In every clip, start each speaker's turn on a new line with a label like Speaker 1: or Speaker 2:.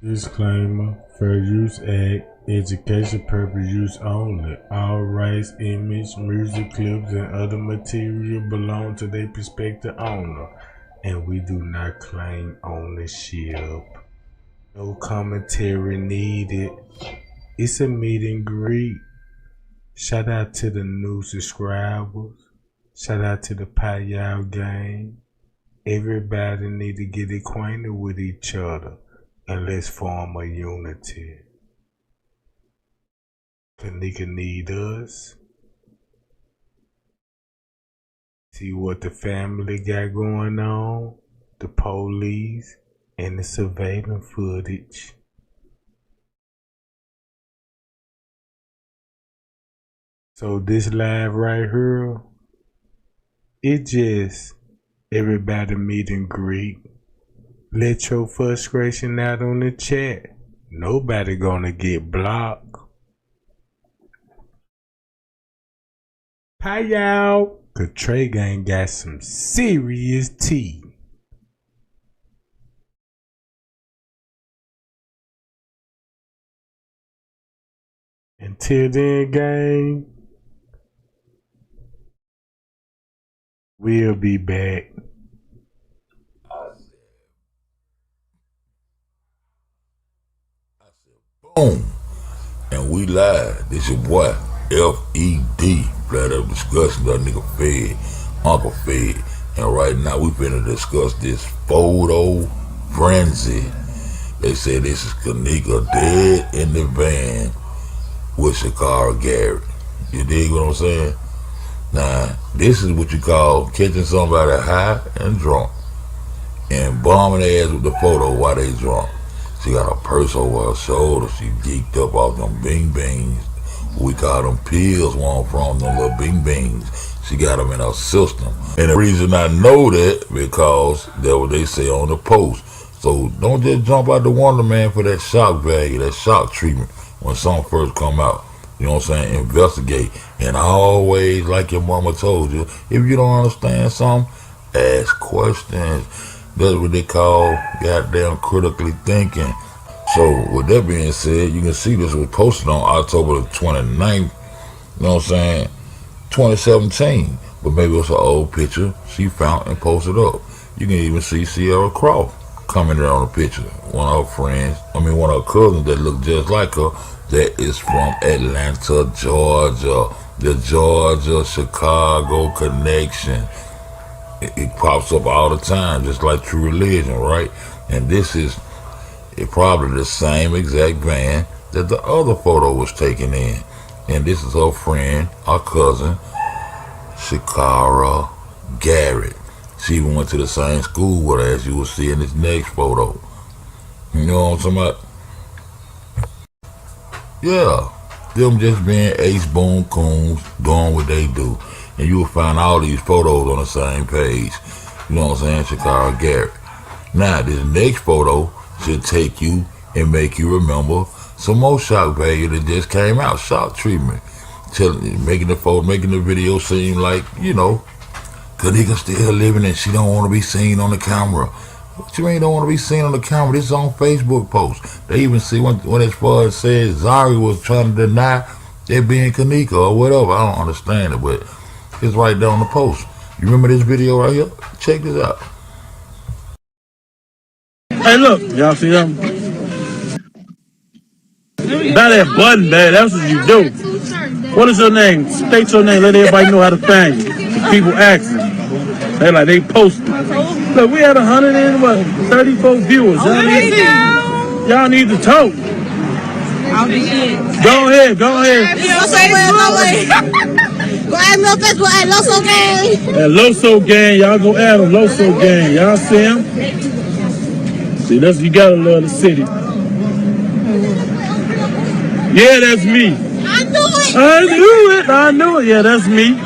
Speaker 1: Disclaimer, Fair Use Act, education purpose use only. All rights, image, music clips, and other material belong to their prospective owner, and we do not claim ownership. No commentary needed. It's a meet and greet. Shout out to the new subscribers. Shout out to the Payal gang. Everybody need to get acquainted with each other. And let's form a unity. Kenneka need us. See what the family got going on, the police, and the surveillance footage. So this live right here, it just everybody meet and greet. Let your frustration out on the chat. Nobody gonna get blocked. Hi y'all. Cause Trey Gang got some serious tea. Until then, gang, we'll be back.
Speaker 2: Boom. And we live. This your boy, F.E.D. Flat Up Discussion, that nigga Fed, Uncle Fed. And right now we finna discuss this photo frenzy. They say this is Kenneka dead in the van with Shakara Garrett. You dig what I'm saying? Now, this is what you call catching somebody high and drunk and bombing their ass with the photo while they drunk. She got a purse over her shoulder. She geeked up off them bing bings. We call them pills where I'm from, them little bing bings. She got them in her system. And the reason I know that, because that's what they say on the post. So don't just jump out the Wonder Man for that shock value, that shock treatment when something first come out. You know what I'm saying? Investigate. And always, like your mama told you, if you don't understand something, ask questions. That's what they call goddamn critically thinking. So with that being said, you can see this was posted on October the 29th, you know what I'm saying, 2017. But maybe it's an old picture she found and posted up. You can even see Sierra Croft commented on the picture. One of her friends, one of her cousins that look just like her, that is from Atlanta, Georgia. The Georgia-Chicago connection. It pops up all the time, just like True Religion, right? And this is probably the same exact van that the other photo was taken in. And this is her friend, her cousin, Shakara Garrett. She even went to the same school with her, as you will see in this next photo. You know what I'm talking about? Yeah, them just being ace boom coons, doing what they do. And you will find all these photos on the same page. You know what I'm saying? Shakara Garrett. Now, this next photo should take you and make you remember some more shock value that just came out. Shock treatment. Making the video seem like, Kenneka still living and she don't want to be seen on the camera. What you mean don't want to be seen on the camera? This is on Facebook post. They even see when as far as says Zari was trying to deny it being Kenneka or whatever. I don't understand it, but it's right there on the post. You remember this video right here? Check this out.
Speaker 3: Hey, look, y'all see them? By that button, man, that's what you do. What is your name? State your name. Let everybody know how to find you. People asking. They posting. Look, we had 134 viewers. Y'all need to talk. Go ahead.
Speaker 4: Go add no Facebook at Loso Gang.
Speaker 3: At Loso Gang, y'all go add them. Loso Gang, y'all see him? See, you gotta love the city. Yeah, that's me. I knew it. Yeah, that's me.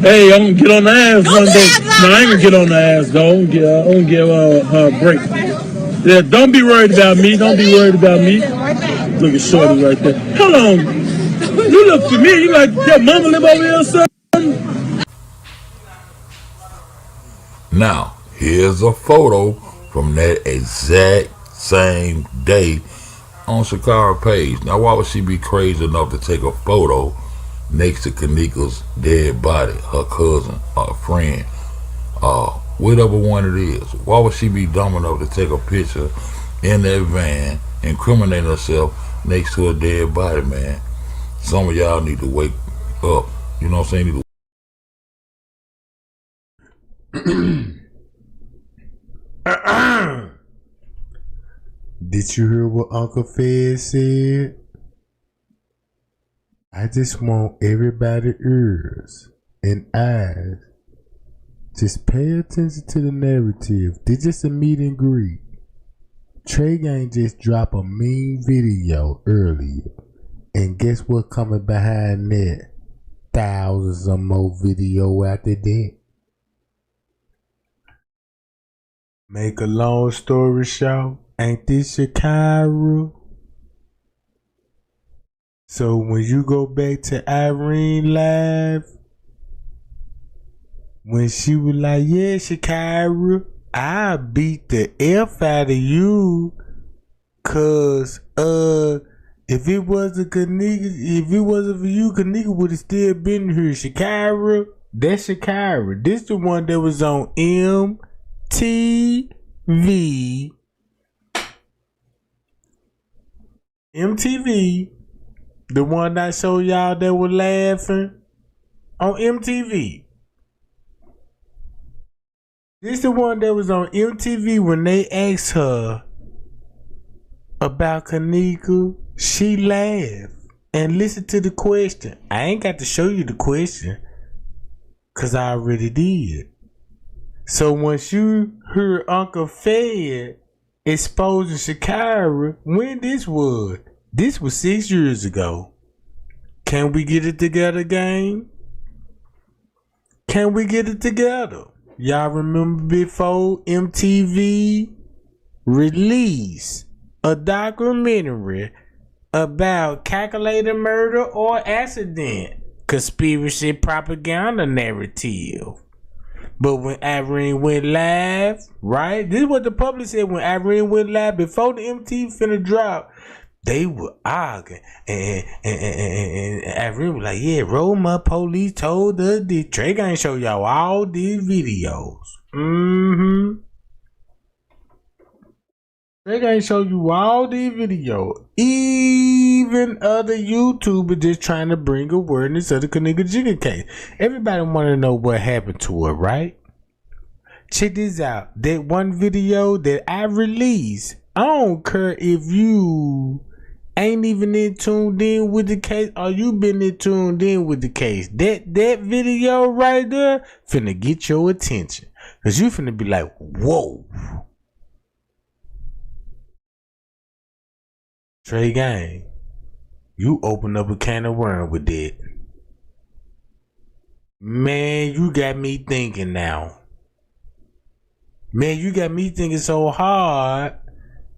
Speaker 3: Hey, I'm gonna get on the ass one day. No, I ain't gonna get on the ass though. I'm gonna give her a break. Yeah, don't be worried about me. Look at Shorty right there. Hold on. You look familiar. You like your mama live over here or something?
Speaker 2: Now, here's a photo from that exact same day on Shakara page. Now, why would she be crazy enough to take a photo next to Kenneka's dead body, her cousin, her friend, whatever one it is? Why would she be dumb enough to take a picture in that van, incriminate herself next to a dead body, man? Some of y'all need to wake up. You know what I'm saying? Need to
Speaker 1: Did you hear what Uncle Fed said? I just want everybody's ears and eyes. Just pay attention to the narrative. This just a meet and greet. Trey Gang just dropped a mean video earlier. And guess what coming behind that? Thousands of more video after that. Make a long story short, ain't this Shakira? So when you go back to Irene Live, when she was like, yeah, Shakira, I beat the F out of you. Cause if it wasn't Kenneka, if it wasn't for you, Kenneka would have still been here. Shakira, that's Shakira. This the one that was on MTV. The one I showed y'all that were laughing on MTV. This the one that was on MTV when they asked her about Kenneka. She laughed and listened to the question. I ain't got to show you the question because I already did. So once you heard Uncle Fed exposing Shakira, when this was 6 years ago. Can we get it together, gang? Can we get it together? Y'all remember before MTV released a documentary about calculated murder or accident, conspiracy propaganda narrative? But when Irene went live, right? This is what the public said when Irene went live before the MTV finna drop. They were arguing, and Irene was like, yeah, Roma police told us this. Trey Gang show y'all all these videos. Trey Gang show you all these videos. Even other YouTubers just trying to bring awareness of the Kenneka Jenkins case. Everybody want to know what happened to her, right? Check this out. That one video that I released, I don't care if you ain't even tuned in with the case or you been tuned in with the case. That video right there finna get your attention. Cause you finna be like, whoa. Trey Gang, you open up a can of worms with that. Man, you got me thinking now. Man, you got me thinking so hard.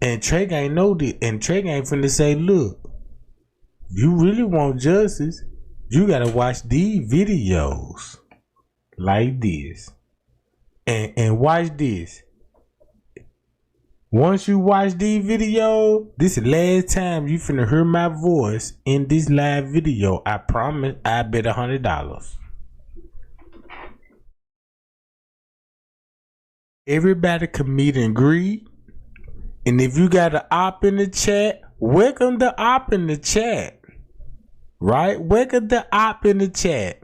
Speaker 1: And Trey Gang know that. And Trey Gang finna say, look, you really want justice, you gotta watch these videos like this. And watch this. Once you watch these videos, this is the last time you finna hear my voice in this live video. I promise. I bet $100. Everybody can meet and greet. And if you got an op in the chat, welcome the op in the chat. Right? Welcome the op in the chat.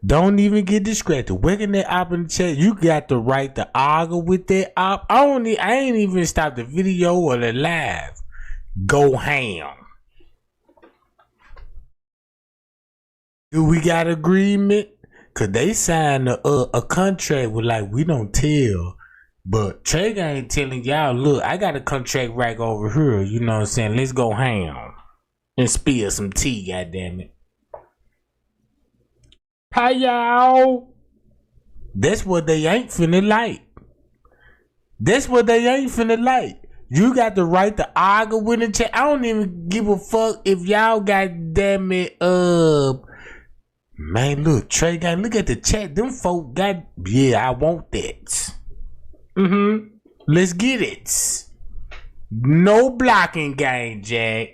Speaker 1: Don't even get distracted. Welcome that op in the chat. You got the right to argue with that op. I ain't even stopped the video or the live. Go ham. Do we got agreement? Cause they signed a contract with like we don't tell. But Trey ain't telling y'all, look, I got a contract right over here. You know what I'm saying? Let's go ham and spill some tea, goddammit. Hi, y'all. That's what they ain't finna like. That's what they ain't finna like. You got the right to argue with the chat. I don't even give a fuck if y'all goddammit man, look, Trey Gang, look at the chat. Them folk got, yeah, I want that. Let's get it. No blocking game, Jack.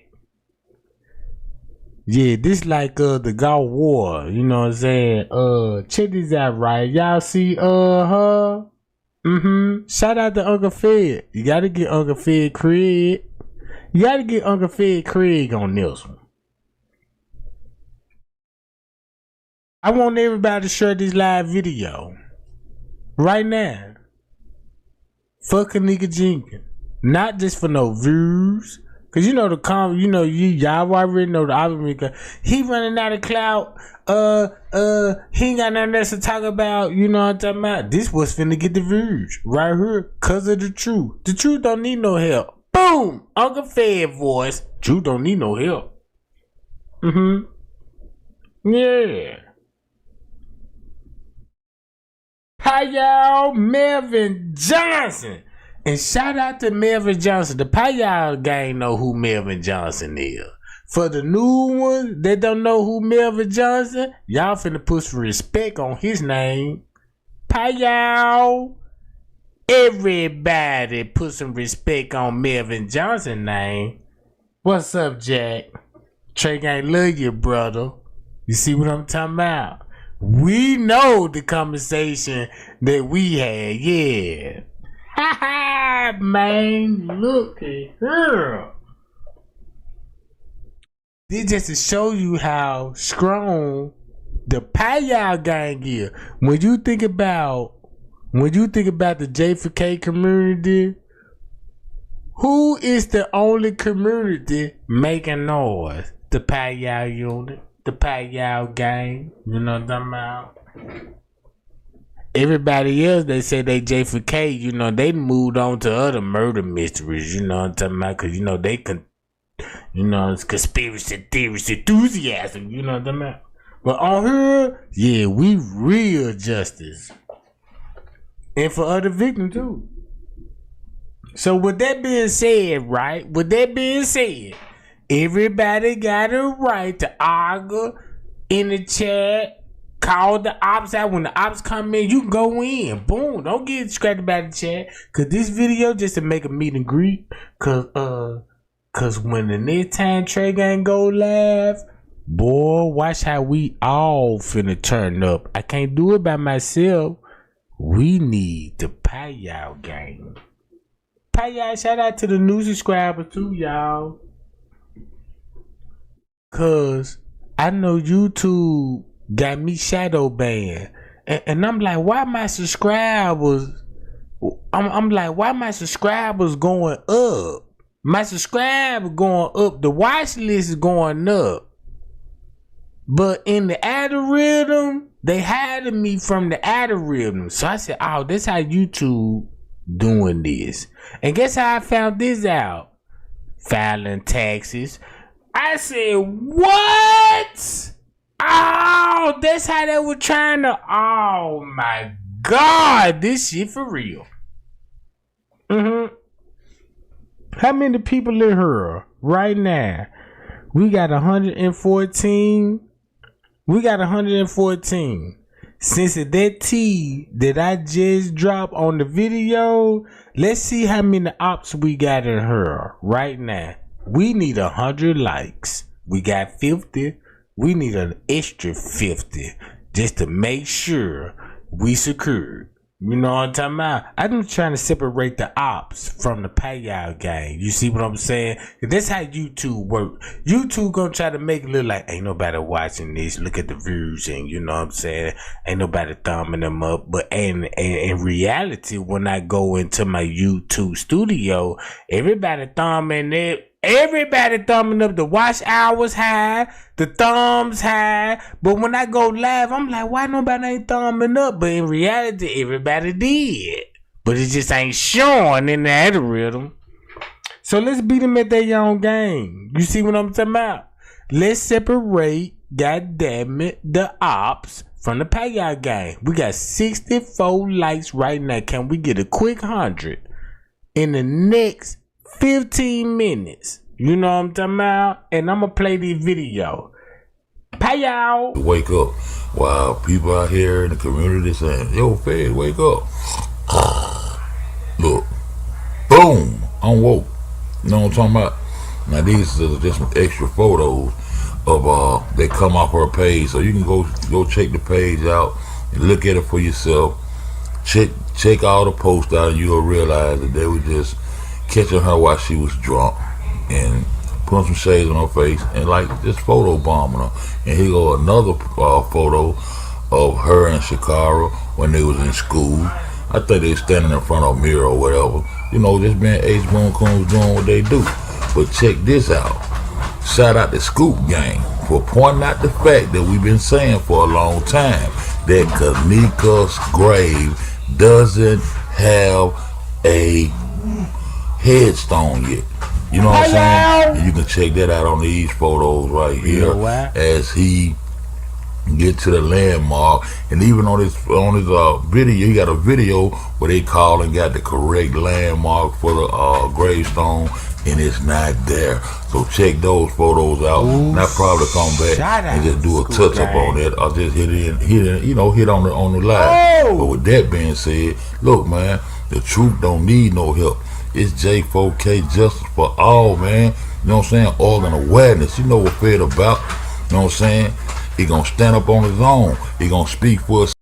Speaker 1: Yeah, this like the God War, you know what I'm saying? Check this out, right? Y'all see her? Shout out to Uncle Fed. You gotta get Uncle Fed Craig. You gotta get Uncle Fed Craig on this one. I want everybody to share this live video right now. Fuck Kenneka Jenkins. Not just for no views. Cause you know y'all already know the album. He running out of clout. He ain't got nothing else to talk about. You know what I'm talking about? This was finna get the views right here, cause of the truth. The truth don't need no help. Boom, Uncle Fed voice. Truth don't need no help. Yeah. Hi y'all, Melvin Johnson. And shout out to Melvin Johnson. The Payal gang know who Melvin Johnson is. For the new ones that don't know who Melvin Johnson, y'all finna put some respect on his name. Payal. Everybody put some respect on Melvin Johnson's name. What's up, Jack? Trey gang love you, brother. You see what I'm talking about? We know the conversation that we had, yeah. Ha ha, man, look at her. This just to show you how strong the Payal gang is. When you think about the J4K community, who is the only community making noise? The Payal unit, the Payal gang. You know what I'm talking about? Everybody else, they say they J4K, you know, they moved on to other murder mysteries, you know what I'm talking about? Because, you know, it's conspiracy theories, enthusiasm, you know what I'm talking about? But on here, yeah, we real justice. And for other victims, too. So, with that being said, right? With that being said, everybody got a right to argue in the chat. Call the ops out. When the ops come in, you can go in. Boom. Don't get scratched about the chat. Cause this video just to make a meet and greet. Cause when the next time Trey Gang go live, boy, watch how we all finna turn up. I can't do it by myself. We need the Payal gang. Payal, shout out to the new subscribers too, y'all. Cause I know YouTube got me shadow banned, and I'm like, why my subscribers? I'm like, why my subscribers going up? My subscribers going up. The watch list is going up, but in the algorithm, they hiding me from the algorithm. So I said, oh, that's how YouTube doing this. And guess how I found this out? Filing taxes. I said, what? Oh, that's how they were trying to. Oh my God, this shit for real. How many people in here right now? We got 114. We got 114. Since that T that I just dropped on the video, let's see how many ops we got in here right now. We need 100 likes. We got 50. We need an extra 50 just to make sure we secured. You know what I'm talking about? I'm trying to separate the ops from the Payal gang. You see what I'm saying? That's how YouTube work. YouTube gonna try to make it look like ain't nobody watching this. Look at the views, and you know what I'm saying? Ain't nobody thumbing them up. But in reality, when I go into my YouTube studio, everybody thumbing it. Everybody thumbing up. The watch hours high, the thumbs high. But when I go live, I'm like, why nobody ain't thumbing up? But in reality, everybody did. But it just ain't showing in the algorithm. So let's beat them at their own game. You see what I'm talking about? Let's separate, goddammit, the ops from the Payal gang. We got 64 likes right now. Can we get a quick 100 in the next 15 minutes? You know what I'm talking about? And I'm gonna play this video. Payal.
Speaker 2: Wake up. Wow, people out here in the community saying, yo, Fed, wake up. Look, I'm woke. You know what I'm talking about? Now these are just some extra photos of they come off her page, so you can go check the page out and look at it for yourself. Check all the posts out, and you'll realize that they were just catching her while she was drunk and putting some shades on her face and like just photo bombing her. And here go another photo of her and Shakara when they was in school. I think they was standing in front of a mirror or whatever. You know, just being H-Bone Coons doing what they do. But check this out. Shout out to Scoop Gang for pointing out the fact that we've been saying for a long time that Kenneka's grave doesn't have a headstone yet. You know what I'm saying? And you can check that out on these photos right here as he get to the landmark. And even on his video, he got a video where they call and got the correct landmark for the gravestone, and it's not there. So check those photos out. And I'll probably come back and just do a touch up on that. I'll just hit on the live. But with that being said, look, man, the truth don't need no help. It's J4K justice for all, man. You know what I'm saying? Organ awareness. You know what Fed about. You know what I'm saying? He gonna stand up on his own. He gonna speak for us.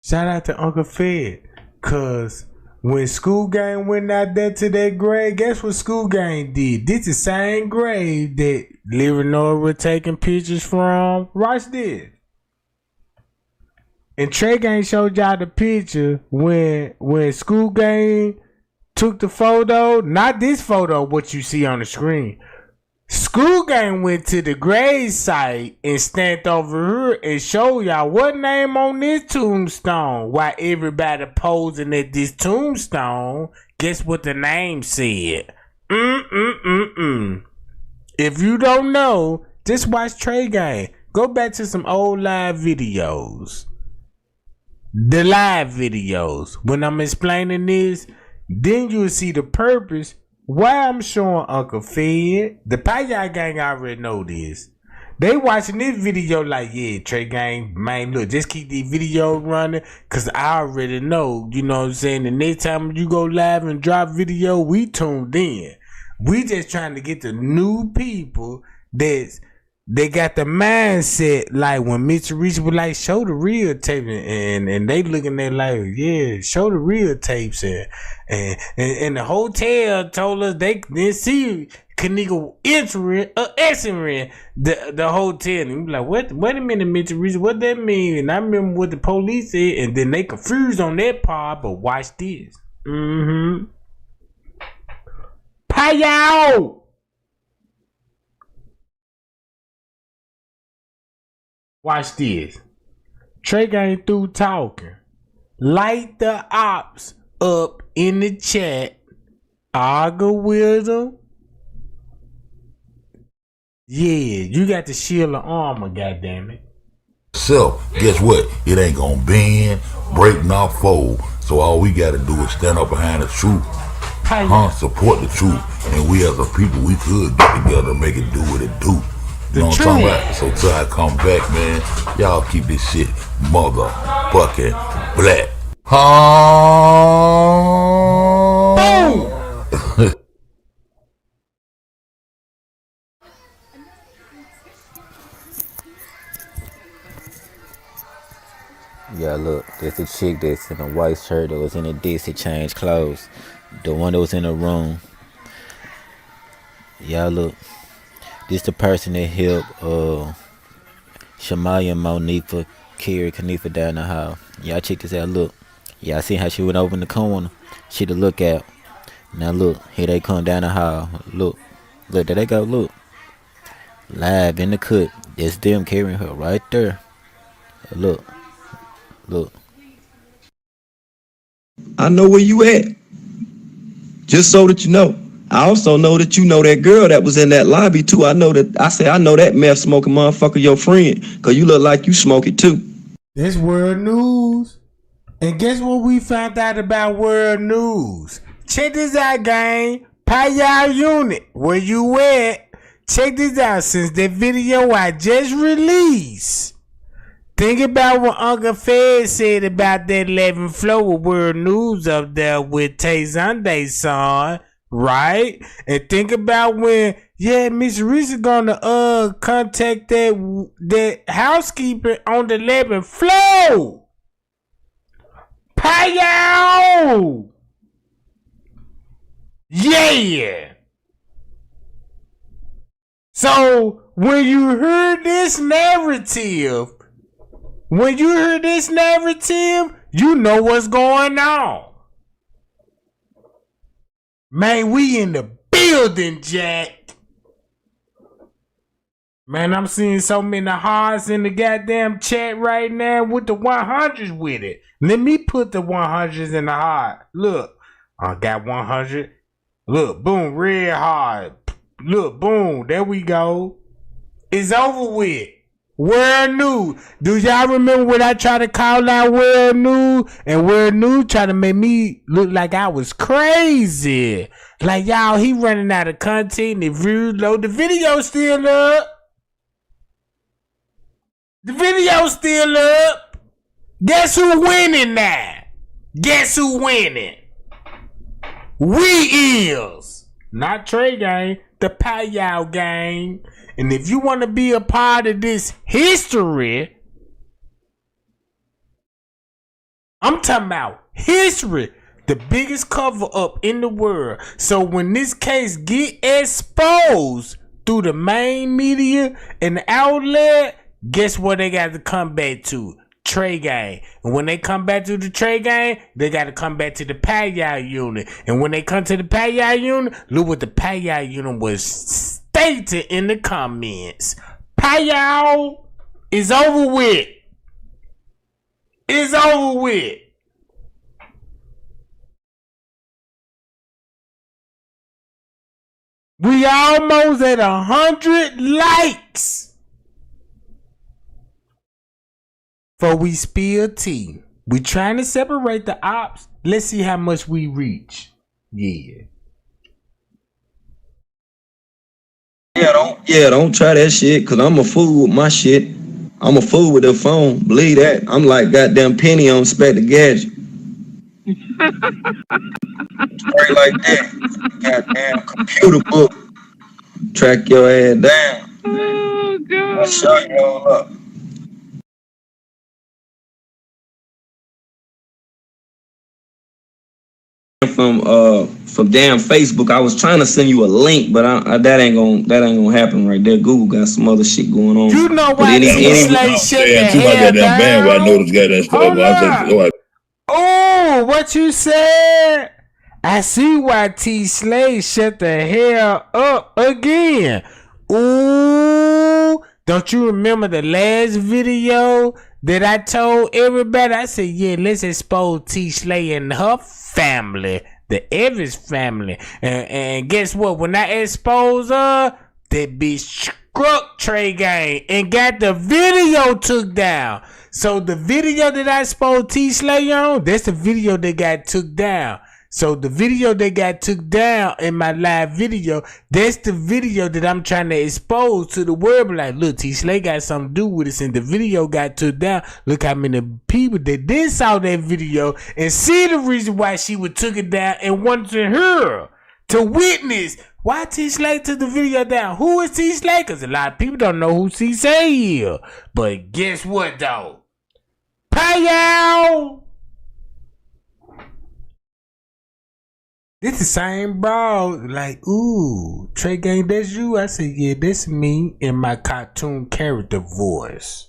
Speaker 1: Shout out to Uncle Fed, cause when School Gang went out there to that grave, guess what School Gang did? This the same grave that Lyra Noah were taking pictures from. Watch this. And Trey Gang showed y'all the picture when School Gang took the photo. Not this photo, what you see on the screen. School Gang went to the grave site and stand over here and show y'all what name on this tombstone. While everybody posing at this tombstone, guess what the name said? If you don't know, just watch Trey Gang. Go back to some old live videos. The live videos. When I'm explaining this, then you'll see the purpose why I'm showing Uncle Fed. The Paya Gang already know this. They watching this video like, yeah, Trey Gang, man, look, just keep these videos running, cause I already know, you know what I'm saying, the next time you go live and drop video, we tuned in. We just trying to get the new people they got the mindset like when Mr. Reese was like, show the real tape, and they looking at like, yeah, show the real tapes, and the hotel told us they didn't see Kenneka entering the hotel, and we like, wait a minute, Mr. Reese, what that mean? And I remember what the police said, and then they confused on that part, but watch this. Payout. Watch this. Trey Gang through talking. Light the ops up in the chat. Argue with them. Yeah, you got the shield of armor, goddammit.
Speaker 2: So, guess what? It ain't gonna bend, break, nor fold. So all we gotta do is stand up behind the truth. Support the truth. And we as a people, we could get together and make it do what it do. You know what I'm talking about? So till I come back, man, y'all keep this shit motherfucking black.
Speaker 5: Yeah, look, there's a chick that's in a white shirt that was in a Dixie changed clothes. The one that was in the room. Yeah, look. This the person that helped Shamaya and Monifa carry Kenneka down the hall. Y'all check this out, look. Y'all see how she went over in the corner? She the lookout. Now look, here they come down the hall. Look, there they go, look. Live in the cut. It's them carrying her right there. Look.
Speaker 6: I know where you at. Just so that you know. I also know that you know that girl that was in that lobby too. I know that meth smoking motherfucker your friend, cause you look like you smoke it too.
Speaker 1: This world news. And guess what we found out about world news? Check this out, gang. Paya unit, where you at? Check this out. Since the video I just released, think about what Uncle Fed said about that 11th floor with world news up there with Tay Zunday's son. right? And think about when, Miss Reese gonna contact that housekeeper on the 11th floor. Payo! Yeah! So, when you heard this narrative, you know what's going on. Man, we in the building, Jack. Man, I'm seeing so many hearts in the goddamn chat right now with the 100s with it. Let me put the 100s in the heart. Look, I got 100. Look, boom, red heart. Look, boom, there we go. It's over with. World News. Do y'all remember when I tried to call out World News? And World News tried to make me look like I was crazy. Like, y'all, he running out of content. The views low. The video's still up. The video's still up. Guess who winning now? Guess who winning? We is. Not Trey Gang. The Payow Gang. And if you want to be a part of this history, I'm talking about history, the biggest cover up in the world. So when this case get exposed through the main media and the outlet, guess what they got to come back to? Trey Gang. And when they come back to the Trey Gang, they got to come back to the Payow unit. And when they come to the Payow unit, look what the Payow unit was stated in the comments. Payow is over with. It's over with. We almost at 100 likes. For we spill tea. We trying to separate the ops. Let's see how much we reach. Yeah.
Speaker 6: Don't try that shit, cause I'm a fool with my shit. I'm a fool with the phone. Believe that. I'm like goddamn Penny on Spectre Gadget. Straight like that. Goddamn computer book. Track your ass down.
Speaker 7: Oh God.
Speaker 6: I'll show you all up. From damn Facebook. I was trying to send you a link, but that ain't gonna happen right there. Google got some other shit going on.
Speaker 1: You know why these slaves shut the hell down?
Speaker 2: I noticed got that stuff.
Speaker 1: Oh, what you said? I see why T Slade shut the hell up again. Ooh, don't you remember the last video that I told everybody? I said, yeah, let's expose T Slade and her family, the Evans family. And guess what? When I expose her, that bitch struck Trey Gang and got the video took down. So the video that I exposed T Slade on, that's the video that got took down. So the video that got took down in my live video, that's the video that I'm trying to expose to the world. Like, look, T Slade got something to do with this, and the video got took down. Look how many people that did saw that video and see the reason why she would took it down and wanted to hear, to witness why T Slade took the video down. Who is T Slade? Because a lot of people don't know who T Slade is. But guess what, though? Payow! This the same bro, like, ooh, Trey Gang, that's you? I said, yeah, that's me in my cartoon character voice.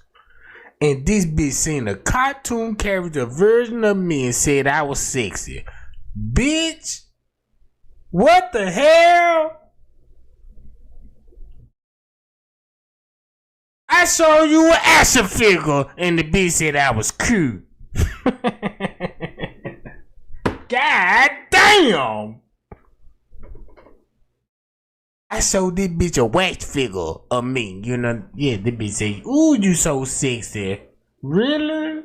Speaker 1: And this bitch seen a cartoon character version of me and said I was sexy. Bitch, what the hell? I showed you an action figure and the bitch said I was cute. God damn! I showed this bitch a wax figure of me, you know. Yeah, this bitch say, ooh, you so sexy. Really?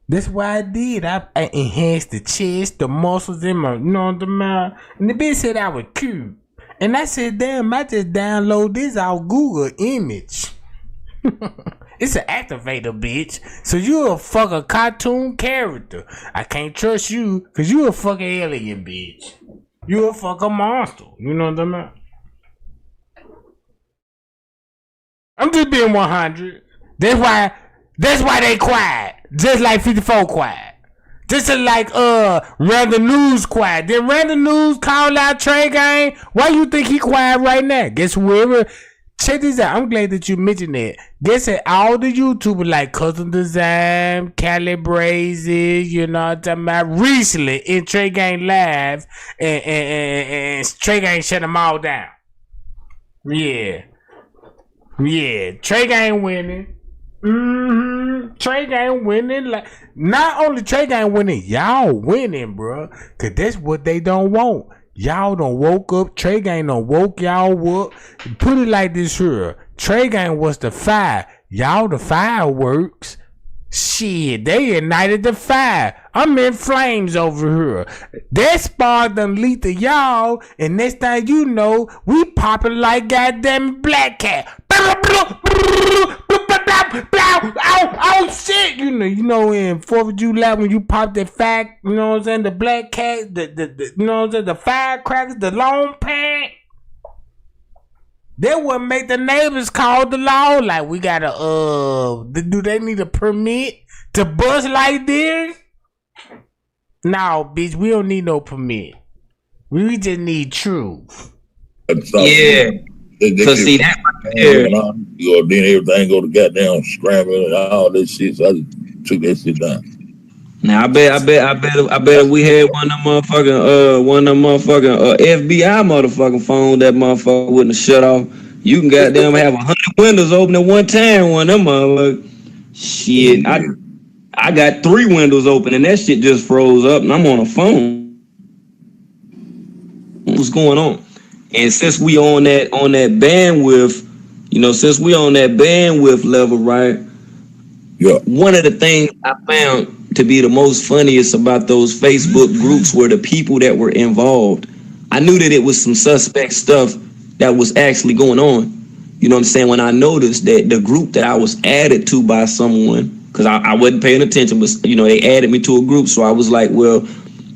Speaker 1: That's why I did. I enhanced the chest, the muscles in my, you know what I mean? And the bitch said I was cute. And I said, damn, I just download this off Google image. It's an activator, bitch. So you a fucking cartoon character. I can't trust you because you a fucking alien, bitch. You a fucking monster. You know what I mean? I'm just being 100. That's why they quiet. Just like 54 quiet. Just like Random News quiet. Did Random News call out Trey Gang? Why you think he quiet right now? Guess whoever. Check this out. I'm glad that you mentioned that. Guess that all the YouTubers like Custom Design, Cali Brazy, you know what I'm talking about, recently in Trey Gang Live, and Trey Gang shut them all down. Yeah. Trey Gang winning. Trey Gang winning. Like, not only Trey Gang winning, y'all winning, bro. Cause that's what they don't want. Y'all done woke up. Trey Gang done woke y'all up. Put it like this here. Trey Gang was the fire. Y'all the fireworks. Shit, they ignited the fire. I'm in flames over here. That spark done lead to y'all. And next thing you know, we popping like goddamn Black Cat. Oh shit, you know in 4th of July when you pop that fire, you know what I'm saying, the Black Cat, the you know what I'm saying, the firecrackers, the long pan. That would make the neighbors call the law. Like, we gotta do they need a permit to bust like this? No, bitch, we don't need no permit. We just need truth.
Speaker 6: Yeah. Cause see that right there.
Speaker 2: Then everything go to goddamn scrambling and all this shit. So I just took that shit down.
Speaker 6: Now I bet if we had one of them motherfucking FBI motherfucking phone, that motherfucker wouldn't have shut off. You can goddamn have 100 windows open at one time. One of them motherfuckers. Shit, I got 3 windows open and that shit just froze up and I'm on a phone. What's going on? And since we on that bandwidth, since we on that bandwidth level, right?
Speaker 2: Yeah.
Speaker 6: One of the things I found to be the most funniest about those Facebook groups were the people that were involved. I knew that it was some suspect stuff that was actually going on. You know what I'm saying? When I noticed that the group that I was added to by someone, because I wasn't paying attention, but they added me to a group, so I was like, well,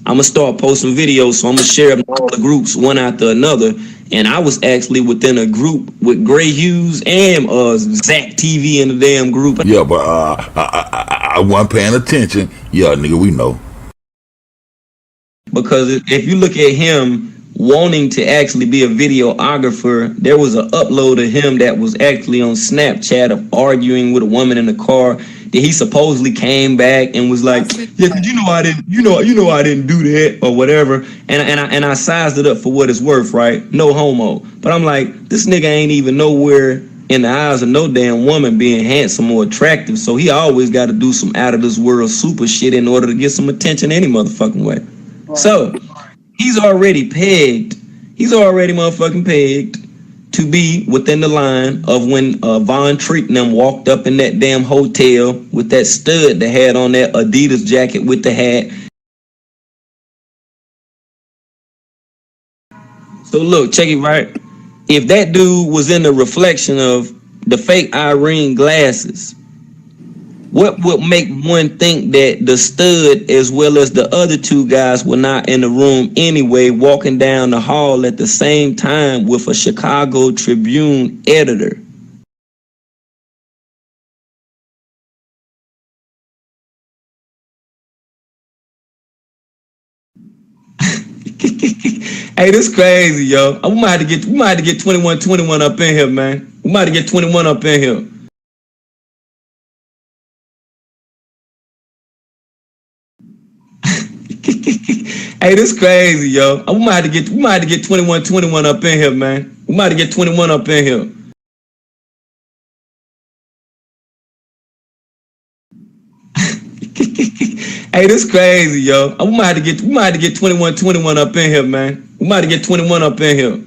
Speaker 6: I'm gonna start posting videos, so I'm gonna share them in all the groups one after another. And I was actually within a group with Gray Hughes and Zach TV in the damn group.
Speaker 2: Yeah, but I wasn't paying attention. Yeah, nigga, we know.
Speaker 6: Because if you look at him wanting to actually be a videographer, there was an upload of him that was actually on Snapchat of arguing with a woman in the car. That he supposedly came back and was like, yeah, I didn't, I didn't do that or whatever. And I sized it up for what it's worth, right? No homo. But I'm like, this nigga ain't even nowhere in the eyes of no damn woman being handsome or attractive. So he always got to do some out of this world super shit in order to get some attention any motherfucking way. Right. So he's already pegged. He's already motherfucking pegged to be within the line of when Von Treat and them walked up in that damn hotel with that stud that had on that Adidas jacket with the hat. So look, check it right. If that dude was in the reflection of the fake Irene glasses, what would make one think that the stud as well as the other 2 guys were not in the room anyway, walking down the hall at the same time with a Chicago Tribune editor? Hey, this crazy, yo. We might have to get 21 up in here, man. We might have to get 21 up in here. Hey, this crazy, yo. We might have to get 21 up in here, man. We might have to get 21 up in here. Hey, this crazy, yo. We might have to get 21 up in here, man. We might have to get 21 up in here.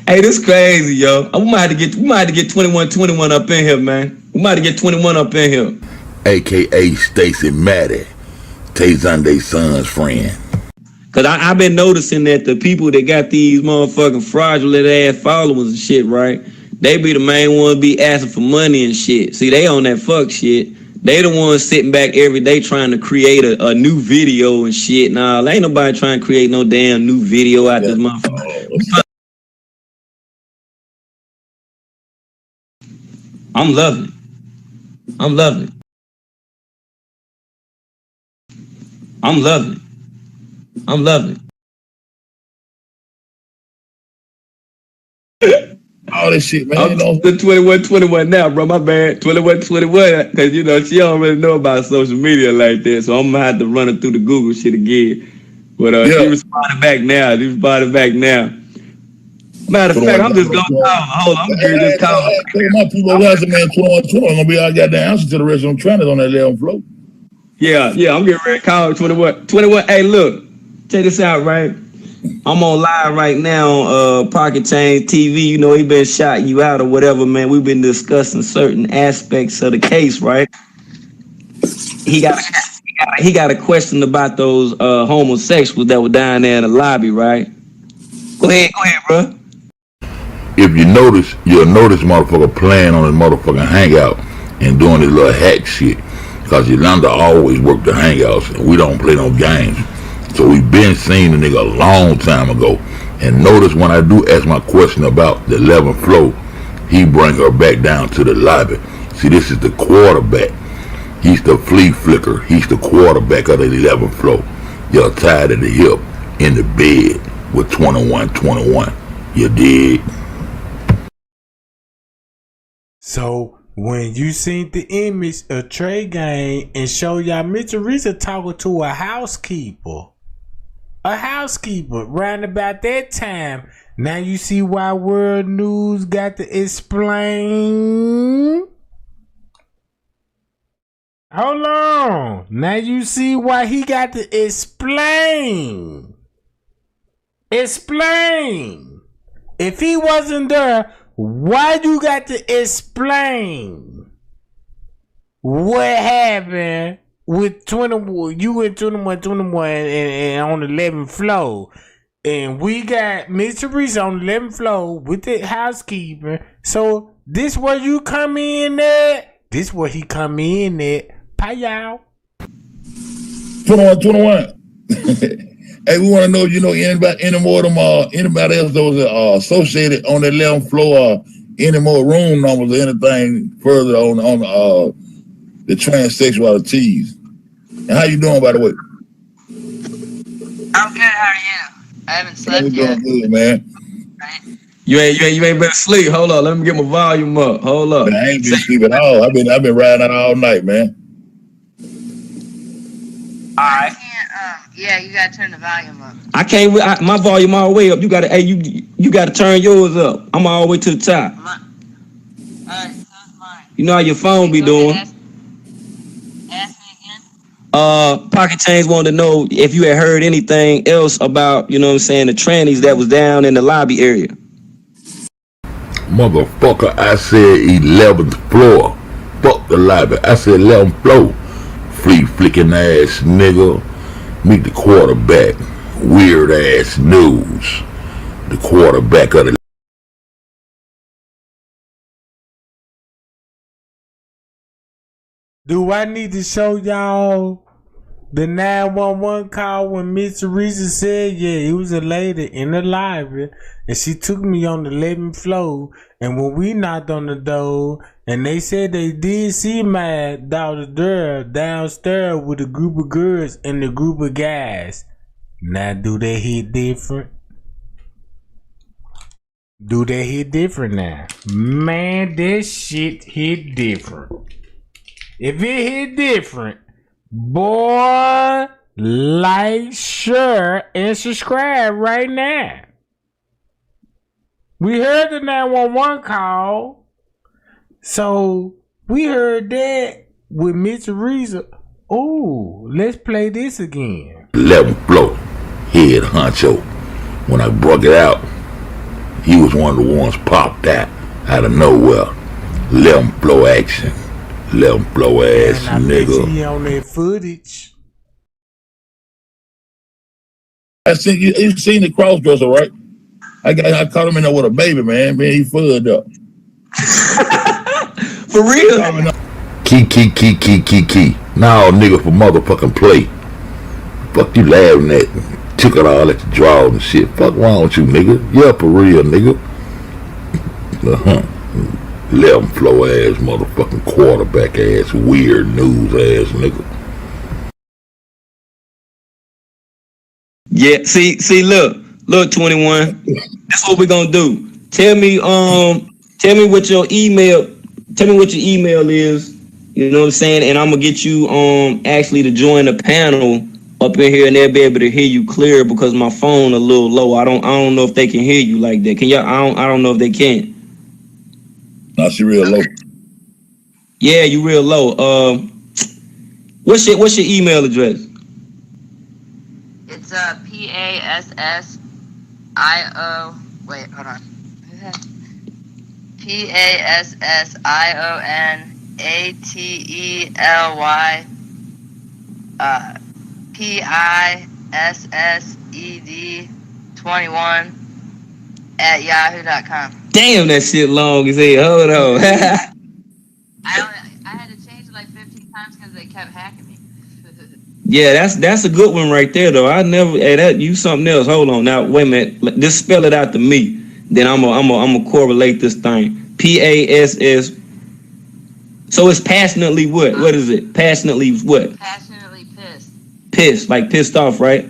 Speaker 6: Hey, this crazy, yo. We might have to get 21 up in here, man. We might have to get 21 up in here.
Speaker 2: AKA Stacy Maddie, Tay Zunde's son's friend.
Speaker 6: Cause I've been noticing that the people that got these motherfucking fraudulent ass followers and shit, right? They be the main ones be asking for money and shit. See, they on that fuck shit. They the ones sitting back every day trying to create a new video and shit. Nah, ain't nobody trying to create no damn new video out this motherfucker. I'm loving it. I'm loving it. I'm loving it. I'm loving it.
Speaker 2: All this shit, man.
Speaker 6: I'm 21 now, bro. My bad. 21, because you know she don't really know about social media like that, so I'm gonna have to run it through the Google shit again. But she responded back now. Matter of fact, I'm just gonna call her. Hold on, I'm gonna just call her.
Speaker 2: My people was man 21 gonna be our goddamn answer to the rest of them trainers on that 11 floor.
Speaker 6: Yeah, I'm getting ready to call her 21. Hey, look, check this out, right? I'm on live right now on Pocket Change TV. You know, he been shouting you out or whatever, man. We've been discussing certain aspects of the case, right? He got a question about those homosexuals that were down there in the lobby, right? Go ahead, bro.
Speaker 2: If you notice, you'll notice motherfucker playing on his motherfucking hangout and doing his little hack shit. Because Yolanda always worked the hangouts and we don't play no games. So we been seeing the nigga a long time ago. And notice when I do ask my question about the 11th floor, he bring her back down to the lobby. See, this is the quarterback. He's the flea flicker. He's the quarterback of the 11th floor. You're tied at the hip in the bed with 21. You dig?
Speaker 1: So when you seen the image of Trey Gang and show y'all Miss Teresa talking to a housekeeper round about that time, now you see why World News got to explain. Hold on. Now you see why he got to explain. Explain. If he wasn't there, why you got to explain what happened with 21, you and 21 and on the 11th floor, and we got Miss Teresa on the 11th floor with the housekeeper. So this where you come in at? This where he come in at? Pie y'all.
Speaker 2: 21. Hey, we want to know, you know, any more of them, anybody else that was associated on the 11th floor, any more room numbers or anything further on the transsexualities. And how you doing, by the way?
Speaker 7: I'm good. How are you? I haven't slept yet.
Speaker 2: Doing good, man.
Speaker 6: You ain't been asleep. Hold on, let me get my volume up. Hold up.
Speaker 2: Man, I ain't been sleeping at all. I've been riding out all night, man.
Speaker 6: All right.
Speaker 7: Yeah, you gotta turn the volume up.
Speaker 6: I can't. My volume all the way up. You gotta. Hey, you gotta turn yours up. I'm all the way to the top.
Speaker 7: Alright, so's mine.
Speaker 6: You know how your phone be doing.
Speaker 7: Ask me again.
Speaker 6: Pocket Change wanted to know if you had heard anything else about, you know what I'm saying, the trannies that was down in the lobby area.
Speaker 2: Motherfucker, I said 11th floor. Fuck the lobby. I said 11th floor. Flea flicking ass nigga. Meet the quarterback. Weird ass news. The quarterback of the.
Speaker 1: Do I need to show y'all the 911 call when Miss Teresa said, yeah, it was a lady in the library and she took me on the 11th floor, and when we knocked on the door and they said they did see my daughter there downstairs with a group of girls and a group of guys. Now do they hit different? Do they hit different now? Man, this shit hit different. If it hit different, boy, like, share, and subscribe right now. We heard the 911 call, so we heard that with Miss Teresa. Oh, let's play this again.
Speaker 2: 11th floor, head honcho. When I broke it out, he was one of the ones popped out of nowhere. 11th floor action. 11th floor ass nigga.
Speaker 1: He on that footage.
Speaker 2: I seen you seen the crossdresser, right? I caught him in there with a baby, man. Man, he fudded up.
Speaker 6: For real?
Speaker 2: Key. Now nigga for motherfucking play. Fuck you laughing at. Took it all at the draw and shit. Fuck wrong with you, nigga. Yeah, for real, nigga. 11 flow ass motherfucking quarterback ass weird news ass nigga.
Speaker 6: Yeah, see, look, 21. That's what we're gonna do. Tell me what your email. Tell me what your email is. You know what I'm saying? And I'm gonna get you actually to join the panel up in here, and they'll be able to hear you clear because my phone a little low. I don't know if they can hear you like that. Can y'all? I don't know if they can.
Speaker 2: Nah, she real low.
Speaker 6: Yeah, you real low. What's your email address?
Speaker 7: It's PASSIO. Wait, hold on. PASSIONATELY PISSED 21 at yahoo.com.
Speaker 6: Damn, that shit long as hell. Hold on.
Speaker 7: I had to change it like 15 times because they kept hacking me.
Speaker 6: Yeah, that's a good one right there though. I never that you something else. Hold on now. Wait a minute. Just spell it out to me. Then I'm gonna correlate this thing. PASS. So it's passionately what? What is it? Passionately what?
Speaker 7: Passionately pissed.
Speaker 6: Pissed, like pissed off, right?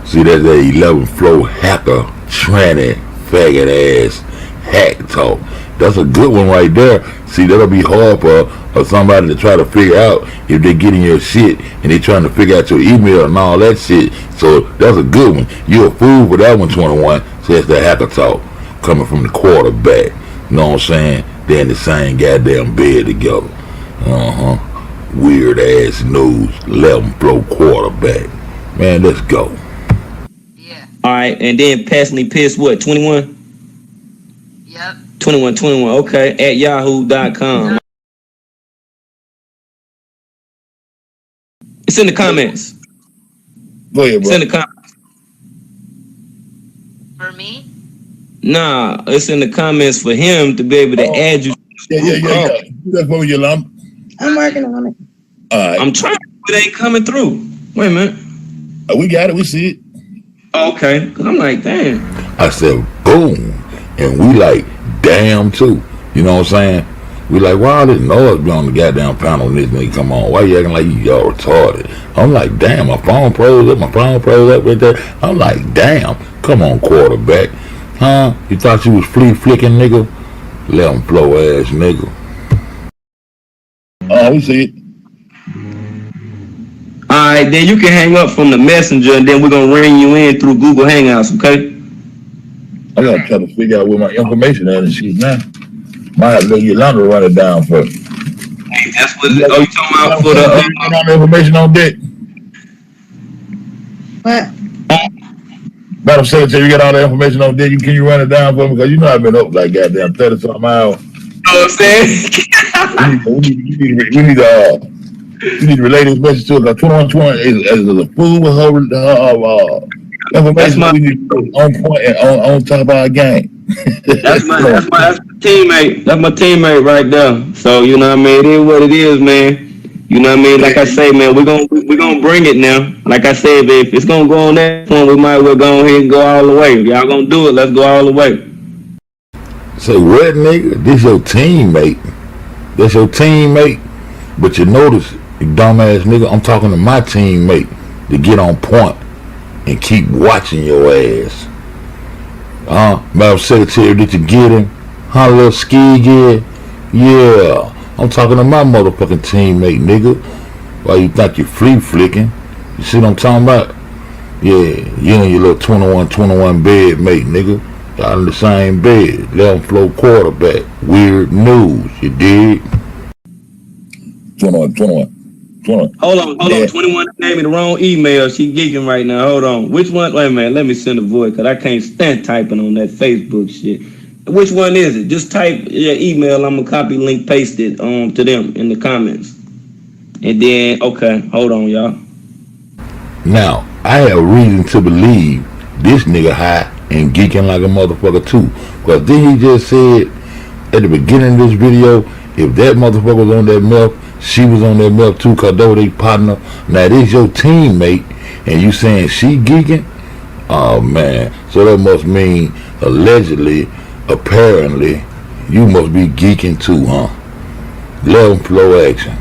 Speaker 2: See, that's that 11 flow hacker, tranny, faggot ass hack talk. That's a good one right there. See, that'll be hard for somebody to try to figure out if they're getting your shit and they trying to figure out your email and all that shit. So that's a good one. You're a fool for that one, 21. So that's the hacker talk coming from the quarterback. You know what I'm saying? They're in the same goddamn bed together. Weird ass news, 11 flow quarterback. Man, let's go.
Speaker 7: Yeah.
Speaker 6: All right, and then passionately pissed what? 21?
Speaker 7: Yep.
Speaker 6: 21. Okay, at yahoo.com. It's in the comments.
Speaker 2: Go ahead,
Speaker 6: It's
Speaker 2: bro.
Speaker 6: in the comments.
Speaker 7: For me?
Speaker 6: Nah, it's in the comments for him to be able to add you.
Speaker 2: Yeah. Do that for me, your lump.
Speaker 4: I'm working on it.
Speaker 2: All right.
Speaker 6: I'm trying, but it ain't coming through. Wait a minute.
Speaker 2: We got it. We see it.
Speaker 6: Okay, because I'm like, damn.
Speaker 2: I said, boom. And we like, damn, too. You know what I'm saying? We like, why all this noise be on the goddamn panel when this nigga come on? Why you acting like y'all retarded? I'm like, damn, my phone froze up right there. I'm like, damn, come on, quarterback. Huh? You thought you was flea flicking, nigga? 11 flow ass nigga. Oh, we see it.
Speaker 6: All right, then you can hang up from the messenger, and then we're gonna ring you in through Google Hangouts, okay?
Speaker 2: I gotta try to figure out where my information is and shit now. Might have to let Yolanda run it down first.
Speaker 6: Hey, that's what. Oh, you talking about for the?
Speaker 2: the information on deck.
Speaker 4: What?
Speaker 2: Madam Secretary, you got all the information on deck. Can you run it down for me? Because you know I've been up like goddamn 30-something hours.
Speaker 6: You know what I'm saying?
Speaker 2: We need to relay this message to us. 2120 is a fool with her information. We need to be on point and on top of our game.
Speaker 6: That's my teammate. That's my teammate right there. So you know what I mean. It is what it is, man. You know what I mean. Like I say, man, we're gonna bring it now. Like I said, if it's gonna go on that point, we might as well go ahead and go all the way. If y'all gonna do it, let's go all the way.
Speaker 2: Say what, nigga? This your teammate. That's your teammate. But you notice, you dumbass nigga, I'm talking to my teammate to get on point and keep watching your ass. Madam Secretary, did you get him? Huh, little ski gear? Yeah. I'm talking to my motherfucking teammate, nigga. Why you think you flea flicking? You see what I'm talking about? Yeah, you and your little 21 bed mate, nigga. Y'all in the same bed. 11 flow quarterback. Weird news, you dig? 21.
Speaker 6: Hold on. 21 gave me the wrong email. She geeking right now. Hold on. Which one? Wait a minute. Let me send a voice because I can't stand typing on that Facebook shit. Which one is it? Just type your email. I'm gonna copy, link, paste it to them in the comments. And then, okay, hold on, y'all.
Speaker 2: Now, I have reason to believe this nigga high and geeking like a motherfucker too. Because then he just said at the beginning of this video, If that motherfucker was on that meth, she was on that meth too, cause they were their partner. Now this your teammate, and you saying she geeking? Oh man, so that must mean allegedly, apparently, you must be geeking too, huh? Let them flow action.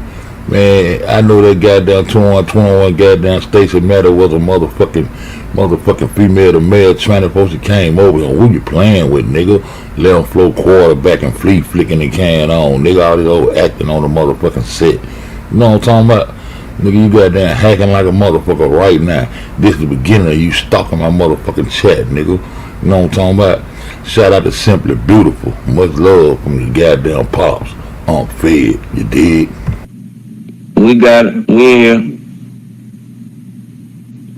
Speaker 2: Man, I know that goddamn 21 goddamn Stacey Matter was a motherfucking female to male trying folks that came over and who you playing with, nigga? Let them flow quarterback and flicking the can on, nigga. All this old acting on the motherfucking set. You know what I'm talking about? Nigga, you goddamn hacking like a motherfucker right now. This is the beginning of you stalking my motherfucking chat, nigga. You know what I'm talking about? Shout out to Simply Beautiful. Much love from your goddamn pops. Fed, you dig?
Speaker 6: We got it. We here.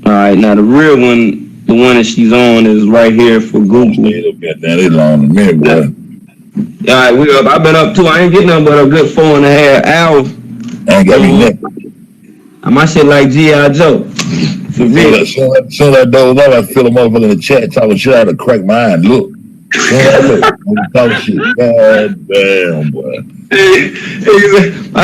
Speaker 6: All right, now the real one, the one that she's on, is right here for Google.
Speaker 2: They long a minute, boy.
Speaker 6: All right, we up. I've been up too. I ain't getting nothing but a good 4.5 hours.
Speaker 2: I ain't got me neck.
Speaker 6: My shit like G.I. Joe. For real.
Speaker 2: Soon as I doze off, I feel a motherfucker in the chat talking shit out of crack my eye and look. Talk shit. God damn, boy.
Speaker 6: I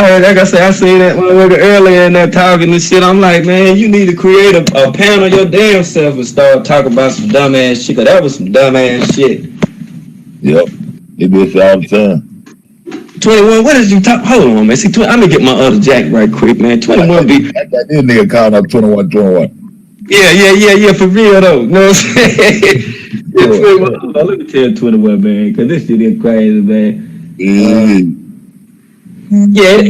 Speaker 6: heard, like I said, I seen that motherfucker earlier in that talking and shit. I'm like, man, you need to create a panel of your damn self and start talking about some dumbass shit, cause that was some dumbass shit.
Speaker 2: Yep. It be all the time.
Speaker 6: 21, what is you talk? Hold on, man. See, I'm gonna get my other jack right quick, man. 21 be.
Speaker 2: I got this nigga calling up 21.
Speaker 6: Yeah, for real though. You know what I'm saying? Let me tell 21, man, cause this shit is crazy, man. Yeah,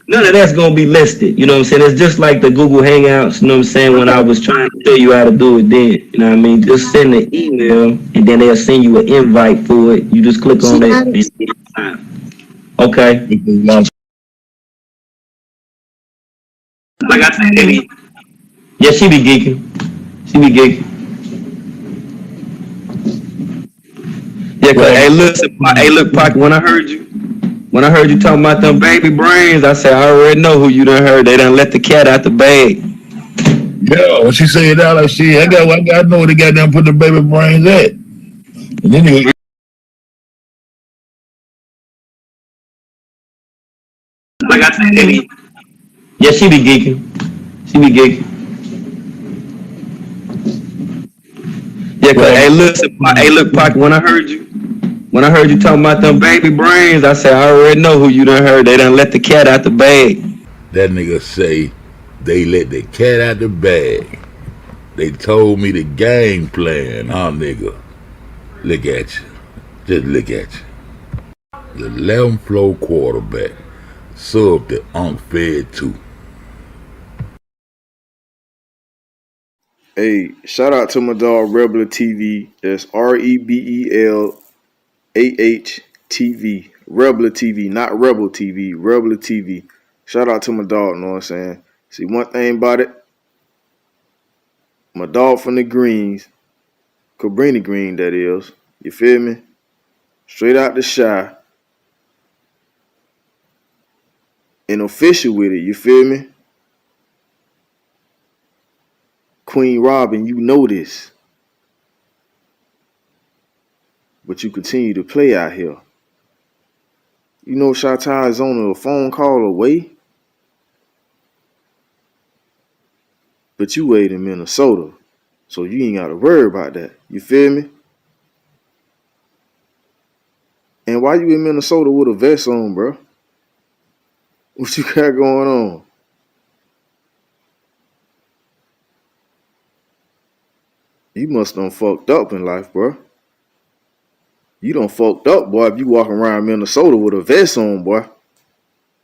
Speaker 6: none of that's gonna be listed. You know what I'm saying? It's just like the Google Hangouts. You know what I'm saying? When I was trying to tell you how to do it, then you know what I mean. Just send the email, and then they'll send you an invite for it. You just click on that. Okay. Like I said, yeah, she be geeking. Yeah, cause hey, look, Pocket. When I heard you talking about them baby brains, I said I already know who you done heard. They done let the cat out the bag.
Speaker 2: Yeah, when she said that, like shit, I know where they goddamn put the baby brains at. And then they
Speaker 6: like I said, yeah, she be geeking. Yeah, cause hey, look, Pocket. When I heard you talking about them baby brains, I said I already know who you done heard. They done let the cat out the bag.
Speaker 2: that nigga say they let the cat out the bag. They told me the game plan, huh, nigga? Look at you. Just look at you. The 11 flow quarterback. Sub the Fed too.
Speaker 8: Hey, shout out to my dog Rebel TV. That's REBELAH TV. Rebel TV, not Rebel TV. Rebel TV. Shout out to my dog, know what I'm saying? See, one thing about it, my dog from the Greens, Cabrini Green, that is. You feel me? Straight out the shy. And official with it, you feel me? Queen Robin, you know this. But you continue to play out here. You know Shata is on a phone call away. But you wait in Minnesota. So you ain't got to worry about that. You feel me? And why you in Minnesota with a vest on, bro? What you got going on? You must done fucked up in life, bro. You done fucked up, boy, if you walking around Minnesota with a vest on, boy.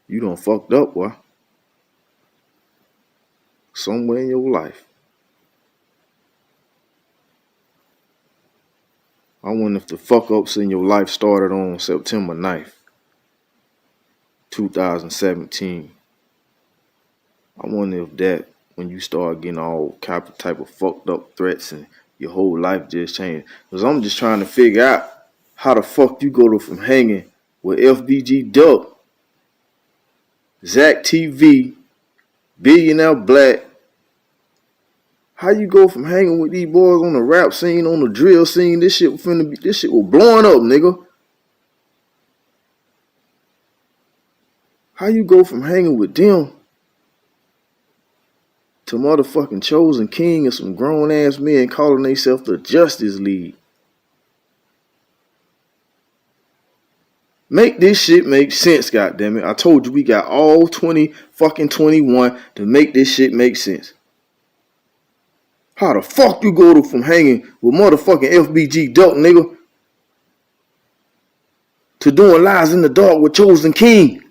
Speaker 8: You done fucked up, boy. Somewhere in your life. I wonder if the fuck ups in your life started on September 9th, 2017. I wonder if that, when you start getting all type of fucked up threats and your whole life just changed. Because I'm just trying to figure out how the fuck you go from hanging with FBG Duck, Zach TV, Billionaire Black. How you go from hanging with these boys on the rap scene, on the drill scene? This shit was blowing up, nigga. How you go from hanging with them to motherfucking Chosen King and some grown ass men calling themselves the Justice League? Make this shit make sense, goddammit. I told you we got all 2021 to make this shit make sense. How the fuck you go from hanging with motherfucking FBG Duck, nigga, to doing lies in the dark with Chosen King?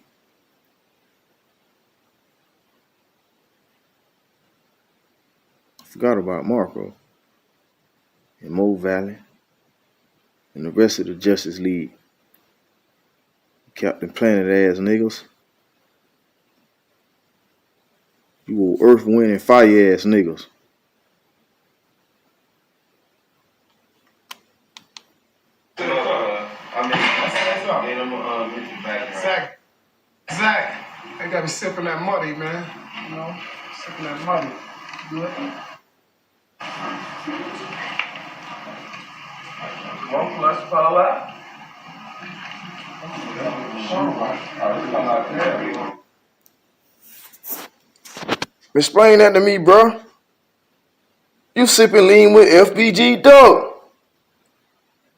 Speaker 8: I forgot about Marco and Mo Valley and the rest of the Justice League. Captain Planet ass niggas. You old Earth, Wind, and Fire ass niggas.
Speaker 9: Zach, I gotta be sipping that muddy, man. You know, sipping that muddy. Good. Well, let's follow that.
Speaker 8: Explain that to me, bro. You sipping lean with FBG Dog.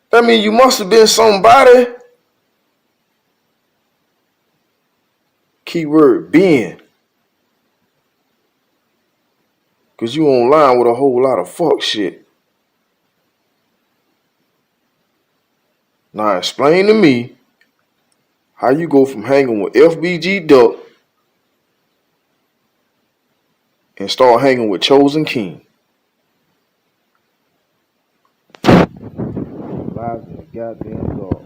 Speaker 8: That mean you must have been somebody. Keyword being. Cause you online with a whole lot of fuck shit. Now explain to me how you go from hanging with FBG Duck and start hanging with Chosen King. Lives in the goddamn dog.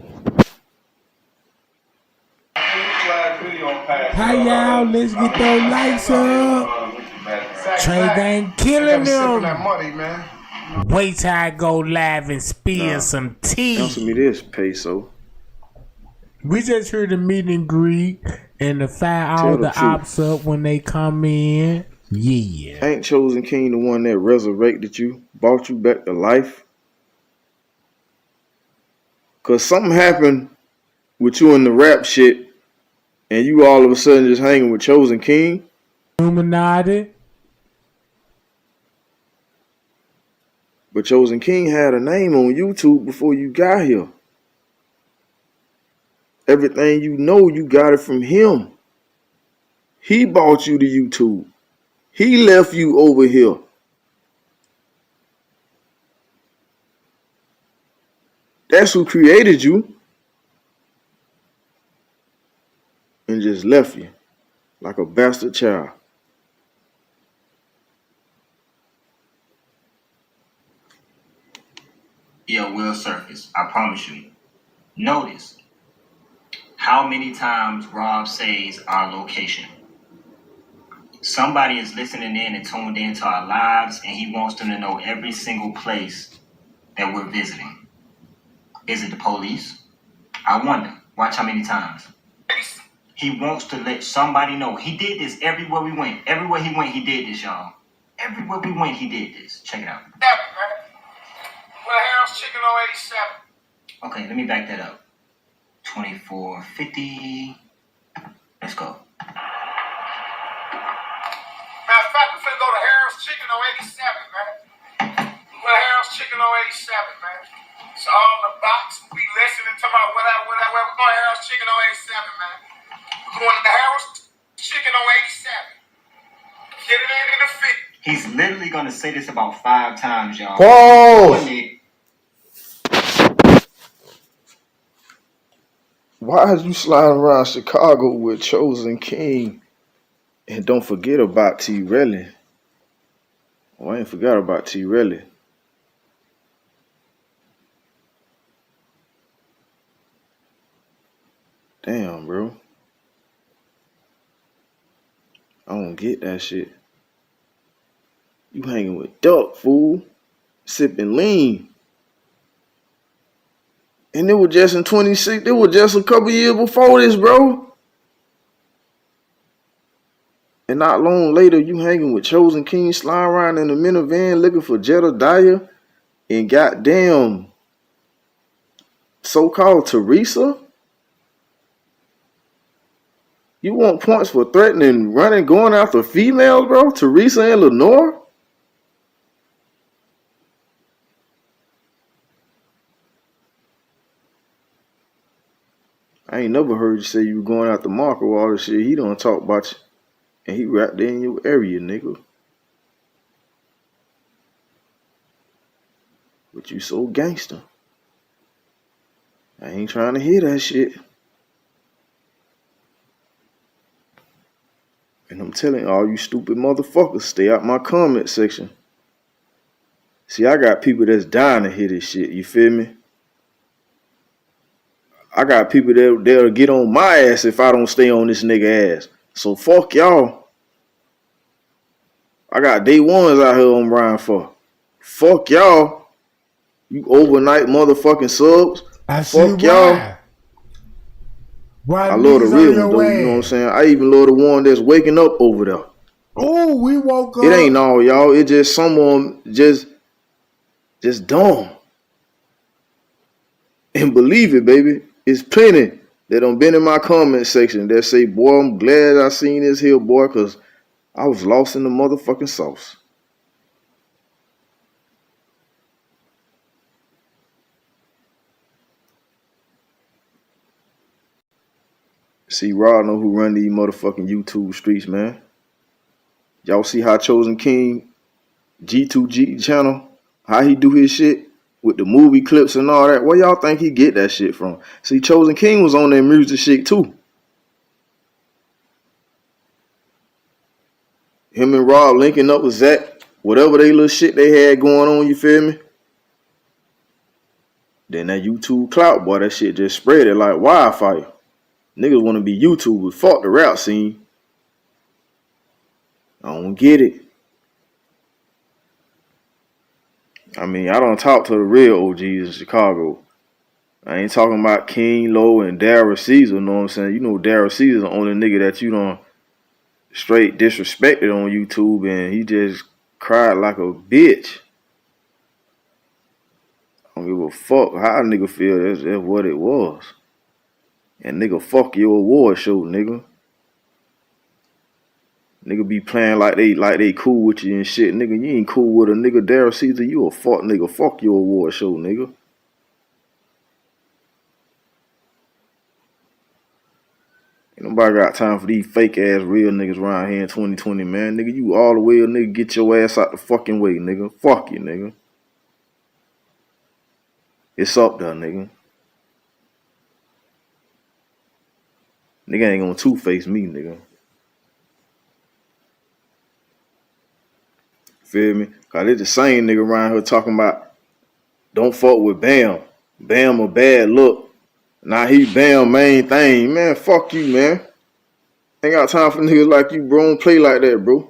Speaker 1: Hi y'all, let's get those lights up. Trey ain't killing them.
Speaker 9: That muddy, man.
Speaker 1: Wait till I go live and spill some tea.
Speaker 8: Answer me this, Peso.
Speaker 1: We just heard the meet and greet and to fire all the ops up when they come in. Yeah.
Speaker 8: Ain't Chosen King the one that resurrected you, brought you back to life? Cause something happened with you in the rap shit and you all of a sudden just hanging with Chosen King?
Speaker 1: Illuminati.
Speaker 8: But Chosen King had a name on YouTube before you got here. Everything you know, you got it from him. He brought you to YouTube. He left you over here. That's who created you and just left you like a bastard child.
Speaker 10: Yeah, will surface. I promise you. Notice how many times Rob says our location. Somebody is listening in and tuned into our lives, and he wants them to know every single place that we're visiting. Is it the police? I wonder. Watch how many times. He wants to let somebody know. He did this everywhere we went. Everywhere he went, he did this, y'all. Everywhere we went, he did this. Check it out.
Speaker 9: Warehouse Chicken on 87.
Speaker 10: Okay, let me back that up. 2450. Let's go.
Speaker 9: Matter of fact, we're finna go to Harold's Chicken on 87, man. Warehouse Chicken on 87, man. It's all the box. We listening to my whatever. We're going to Harold's Chicken on 87, man. We're going to Harold's Chicken on 87. Get it in the fit.
Speaker 10: He's literally going to say this about 5 times, y'all.
Speaker 8: Pause. Why is you sliding around Chicago with Chosen King? And don't forget about T. Relly. Oh, I ain't forgot about T. Relly. Damn, bro. I don't get that shit. You hanging with Duck, fool. Sipping lean. And it was just in 26. It was just a couple years before this, bro. And not long later, you hanging with Chosen King, sliding around in the minivan looking for Jedediah and goddamn so-called Teresa. You want points for threatening, running, going after females, bro? Teresa and Lenore? I ain't never heard you say you were going after Marco or all this shit. He don't talk about you. And he right there in your area, nigga. But you so gangster. I ain't trying to hear that shit. And I'm telling all you stupid motherfuckers, stay out my comment section. See, I got people that's dying to hear this shit, you feel me? I got people that'll get on my ass if I don't stay on this nigga ass. So fuck y'all. I got day ones out here I'm riding for. Fuck y'all. You overnight motherfucking subs.
Speaker 1: I
Speaker 8: Fuck
Speaker 1: see
Speaker 8: y'all.
Speaker 1: Why
Speaker 8: I love the
Speaker 1: niggas
Speaker 8: real
Speaker 1: on
Speaker 8: one though,
Speaker 1: your
Speaker 8: you know what I'm
Speaker 1: ass?
Speaker 8: saying? I even love the one that's waking up over there.
Speaker 1: Oh, we woke up.
Speaker 8: It ain't all y'all. It just someone just dumb. And believe it, baby. It's plenty that done been in my comment section that say, boy, I'm glad I seen this here, boy, because I was lost in the motherfucking sauce. See, Rod know who run these motherfucking YouTube streets, man. Y'all see how Chosen King G2G channel, how he do his shit with the movie clips and all that? Where y'all think he get that shit from? See, Chosen King was on that music shit too. Him and Rob linking up with Zach, whatever they little shit they had going on, you feel me? Then that YouTube clout, boy, that shit just spread it like wildfire. Niggas want to be YouTubers. Fuck the rap scene. I don't get it. I mean, I don't talk to the real OGs in Chicago. I ain't talking about King Low and Darryl Caesar, know what I'm saying? You know Darryl Caesar's the only nigga that you don't straight disrespected on YouTube, and he just cried like a bitch. I don't give a fuck how a nigga feel. That's what it was. And nigga, fuck your award show, nigga. Nigga be playing like they cool with you and shit. Nigga, you ain't cool with a nigga. Darryl Caesar, you a fuck nigga. Fuck your award show, nigga. Ain't nobody got time for these fake ass real niggas around here in 2020, man. Nigga, you all the way, nigga, get your ass out the fucking way, nigga. Fuck you, nigga. It's up there, nigga. Nigga ain't gonna two-face me, nigga. Feel me? Cause it's the same nigga around here talking about don't fuck with Bam. Bam a bad look. Now he Bam main thing. Man, fuck you, man. Ain't got time for niggas like you, bro. Don't play like that, bro.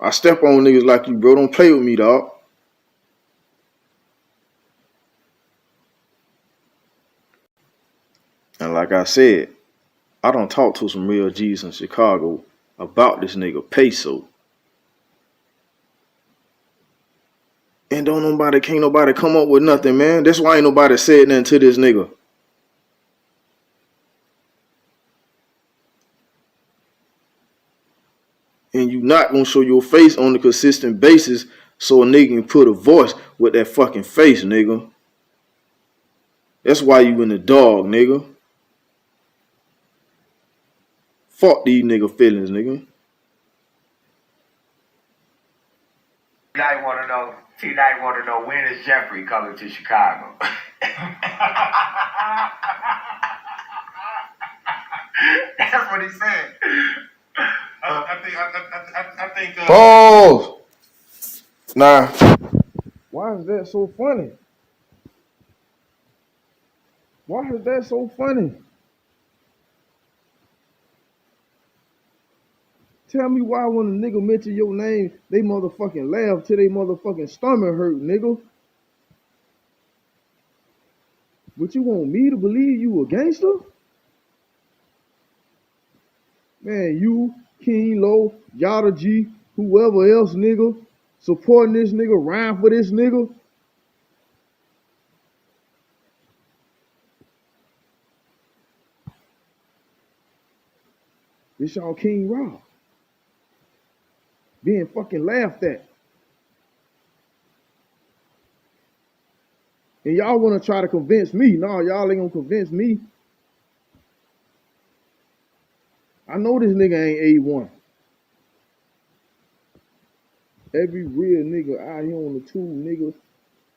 Speaker 8: I step on niggas like you, bro. Don't play with me, dog. And like I said, I don't talk to some real G's in Chicago about this nigga Peso. And can't nobody come up with nothing, man. That's why ain't nobody said nothing to this nigga. And you not gonna show your face on a consistent basis so a nigga can put a voice with that fucking face, nigga. That's why you in the dog, nigga. Fuck these nigga feelings, nigga.
Speaker 11: T-Night want to know when is Jeffrey coming to Chicago? That's what he said. I think.
Speaker 8: Pause. Nah. Why is that so funny? Why is that so funny? Tell me why when a nigga mention your name, they motherfucking laugh till they motherfucking stomach hurt, nigga. But you want me to believe you a gangster? Man, you, King Low, Yada G, whoever else, nigga, supporting this nigga, riding for this nigga. This y'all King Rob. Being fucking laughed at. And y'all want to try to convince me. No, y'all ain't gonna convince me. I know this nigga ain't A1. Every real nigga out here on the tube, nigga,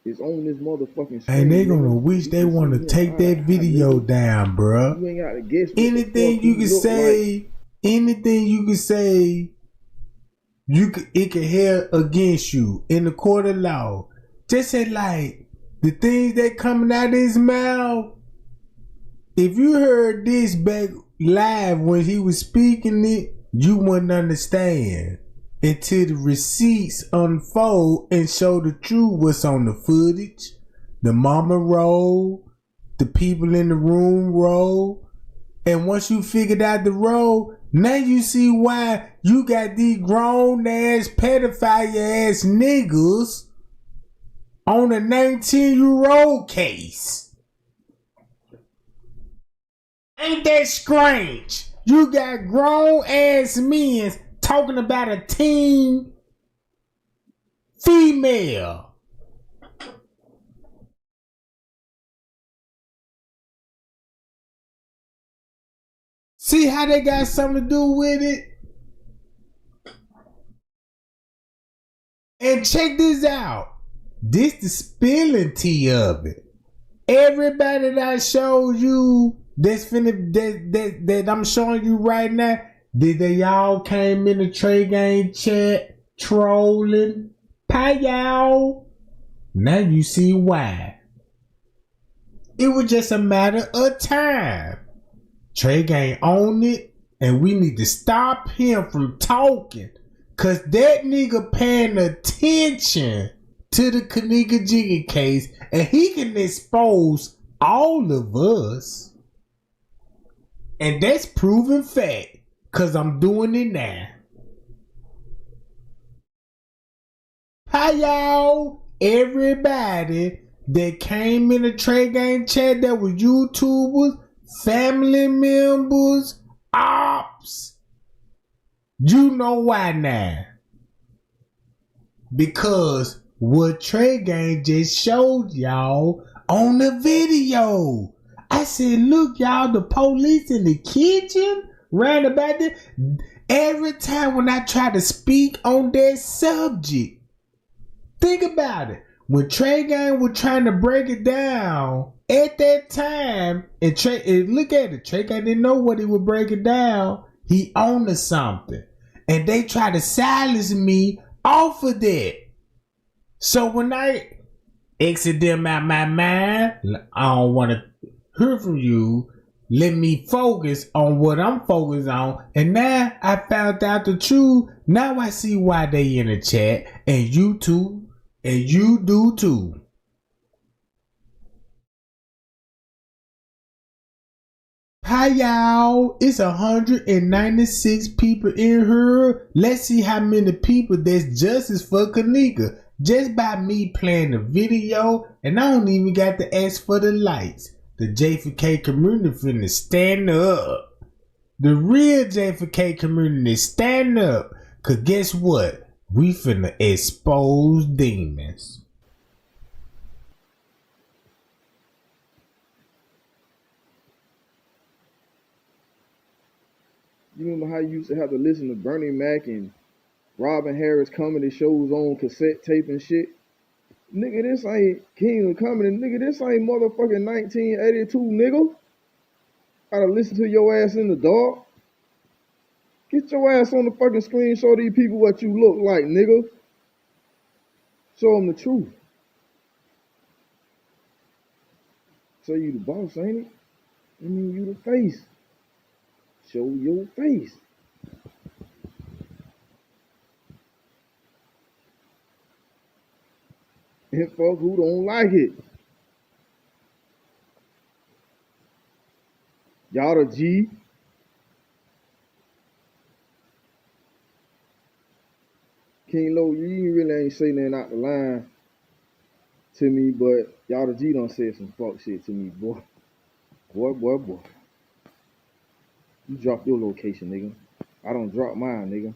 Speaker 8: is on this motherfucking screen.
Speaker 1: And they gonna
Speaker 8: nigga.
Speaker 1: wish they want to take that video down, bruh.
Speaker 8: You ain't got to guess what
Speaker 1: Anything you can say,
Speaker 8: like.
Speaker 1: anything you can say, it can hear against you in the court of law. Just say like the things that coming out of his mouth. If you heard this back live when he was speaking it, you wouldn't understand until the receipts unfold and show the truth what's on the footage, the mama roll, the people in the room roll. And once you figured out the role, now you see why you got these grown ass pedophile ass niggas on a 19-year-old case. Ain't that strange? You got grown ass men talking about a teen female. See how they got something to do with it? And check this out. This the spilling tea of it. Everybody that I showed you that I'm showing you right now, they all came in the Trey Gang chat trolling. Pie y'all. Now you see why. It was just a matter of time. Trey Gang owned it, and we need to stop him from talking, cause that nigga paying attention to the Kenneka Jenkins case, and he can expose all of us, and that's proven fact, cause I'm doing it now. Hi y'all, everybody that came in the Trey Gang chat that was YouTubers, family members, ops. You know why now. Because what Trey Gang just showed y'all on the video. I said, look y'all, the police in the kitchen ran about it. Every time when I try to speak on that subject, think about it. When Trey Gang was trying to break it down at that time, and look at it, Trey Gang didn't know what he would break it down. He owned to something. And they tried to silence me off of that. So when I exit them out my mind, I don't want to hear from you. Let me focus on what I'm focused on. And now I found out the truth. Now I see why they in the chat. And you too. And you do too. Hi y'all, it's 196 people in here. Let's see how many people there's justice for Kenneka. Just by me playing the video, and I don't even got to ask for the likes. The J4K community finna stand up. The real J4K community stand up. Cause guess what? We finna expose demons.
Speaker 8: You remember how you used to have to listen to Bernie Mac and Robin Harris comedy shows on cassette tape and shit? Nigga, this ain't King of Comedy. Nigga, this ain't motherfucking 1982, nigga. Gotta listen to your ass in the dark. Get your ass on the fucking screen, show these people what you look like, nigga. Show them the truth. Say you the boss, ain't it? I mean, you the face. Show your face. And fuck who don't like it. Y'all the G. King Lo, you really ain't say nothing out the line to me, but y'all the G done said some fuck shit to me, boy. Boy. You dropped your location, nigga. I don't drop mine, nigga.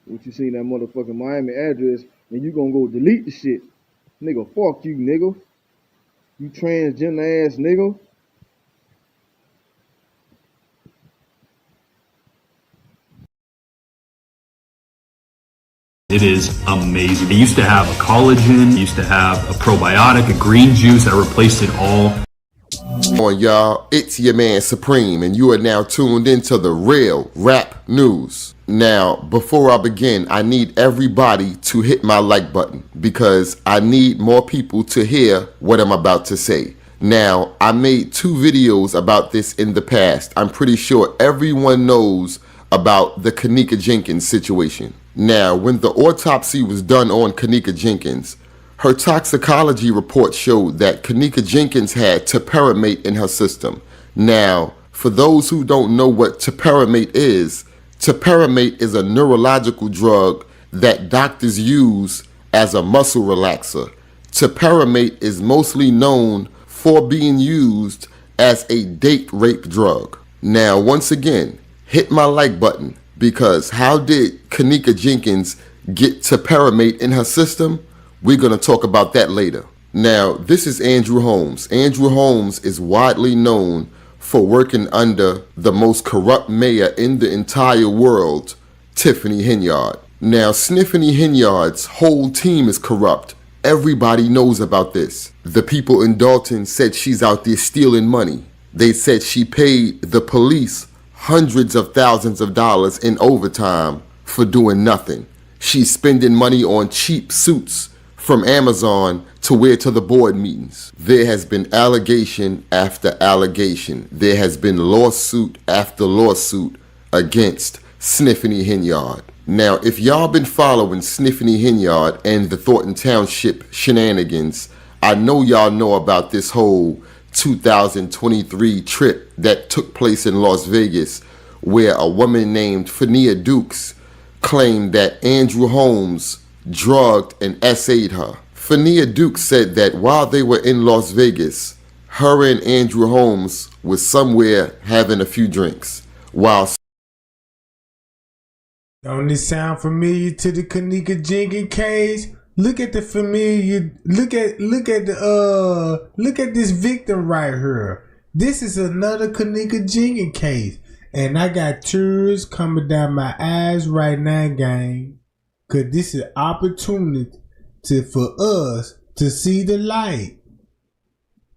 Speaker 8: What you seen that motherfucking Miami address, and you gonna go delete the shit. Nigga, fuck you, nigga. You transgender ass nigga.
Speaker 12: It is amazing. They used to have a collagen, used to have a probiotic, a green juice that replaced it all.
Speaker 13: On y'all, it's your man Supreme, and you are now tuned into the real rap news. Now, before I begin, I need everybody to hit my like button because I need more people to hear what I'm about to say. Now, I made 2 videos about this in the past. I'm pretty sure everyone knows about the Kenneka Jenkins situation. Now, when the autopsy was done on Kenneka Jenkins, her toxicology report showed that Kenneka Jenkins had topiramate in her system. Now, for those who don't know what topiramate is a neurological drug that doctors use as a muscle relaxer. Topiramate is mostly known for being used as a date rape drug. Now, once again, hit my like button because how did Kenneka Jenkins get topiramate in her system? We're going to talk about that later. Now, this is Andrew Holmes. Andrew Holmes is widely known for working under the most corrupt mayor in the entire world, Tiffany Henyard. Now, Sniffany Henyard's whole team is corrupt. Everybody knows about this. The people in Dalton said she's out there stealing money. They said she paid the police hundreds of thousands of dollars in overtime for doing nothing. She's spending money on cheap suits from Amazon to wear to the board meetings. There has been allegation after allegation. There has been lawsuit after lawsuit against Sniffany Henyard. Now, if y'all been following Sniffany Henyard and the Thornton Township shenanigans, I know y'all know about this whole 2023 trip that took place in Las Vegas where a woman named Fania Dukes claimed that Andrew Holmes drugged and essayed her. Fania Dukes said that while they were in Las Vegas, her and Andrew Holmes was somewhere having a few drinks.
Speaker 1: Don't this sound familiar to the Kenneka Jenkins case? Look at the familiar. Look at this victim right here. This is another Kenneka Jenkins case, and I got tears coming down my eyes right now, gang. Cause this is opportunity for us to see the light.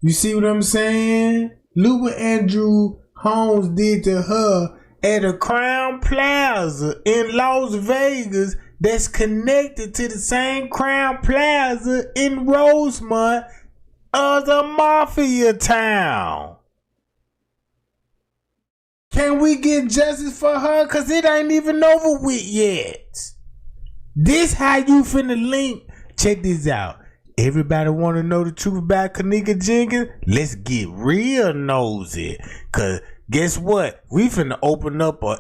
Speaker 1: You see what I'm saying? Look what Andrew Holmes did to her at a Crown Plaza in Las Vegas that's connected to the same Crown Plaza in Rosemont as a mafia town. Can we get justice for her? Cause it ain't even over with yet. This how you finna link. Check this out. Everybody want to know the truth about Kenneka Jenkins? Let's get real nosy. Cause guess what? We finna open up a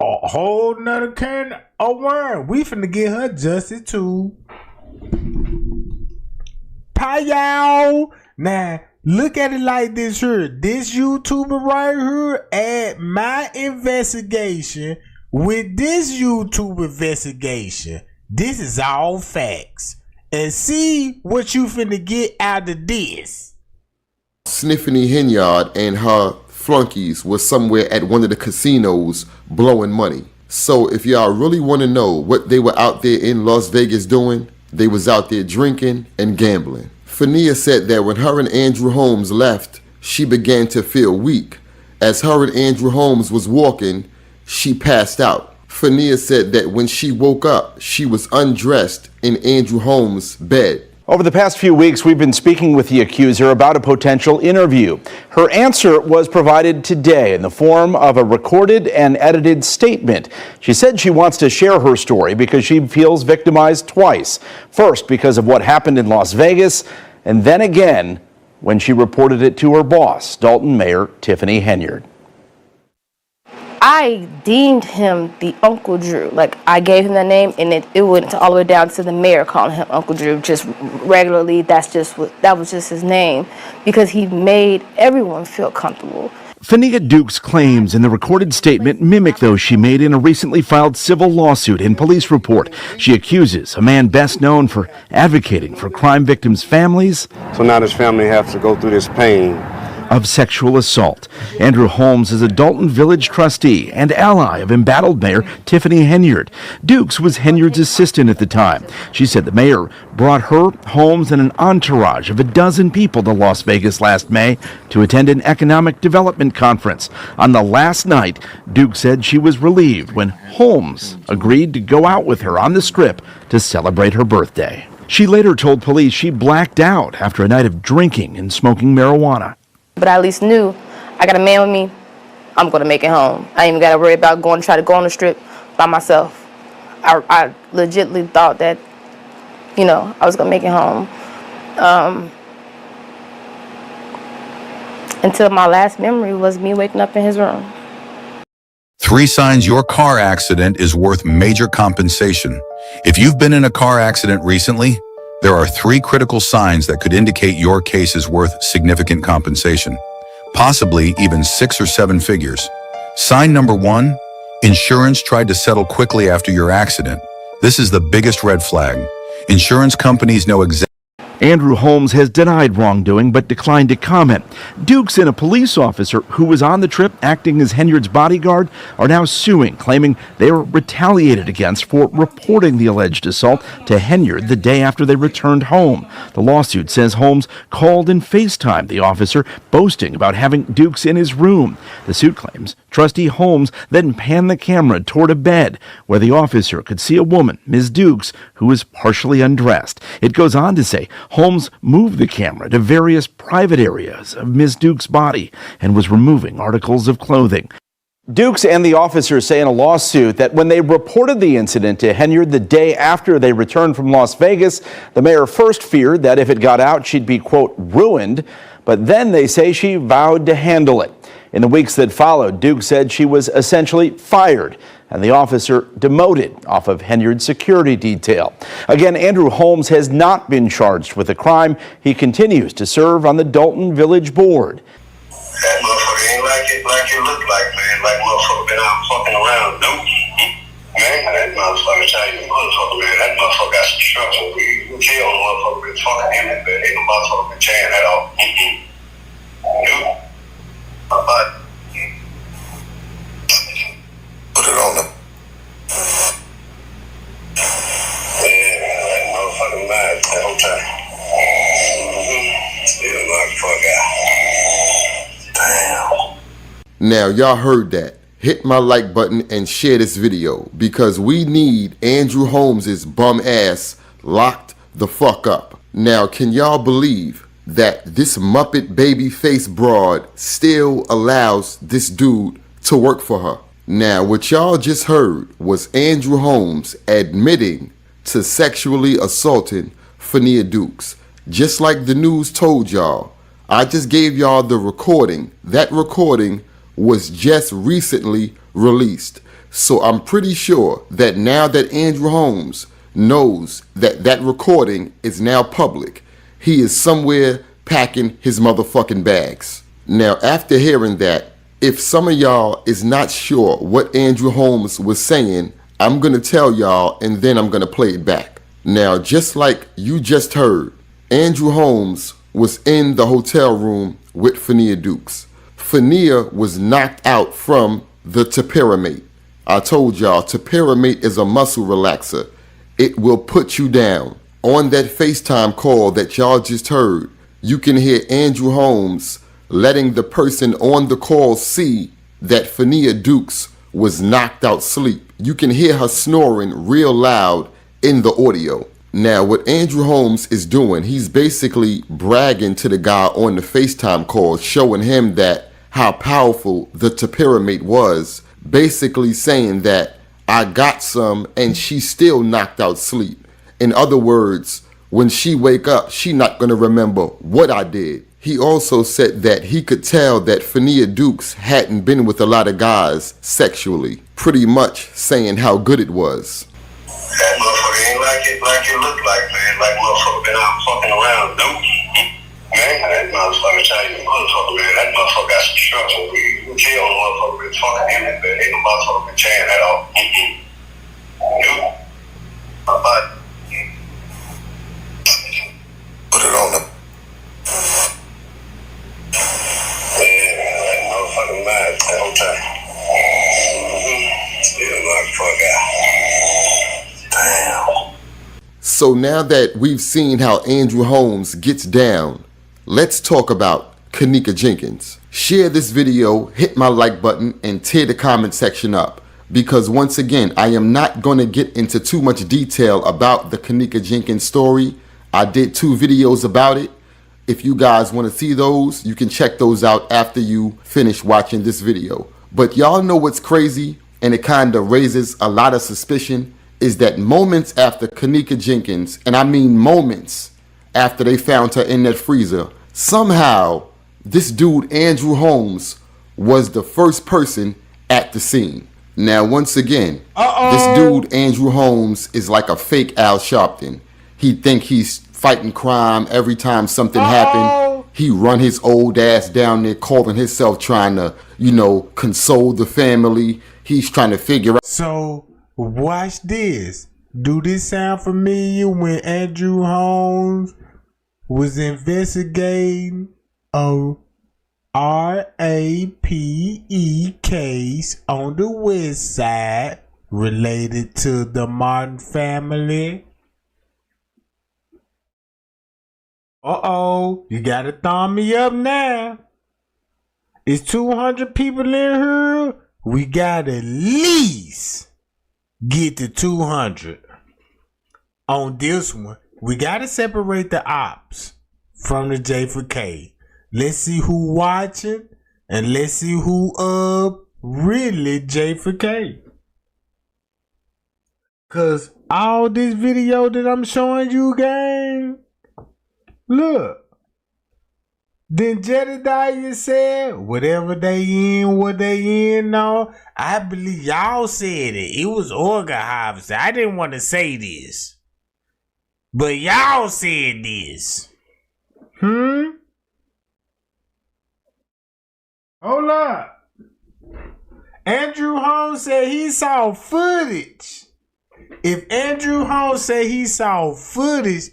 Speaker 1: whole nother can of worms. We finna get her justice too. Pie. Now look at it like this here. This YouTuber right here at my investigation. With this YouTube investigation, this is all facts. And see what you finna get out of this.
Speaker 13: Sniffany Henyard and her flunkies was somewhere at one of the casinos blowing money. So if y'all really want to know what they were out there in Las Vegas doing, they was out there drinking and gambling. Fania said that when her and Andrew Holmes left, she began to feel weak. As her and Andrew Holmes was walking, she passed out. Fania said that when she woke up, she was undressed in Andrew Holmes' bed.
Speaker 14: Over the past few weeks, we've been speaking with the accuser about a potential interview. Her answer was provided today in the form of a recorded and edited statement. She said she wants to share her story because she feels victimized twice. First, because of what happened in Las Vegas, and then again when she reported it to her boss, Dalton Mayor Tiffany Henyard.
Speaker 15: I deemed him the Uncle Drew. Like, I gave him that name, and it went all the way down to the mayor calling him Uncle Drew just regularly. That was just his name, because he made everyone feel comfortable.
Speaker 14: Fania Duke's claims in the recorded statement mimic those she made in a recently filed civil lawsuit and police report. She accuses a man best known for advocating for crime victims' families.
Speaker 16: So now this family has to go through this pain
Speaker 14: of sexual assault. Andrew Holmes is a Dalton Village trustee and ally of embattled Mayor Tiffany Henyard. Dukes was Henyard's assistant at the time. She said the mayor brought her, Holmes, and an entourage of a dozen people to Las Vegas last May to attend an economic development conference. On the last night, Duke said she was relieved when Holmes agreed to go out with her on the Strip to celebrate her birthday. She later told police she blacked out after a night of drinking and smoking marijuana.
Speaker 15: But I at least knew I got a man with me, I'm going to make it home. I ain't even got to worry about try to go on the Strip by myself. I legitimately thought that, I was going to make it home. Until my last memory was me waking up in his room.
Speaker 17: 3 signs your car accident is worth major compensation. If you've been in a car accident recently, there are 3 critical signs that could indicate your case is worth significant compensation, possibly even 6 or 7 figures. Sign number 1, insurance tried to settle quickly after your accident. This is the biggest red flag. Insurance companies know exactly.
Speaker 14: Andrew Holmes has denied wrongdoing but declined to comment. Dukes and a police officer who was on the trip acting as Henyard's bodyguard are now suing, claiming they were retaliated against for reporting the alleged assault to Henyard the day after they returned home. The lawsuit says Holmes called and FaceTimed the officer, boasting about having Dukes in his room. The suit claims Trustee Holmes then panned the camera toward a bed where the officer could see a woman, Ms. Dukes, who was partially undressed. It goes on to say Holmes moved the camera to various private areas of Ms. Dukes' body and was removing articles of clothing. Dukes and the officer say in a lawsuit that when they reported the incident to Henyard the day after they returned from Las Vegas, the mayor first feared that if it got out, she'd be, quote, ruined. But then they say she vowed to handle it. In the weeks that followed, Duke said she was essentially fired and the officer demoted off of Henyard's security detail. Again, Andrew Holmes has not been charged with the crime. He continues to serve on the Dalton Village Board.
Speaker 9: That motherfucker ain't like it look like, man. Like motherfucker been out fucking around, dude. Man, that motherfucker tell you, motherfucker, man, that motherfucker got some structure. We jail on motherfucker been fucking him, man. Ain't no motherfucker been tearing that off. Dude. Put it on them. Yeah, that motherfucking lied the whole time. Still motherfucker. Damn.
Speaker 13: Now, y'all heard that. Hit my like button and share this video because we need Andrew Holmes' bum ass locked the fuck up. Now, can y'all believe that this Muppet baby face broad still allows this dude to work for her? Now, what y'all just heard was Andrew Holmes admitting to sexually assaulting Fania Dukes. Just like the news told y'all, I just gave y'all the recording. That recording was just recently released. So I'm pretty sure that now that Andrew Holmes knows that that recording is now public, he is somewhere packing his motherfucking bags. Now, after hearing that, if some of y'all is not sure what Andrew Holmes was saying, I'm going to tell y'all and then I'm going to play it back. Now, just like you just heard, Andrew Holmes was in the hotel room with Fania Dukes. Fania was knocked out from the topiramate. I told y'all, topiramate is a muscle relaxer. It will put you down. On that FaceTime call that y'all just heard, you can hear Andrew Holmes letting the person on the call see that Fania Dukes was knocked out asleep. You can hear her snoring real loud in the audio. Now, what Andrew Holmes is doing, he's basically bragging to the guy on the FaceTime call, showing him that how powerful the topiramate was, basically saying that I got some and she's still knocked out sleep. In other words, when she wake up, she not gonna remember what I did. He also said that he could tell that Fania Dukes hadn't been with a lot of guys sexually, pretty much saying how good it was.
Speaker 9: That motherfucker ain't like it look like, man. Like motherfucker been out fucking around, dude. Man, that motherfucker Chinese motherfucker, man. That motherfucker got some structure. You can tell the motherfucker been fucking him, man. Ain't no motherfucker been tearing that off. Dude. My body. Put it on them. Yeah, that motherfucking mad the whole time. Still motherfucker. Damn.
Speaker 13: So now that we've seen how Andrew Holmes gets down, let's talk about Kenneka Jenkins. Share this video, hit my like button, and tear the comment section up. Because once again, I am not going to get into too much detail about the Kenneka Jenkins story. I did 2 videos about it. If you guys want to see those, you can check those out after you finish watching this video. But y'all know what's crazy, and it kind of raises a lot of suspicion, is that moments after Kenneka Jenkins, and I mean moments after they found her in that freezer, somehow this dude Andrew Holmes was the first person at the scene. Now once again, this dude Andrew Holmes is like a fake Al Sharpton. He think he's fighting crime every time something happened. He run his old ass down there calling himself trying to, console the family. He's trying to figure out.
Speaker 1: So watch this. Do this sound familiar when Andrew Holmes was investigating a RAPE case on the West Side related to the Martin family? You gotta thumb me up now. It's 200 people in here. We gotta at least get to 200. On this one, we gotta separate the ops from the J for K. Let's see who watching and let's see who really J for K. Cause all this video that I'm showing you, gang, look. Then Jedediah said, whatever they in, what they in, no. I believe y'all said it. It was Orga Hobbs. I didn't want to say this. But y'all said this. Hold up. Andrew Holmes said he saw footage. If Andrew Holmes said he saw footage,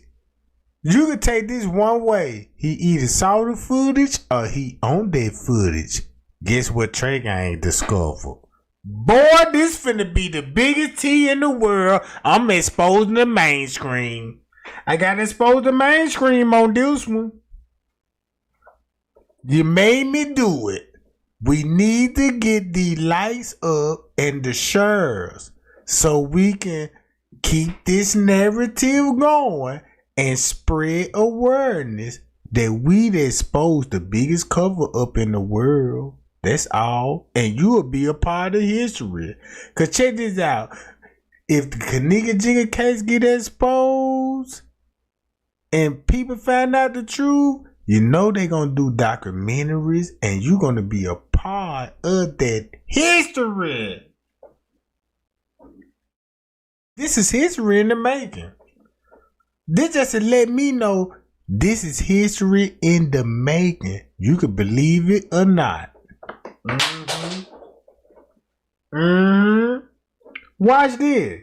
Speaker 1: you could take this one way. He either saw the footage or he owned that footage. Guess what Trey ain't discovered? Boy, this finna be the biggest tea in the world. I'm exposing the mainstream. I gotta expose the mainstream on this one. You made me do it. We need to get the lights up and the shares so we can keep this narrative going and spread awareness that we'd expose the biggest cover up in the world. That's all. And you will be a part of history. Cause check this out. If the Kenneka Jenkins case get exposed and people find out the truth, you know they're gonna do documentaries and you're gonna be a part of that history. This is history in the making. This just to let me know this is history in the making. You can believe it or not. Watch this.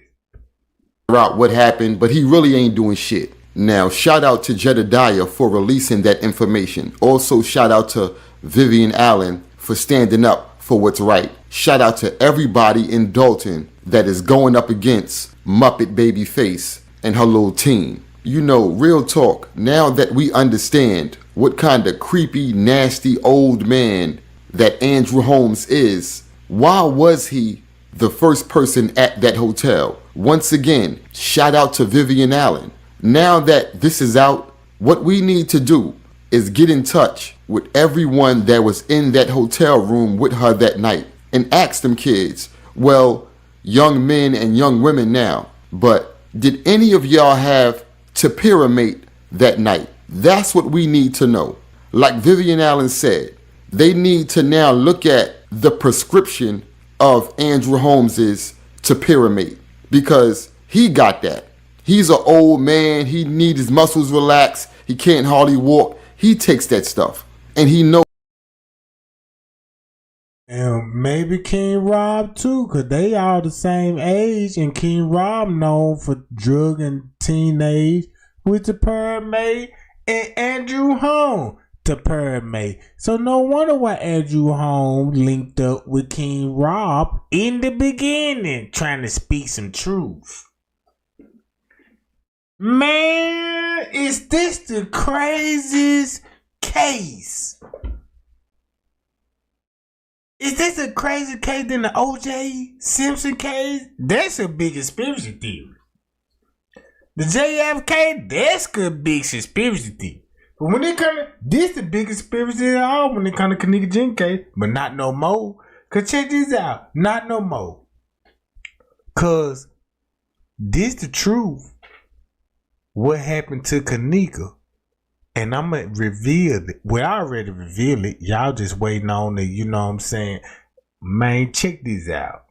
Speaker 13: Out what happened, but he really ain't doing shit. Now, shout out to Jedediah for releasing that information. Also, shout out to Vivian Allen for standing up for what's right. Shout out to everybody in Dalton that is going up against Muppet Babyface and her little team. Real talk, now that we understand what kind of creepy, nasty old man that Andrew Holmes is, why was he the first person at that hotel? Once again, shout out to Vivian Allen. Now that this is out, what we need to do is get in touch with everyone that was in that hotel room with her that night and ask them kids, well, young men and young women now, but did any of y'all have to pyramid that night? That's what we need to know. Like Vivian Allen said, they need to now look at the prescription of Andrew Holmes's topiramate because he got that. He's an old man. He needs his muscles relaxed. He can't hardly walk. He takes that stuff. And he knows.
Speaker 1: And maybe King Rob too, because they all the same age. And King Rob known for drug and teenage with the Pyramid, and Andrew Holmes the Pyramid. So no wonder why Andrew Holmes linked up with King Rob in the beginning, trying to speak some truth. Man, is this the craziest case? Is this a crazy case than the O.J. Simpson case? That's a big conspiracy theory. The JFK, that's a big conspiracy theory. But when it comes to this, the biggest conspiracy at all when it comes to Kenneka Jenkins case, but not no more. Cause check this out, not no more. Cause this the truth. What happened to Kenneka? And I'm going to reveal it. Well, I already revealed it. Y'all just waiting on it. You know what I'm saying? Man, check this out.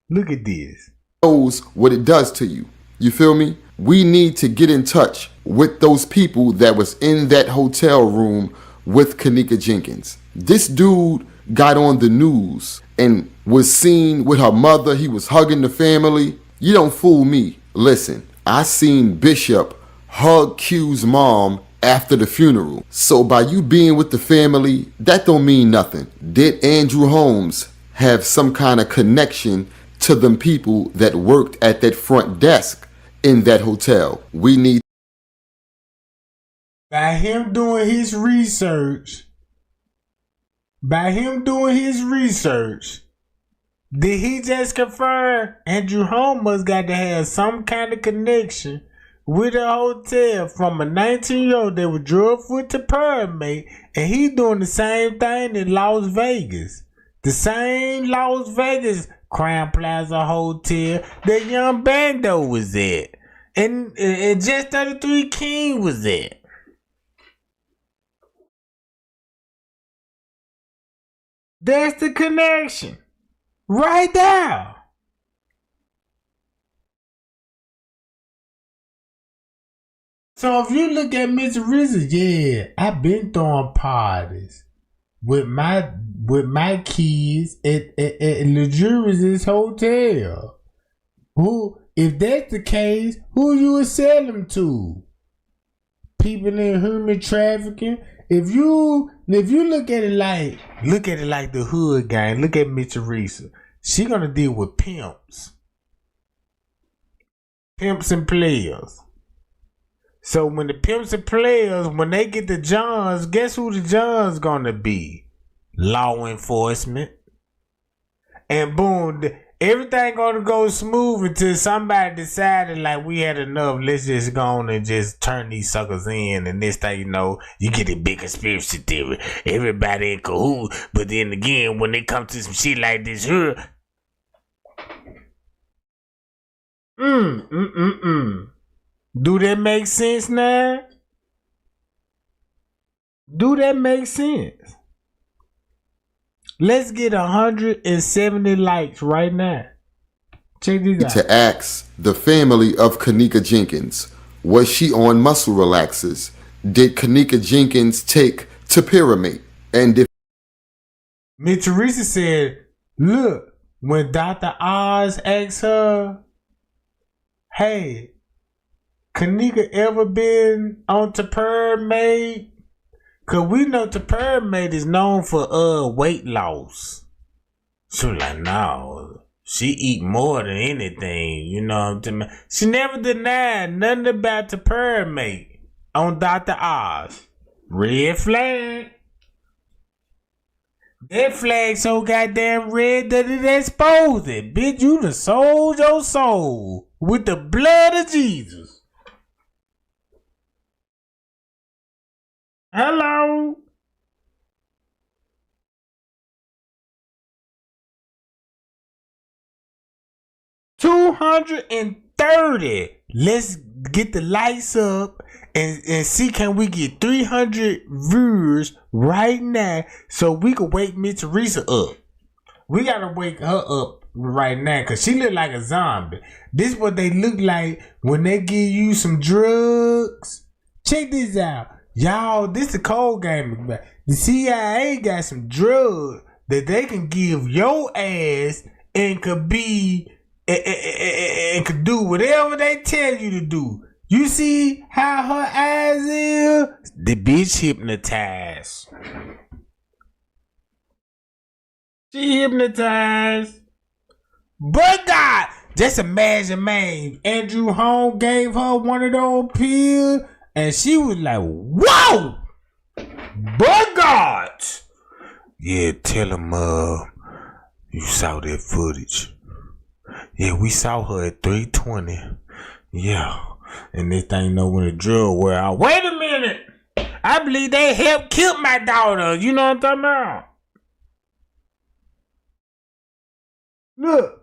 Speaker 1: Look at this.
Speaker 13: Knows what it does to you. You feel me? We need to get in touch with those people that was in that hotel room with Kenneka Jenkins. This dude got on the news and was seen with her mother. He was hugging the family. You don't fool me. Listen, I seen Bishop hug Q's mom after the funeral. So by you being with the family, that don't mean nothing. Did Andrew Holmes have some kind of connection to them people that worked at that front desk in that hotel? We need.
Speaker 1: By him doing his research, did he just confirm Andrew Holmes must got to have some kind of connection with a hotel from a 19-year-old that was drug foot to Pyramid, and he doing the same thing in Las Vegas. The same Las Vegas Crown Plaza Hotel that Young Bando was at. And Just 33 King was at. That's the connection. Right there. So if you look at Mr. RZA, yeah, I've been throwing parties with my kids at luxurious hotel. Who, if that's the case, who you would sell them to? People in human trafficking. If you look at it like the hood gang, look at Mr. RZA. She gonna deal with pimps and players. So when the pimps and players, when they get the Johns, guess who the Johns gonna be? Law enforcement. And boom, everything gonna go smooth until somebody decided like we had enough. Let's just go on and just turn these suckers in. And this thing, you know, you get a big conspiracy theory. Everybody in cahoot. But then again, when they come to some shit like this here, do that make sense now? Do that make sense? Let's get 170 likes right now. Check this out.
Speaker 13: To ask the family of Kenneka Jenkins, was she on muscle relaxers? Did Kenneka Jenkins take topiramate? And if
Speaker 1: Miss Teresa said, look, when Dr. Oz asked her, hey, Kenneka ever been on topiramate? Cause we know topiramate is known for weight loss. She was like, no, she eat more than anything, you know what I'm saying? She never denied nothing about topiramate on Dr. Oz. Red flag. That flag so goddamn red that it exposed it. Bitch, you done sold your soul with the blood of Jesus. Hello. $230. Let's get the lights up and see can we get 300 viewers right now so we can wake Miss Teresa up. We gotta wake her up right now because she look like a zombie. This is what they look like when they give you some drugs. Check this out. Y'all, this is a cold game. The CIA got some drugs that they can give your ass and could be and could do whatever they tell you to do. You see how her eyes is? The bitch hypnotized. She hypnotized. But God, just imagine, man, Andrew Holmes gave her one of those pills and she was like, whoa! But God! Yeah, tell him you saw that footage. Yeah, we saw her at 3:20. Yeah. And this thing know when the drug wear out. Wait a minute! I believe they helped kill my daughter. You know what I'm talking about? Look.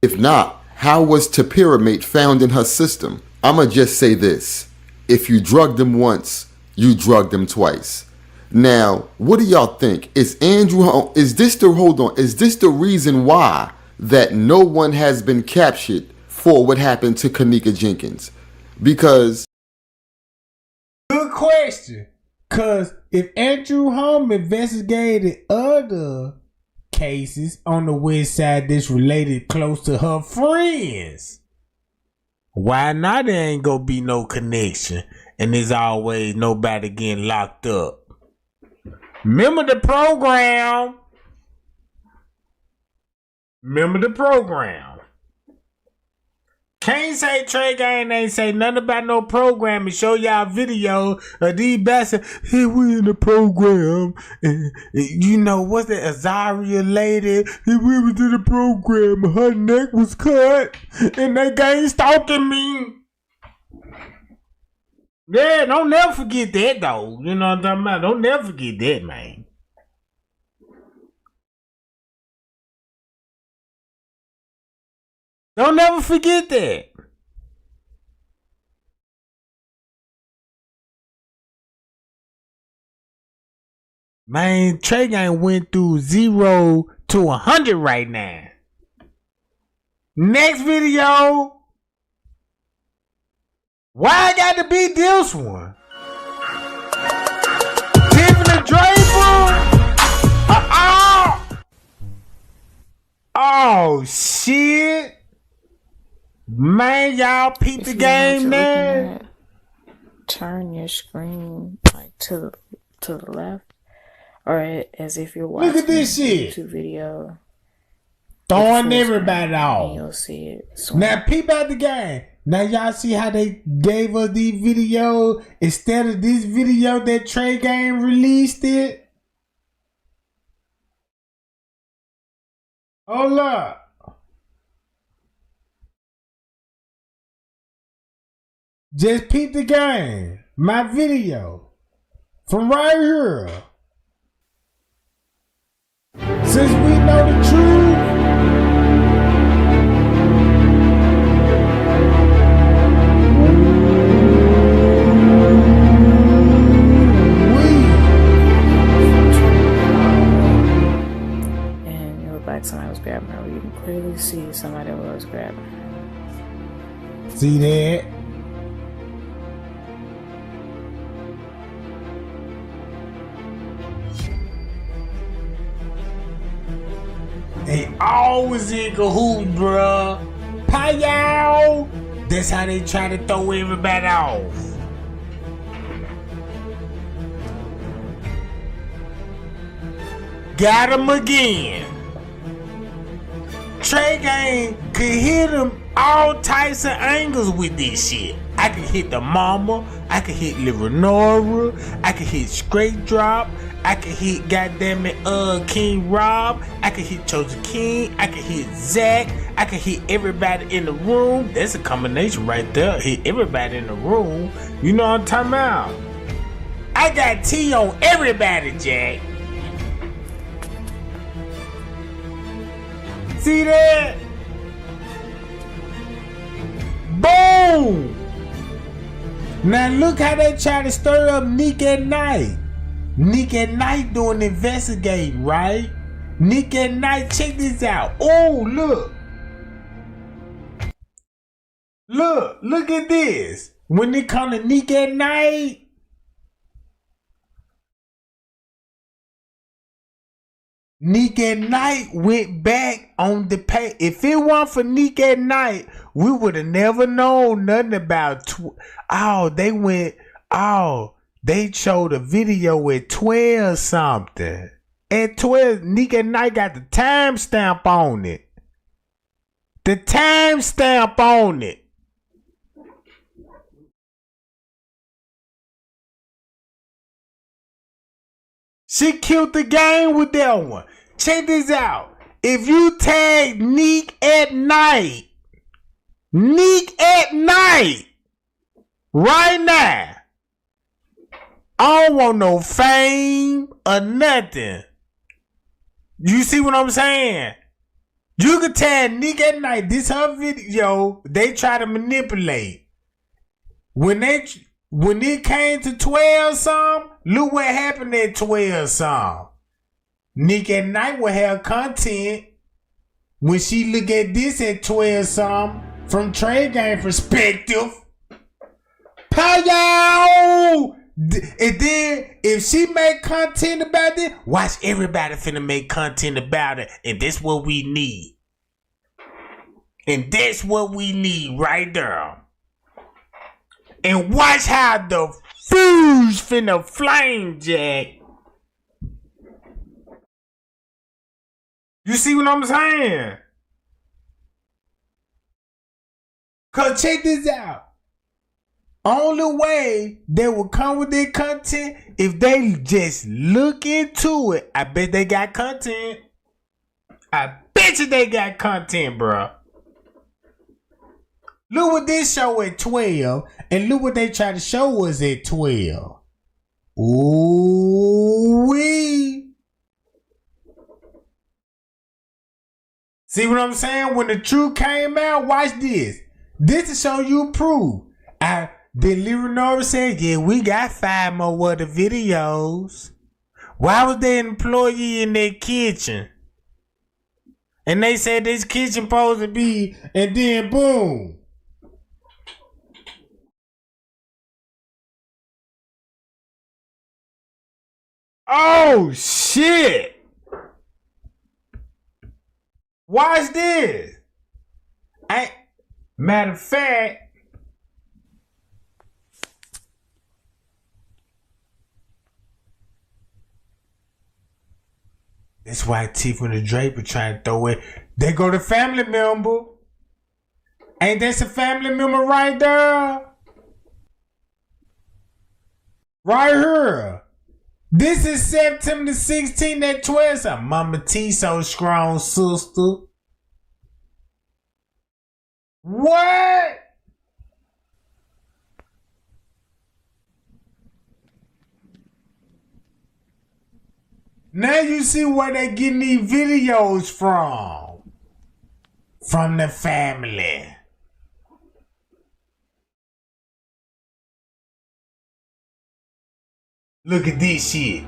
Speaker 13: If not, how was topiramate found in her system? I'ma just say this. If you drugged them once, you drugged them twice. Now, what do y'all think? Is this the reason why that no one has been captured for what happened to Kenneka Jenkins? Because
Speaker 1: good question. Cause if Andrew Holmes investigated other cases on the west side that's related close to her friends, why not there ain't gonna be no connection and there's always nobody getting locked up? Remember the program. Can't say Trey Gang ain't say nothing about no program and show y'all video of these bastards. Hey, we in the program. And you know, what's that Azaria lady? We was in the program. Her neck was cut. And they gang stalking me. Yeah, don't never forget that, though. You know what I'm talking about? Don't never forget that, man. Don't never forget that. Man, Trey Gang went through 0 to 100 right now. Next video. Why I got to be this one? Tiffany Draper? Oh, shit. Man, y'all peep the game now.
Speaker 18: Turn your screen like to the left, or as if you're watching
Speaker 1: Look at this shit.
Speaker 18: YouTube video.
Speaker 1: Throwing everybody off.
Speaker 18: And you'll see it.
Speaker 1: Now peep out the game. Now y'all see how they gave us these videos instead of this video that Trey Gang released it? Hold up. Just peep the game. My video. From right here. Since we know the truth.
Speaker 18: And it looked like somebody was grabbing her. You can clearly see somebody was grabbing her.
Speaker 1: See that? They always in cahoots, bruh. Pow! That's how they try to throw everybody off. Got him again. Trey Gang could hit him all types of angles with this shit. I could hit the mama. I could hit Leonora. I could hit straight drop. I could hit goddammit King Rob. I could hit Chosen King. I could hit Zach. I could hit everybody in the room. That's a combination right there. Hit everybody in the room. You know what I'm talking about? I got T on everybody, Jack. See that? Boom! Now look how they try to stir up Nick at Night. Nick at Night doing investigating, right? Nick at Night, check this out. Oh, look. Look at this. When they come to Nick at Night, Nick at Night went back on the page. If it weren't for Nick at Night, we would have never known nothing about. They showed a video at 12 something. At 12, Nick at Night got the timestamp on it. The timestamp on it. She killed the game with that one. Check this out. If you tag Nick at Night right now, I don't want no fame or nothing. You see what I'm saying? You could tag Nick at Night. This her video. They try to manipulate. When it came to 12 some, look what happened at 12 some. Nick at Night will have content. When she look at this at 12 some, from trade game perspective, pow! And then if she make content about it, watch everybody finna make content about it. And that's what we need. And that's what we need right there. And watch how the fuse finna flame, Jack. You see what I'm saying? Cause check this out. Only way they will come with their content if they just look into it. I bet they got content. I bet you they got content, bro. Look what this show at 12, and look what they try to show us at 12. Ooh-wee. See what I'm saying? When the truth came out, watch this. This to show you proof. The Lyra Nora said, yeah, we got 5 more other videos. Why was there an employee in their kitchen? And they said this kitchen supposed to be, and then boom. Oh, shit. Watch this. Matter of fact, that's why Tiffany Draper trying to throw it. They go to family member. Ain't that a family member right there? Right here. This is September 16th at 12. So Mama T so strong, sister. What? Now you see where they getting these videos from. From the family. Look at this shit.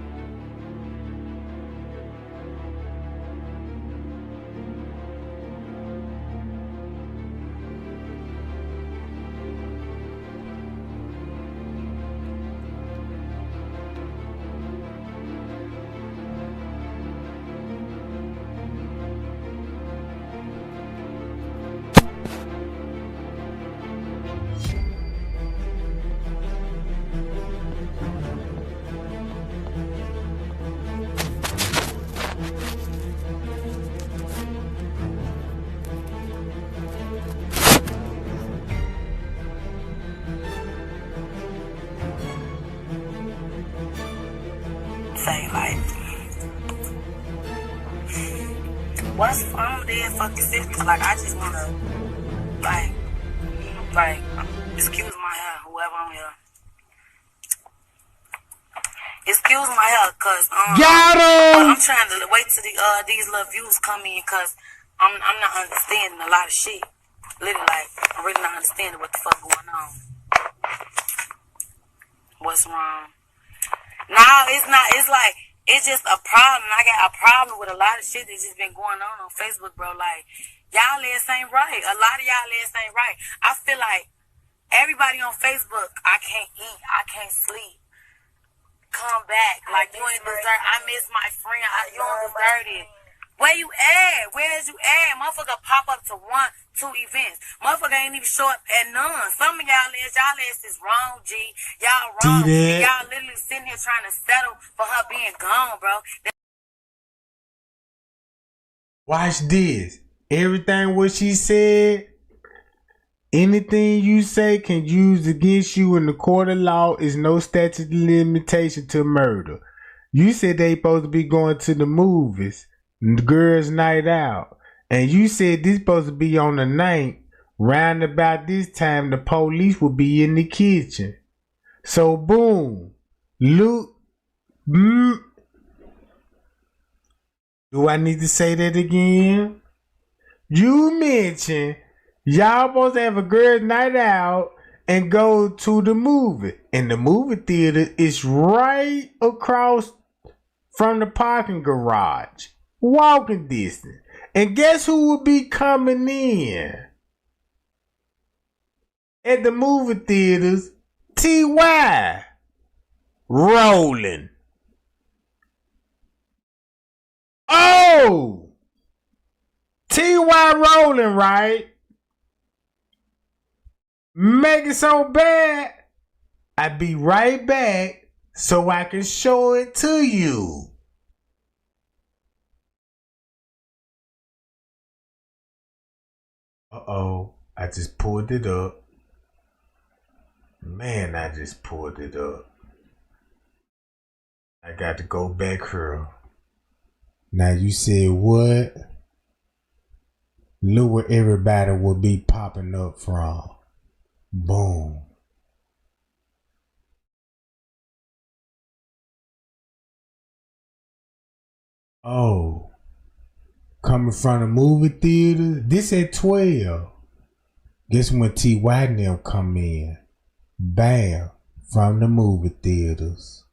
Speaker 19: Say like, what's wrong with their fucking sisters? Like, I just wanna, like, excuse my hair, whoever I'm here. Excuse my hair, cause
Speaker 1: Got him!
Speaker 19: I'm trying to wait till these little views come in, cause I'm not understanding a lot of shit. Literally, like, I'm really not understanding what the fuck going on. What's wrong? No, it's not. It's like, it's just a problem. I got a problem with a lot of shit that's just been going on Facebook, bro. Like, y'all ass ain't right. A lot of y'all ass ain't right. I feel like everybody on Facebook, I can't eat, I can't sleep. Come back. Like, you ain't deserve. I miss my friend. You don't deserve it. Where you at? Where's you at? Motherfucker pop up to 1, 2 events. Motherfucker ain't even show up at none. Some of y'all ass is wrong, G. Y'all wrong.
Speaker 1: See that?
Speaker 19: Y'all literally sitting here trying to settle for her being gone, bro.
Speaker 1: Watch this. Everything what she said, anything you say can use against you in the court of law is no statute of limitation to murder. You said they supposed to be going to the movies, the girls' night out. And you said this supposed to be on the 9th. Round about this time, the police will be in the kitchen. So boom. Look. Do I need to say that again? You mentioned y'all supposed to have a girls' night out and go to the movie. And the movie theater is right across from the parking garage. Walking distance. And guess who will be coming in? At the movie theaters, T.Y. rolling. Oh! T.Y. rolling, right? Make it so bad, I be right back so I can show it to you. Uh-oh, I just pulled it up. Man, I just pulled it up. I got to go back here. Now you said what? Look where everybody will be popping up from. Boom. Oh. Coming from the movie theater. This at 12. Guess when T.Y. and them come in. Bam. From the movie theaters.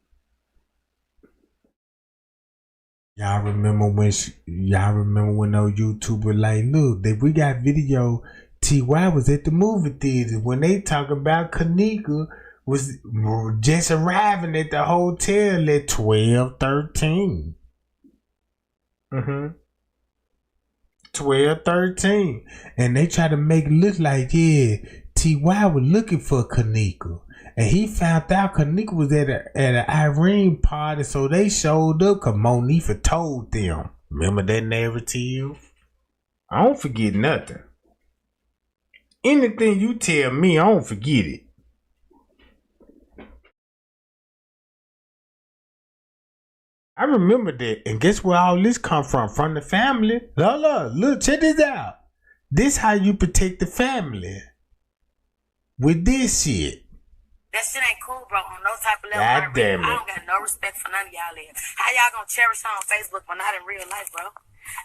Speaker 1: Y'all remember when those YouTubers like, look, we got video. T.Y. was at the movie theater when they talk about Kenneka was just arriving at the hotel at 12:13. 12:13, and they try to make it look like, yeah, T.Y. was looking for Kenneka, and he found out Kenneka was at an Irene party, so they showed up because Monifa told them. Remember that narrative? I don't forget nothing. Anything you tell me, I don't forget it. I remember that. And guess where all this come from? From the family. Look, check this out. This how you protect the family. With this shit.
Speaker 19: That shit ain't cool, bro. On no type of level.
Speaker 1: God damn it.
Speaker 19: I don't got no respect for none of y'all there. How y'all gonna cherish her on Facebook but not in real life, bro?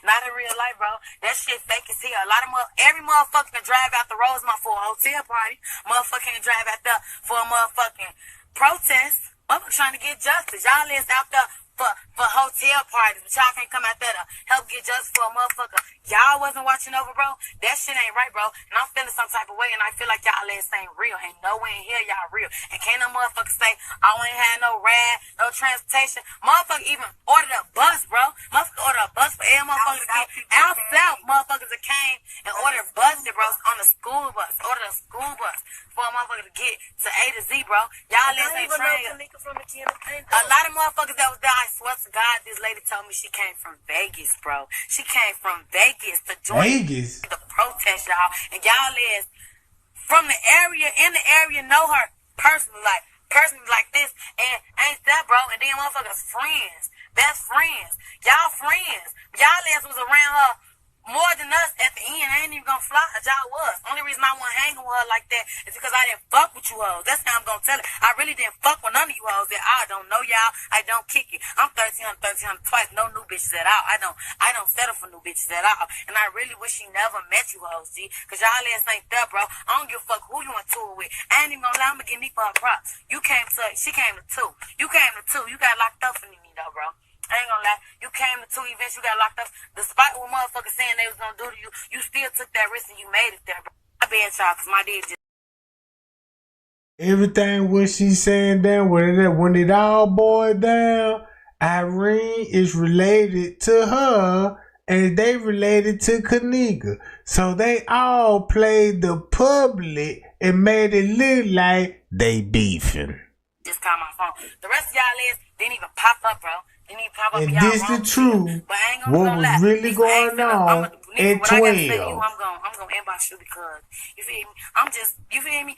Speaker 19: Not in real life, bro. That shit fake as hell. Every motherfucker can drive out the Rosemont for a hotel party. Motherfucker can drive out there for a motherfucking protest. Motherfucker trying to get justice. Y'all is out there for hotel parties, but y'all can't come out there to help get justice for a motherfucker y'all wasn't watching over, bro. That shit ain't right, bro. And I'm feeling some type of way, and I feel like y'all ass ain't real. Ain't nowhere in here y'all real. And can't no motherfucker say, I ain't had no ride, no transportation. Motherfucker even ordered a bus, bro. Motherfucker ordered a bus for every motherfucker to get out south. Motherfuckers that came and ordered buses, bro, on the school bus. Ordered a school bus for a motherfucker to get to A to Z, bro. Y'all ass ain't trained. A lot of motherfuckers that was there, I swear to God, this lady told me she came from Vegas, bro. She came from Vegas to join the protest, y'all. And y'all is from the area, in the area, know her personally like this. And ain't that, bro? And then motherfuckers friends, best friends. Y'all friends. Y'all ass was around her more than us at the end. I ain't even gonna fly. y'all was. Only reason I wasn't hanging with her like that is because I didn't fuck with you hoes. That's how I'm gonna tell it. I really didn't fuck with none of you hoes. That I don't know y'all. I don't kick it. I'm 1300 twice. No new bitches at all. I don't settle for new bitches at all. And I really wish she never met you hoes, G. Cause y'all ass ain't there, bro. I don't give a fuck who you went to it with. I ain't even gonna lie. I'ma give me for her props. You came to, she came to 2. You came to 2. You got locked up for me though, bro. I ain't gonna lie. You came to 2 events, you got locked up. Despite what motherfuckers saying they was gonna do to you, you still took that risk and you made it there, bro. I bet y'all, cause my dad just...
Speaker 1: Everything what she's saying down, when it all boiled down, Irene is related to her and they related to Kenneka. So they all played the public and made it look like they beefing.
Speaker 19: Just call my phone. The rest of y'all is didn't even pop up, bro. Didn't even pop up.
Speaker 1: And this the truth.
Speaker 19: But I ain't
Speaker 1: what was
Speaker 19: lie.
Speaker 1: really going on at 12.
Speaker 19: I'm gonna inbox you because you feel me. You feel me.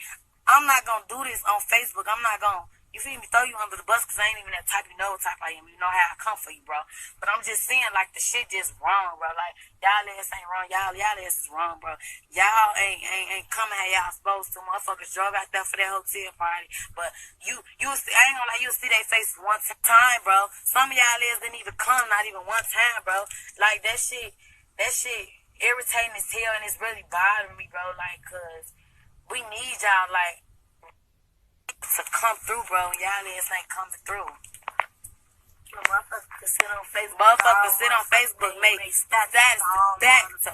Speaker 19: I'm not gonna do this on Facebook. I'm not gonna. You feel me? Throw you under the bus because I ain't even that type. You know what type I am. You know how I come for you, bro. But I'm just saying, like, the shit just wrong, bro. Like, y'all ass ain't wrong. Y'all ass is wrong, bro. Y'all ain't coming how y'all supposed to. Motherfuckers drove out there for that hotel party. But I ain't gonna lie, you'll see their face one time, bro. Some of y'all ass didn't even come, not even one time, bro. Like, that shit irritating as hell and it's really bothering me, bro. Like, cause we need y'all, like, to come through, bro. Y'all ass ain't coming through. Motherfuckers sit on Facebook, make status back to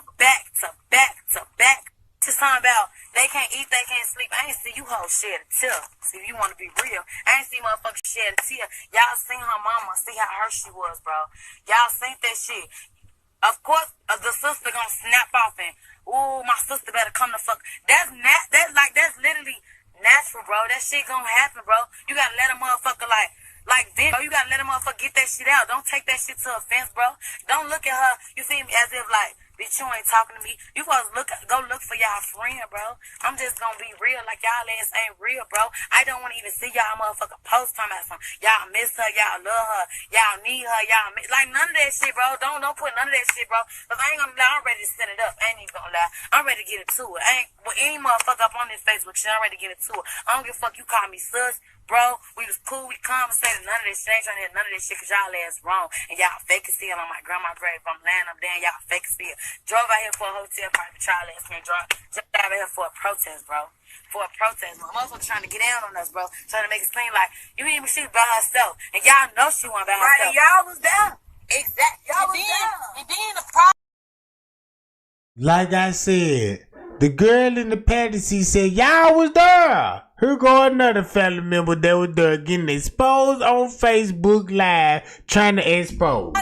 Speaker 19: back. Just talking about they can't eat, they can't sleep. I ain't see you hoes shed a tear. See, if you want to be real, I ain't see motherfuckers shed a tear. Y'all seen her mama, see how hurt she was, bro. Y'all seen that shit. Of course, the sister gonna snap off and, ooh, my sister better come to fuck. That's literally natural, bro. That shit gonna happen, bro. You gotta let a motherfucker then, bro. You gotta let a motherfucker get that shit out. Don't take that shit to offense, bro. Don't look at her, you see me, as if like, bitch, you ain't talking to me. You supposed to go look for y'all friend, bro. I'm just gonna be real, like y'all ass ain't real, bro. I don't wanna even see y'all motherfucker post talking about something. Y'all miss her, y'all love her, y'all need her, like none of that shit, bro. Don't put none of that shit, bro. Cause I ain't gonna lie, I'm ready to set it up. I ain't even gonna lie. I'm ready to get it to it. I ain't with any motherfucker up on this Facebook shit, I'm ready to get it to it. I don't give a fuck you call me sus. Bro, we was cool, we conversated, none of this shit, ain't trying to hear none of this shit, cause y'all ass wrong, and y'all fake as hell on my grandma's grave. I'm laying up there, and y'all fake as hell. Drove out here for a hotel party, but y'all ass can't drive out here for a protest, bro. For a protest, my motherfucker trying to get down on us, bro, trying to make it seem like, you didn't even she was by herself, and y'all know she wasn't by herself. Right, and y'all was there. Exactly. Y'all was there. And then the problem.
Speaker 1: Like I said, the girl in the fantasy said, y'all was there. Here go another family member that was there getting exposed on Facebook Live, trying to expose.
Speaker 19: I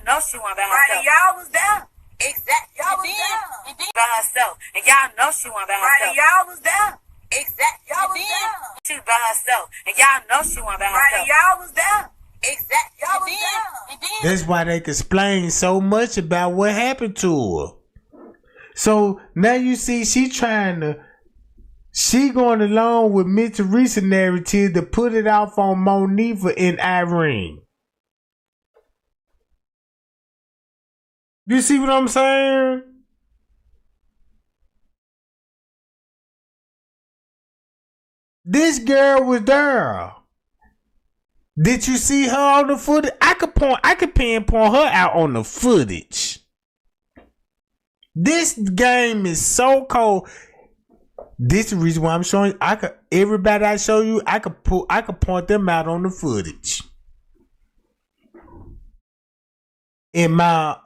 Speaker 19: know she wasn't by herself. Right, and y'all was there. Exactly. Y'all was there. And then by herself. And y'all know she wasn't by herself. Right, and y'all was there. Exactly. Y'all was there. She was by herself. And y'all know she wasn't by herself. Right, and y'all was there. Exactly. Y'all was there.
Speaker 1: That's why they explain so much about what happened to her. So now you see she going along with Miss Teresa narrative to put it off on Monifa and Irene. You see what I'm saying? This girl was there. Did you see her on the footage? I could pinpoint her out on the footage. This game is so cold. This is the reason why I'm showing you. Everybody I show you, I could point them out on the footage. In my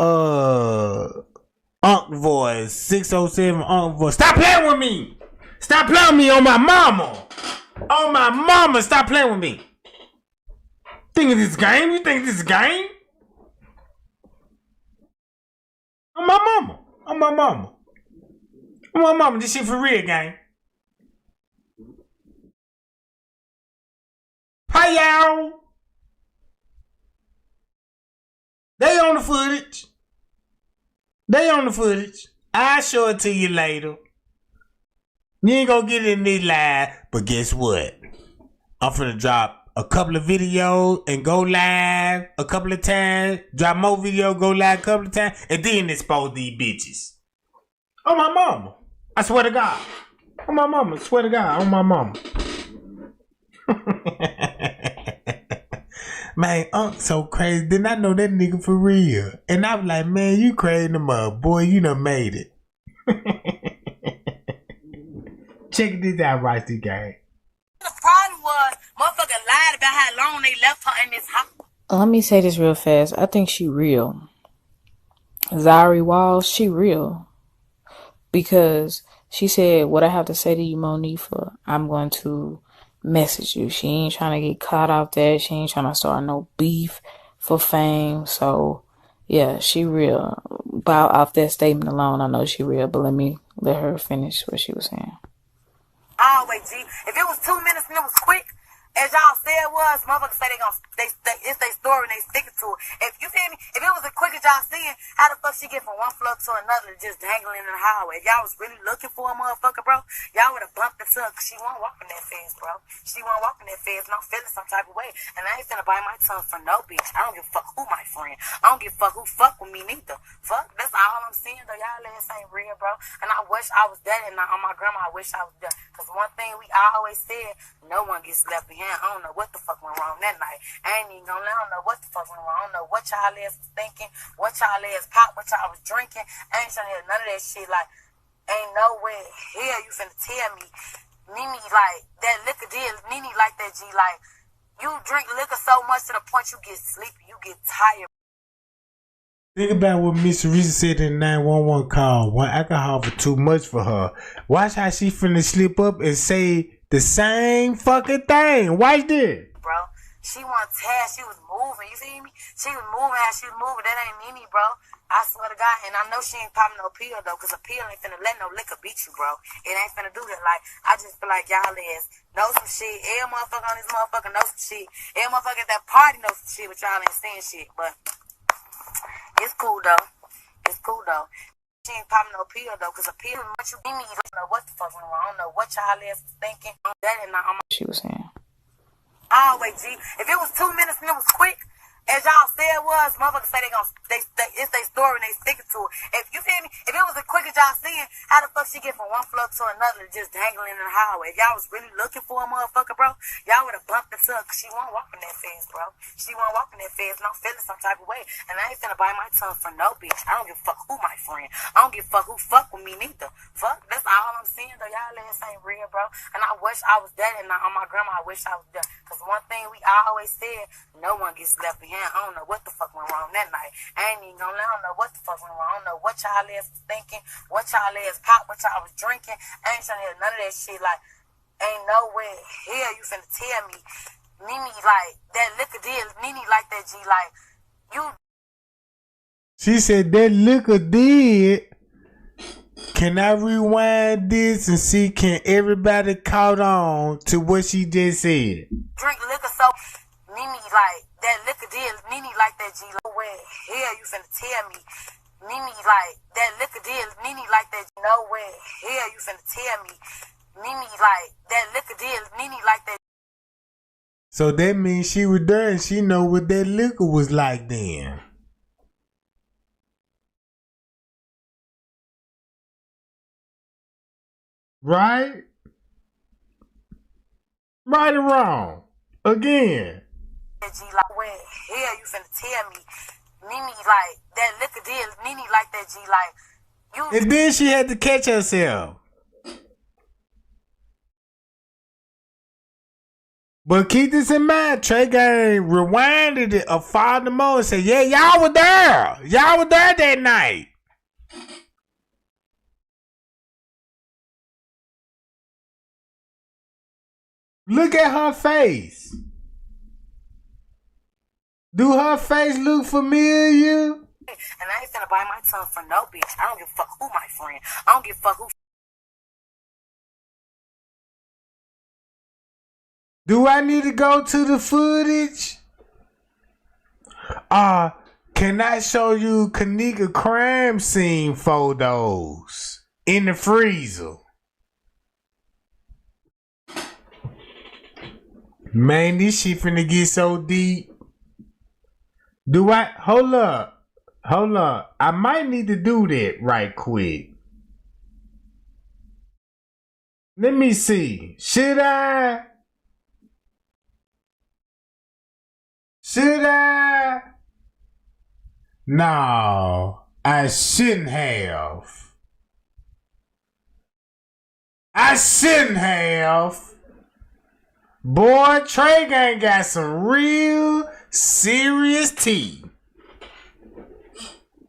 Speaker 1: Unk voice, 607 Unk voice. Stop playing with me! Stop playing with me on my mama! On my mama, stop playing with me! Think of this game? You think this is a game? On my mama. On my mama. On my mama. This shit for real, gang. Hi, y'all. They on the footage. They on the footage. I'll show it to you later. You ain't gonna get it in this live, but guess what? I'm finna drop a couple of videos and go live a couple of times. Drop more video, go live a couple of times, and then expose these bitches. Oh, my mama. I swear to God. On my mama. Swear to God. On my mama. Man, Unc so crazy. Didn't I know that nigga for real? And I was like, man, you crazy the mother. Boy, you done made it. Check this out, right there, gang.
Speaker 19: The problem was, motherfucker lied about how long they left her in this house.
Speaker 18: Let me say this real fast. I think she real. Zari Walls, she real. Because she said, what I have to say to you, Monifa, I'm going to message you. She ain't trying to get caught out there. She ain't trying to start no beef for fame. So, yeah, she real. But off that statement alone, I know she real. But let her finish what she was saying.
Speaker 19: Always, G. If it was 2 minutes and it was quick, as y'all said was, motherfuckers say it's their story and they stick to it. If you feel me, if it was as quick as y'all seeing, how the fuck she get from one floor to another just dangling in the highway? If y'all was really looking for a motherfucker, bro, y'all would have bumped into her because she wasn't walking that fast, bro. She wasn't walking that fast and I'm feeling some type of way. And I ain't finna bite my tongue for no bitch. I don't give a fuck who my friend. I don't give a fuck who fuck with me neither. Fuck, that's all I'm saying though. Y'all ass ain't real, bro. And I wish I was dead and on my grandma, I wish I was dead. Because one thing we always said, no one gets left behind. I don't know what the fuck went wrong that night. I ain't even gonna lie, I don't know what the fuck went wrong. I don't know what y'all ass was thinking, what y'all ass popped, what y'all was drinking. I ain't trying to hear none of that shit. Like, ain't no way here you finna tell me, Nene, like, that liquor did, Nene like that, G, like, you drink liquor so much to the point you get sleepy, you get tired.
Speaker 1: Think about what Miss Risa said in the 911 call. One alcohol for too much for her. Watch how she finna slip up and say the same fucking thing. Watch this.
Speaker 19: Bro, she wasn't tired. She was moving. You feel me? She was moving how she was moving. That ain't Nene, bro. I swear to God. And I know she ain't popping no pill, though, because a pill ain't finna let no liquor beat you, bro. It ain't finna do that. Like, I just feel like y'all ass know some shit. Every motherfucker on this motherfucker know some shit. Every motherfucker at that party know some shit, but y'all ain't saying shit. But it's cool, though. It's cool, though. She ain't popping no pill, though, because a pill, what you need, I don't know what the fuck went wrong. I don't know what y'all ass was thinking. That and
Speaker 18: She was saying.
Speaker 19: Always, G. If it was 2 minutes and it was quick, as y'all said was, motherfuckers say it's their story and they sticking to it. If you feel me, if it was as quick as y'all seeing, how the fuck she get from one floor to another just dangling in the highway? If y'all was really looking for a motherfucker, bro, y'all would have bumped into her because she wasn't walking that fast, bro. She wasn't walking that fast and I'm feeling some type of way. And I ain't finna bite my tongue for no bitch. I don't give a fuck who my friend. I don't give a fuck who fuck with me neither. Fuck, that's all I'm saying though. Y'all ass ain't real, bro. And I wish I was dead and on my grandma, I wish I was dead. Because one thing we always said, no one gets left behind. I don't know what the fuck went wrong that night. I ain't even gonna lie, I don't know what the fuck went wrong. I don't know what y'all ass was thinking, what y'all ass popped, what y'all was drinking. I ain't trying to hear none of that shit. Like, ain't no way here you finna tell me, Nene, like, that liquor did, Nene like that, G, like, you.
Speaker 1: She said that liquor did. Can I rewind this and see can everybody caught on to what she just said?
Speaker 19: Drink liquor so, Nene, like, that liquor did, Nene like that, G, like, where here you finna tell me, Nene, like, that liquor did, Nene like that, no way here you finna tell me, Nene, like, that liquor did, Nene like that.
Speaker 1: So that means she was there and she know what that liquor was like then. Right? Right or wrong? Again.
Speaker 19: G, like, where here you finna tell me, Nene, like, that liquor did, Nene like that, G, like, you.
Speaker 1: And then she had to catch herself. But keep this in mind, Trey Gang rewinded it a farther more and said, yeah, y'all were there. Y'all were there that night. Look at her face. Do her face look familiar?
Speaker 19: And I ain't finna bite my tongue for no bitch. I don't give a fuck who my friend. I don't give a fuck who.
Speaker 1: Do I need to go to the footage? Can I show you Kenneka crime scene photos in the freezer? Man, this shit finna get so deep. Do I? Hold up. I might need to do that right quick. Let me see. Should I? No, I shouldn't have. Boy, Trey Gang got some real serious tea.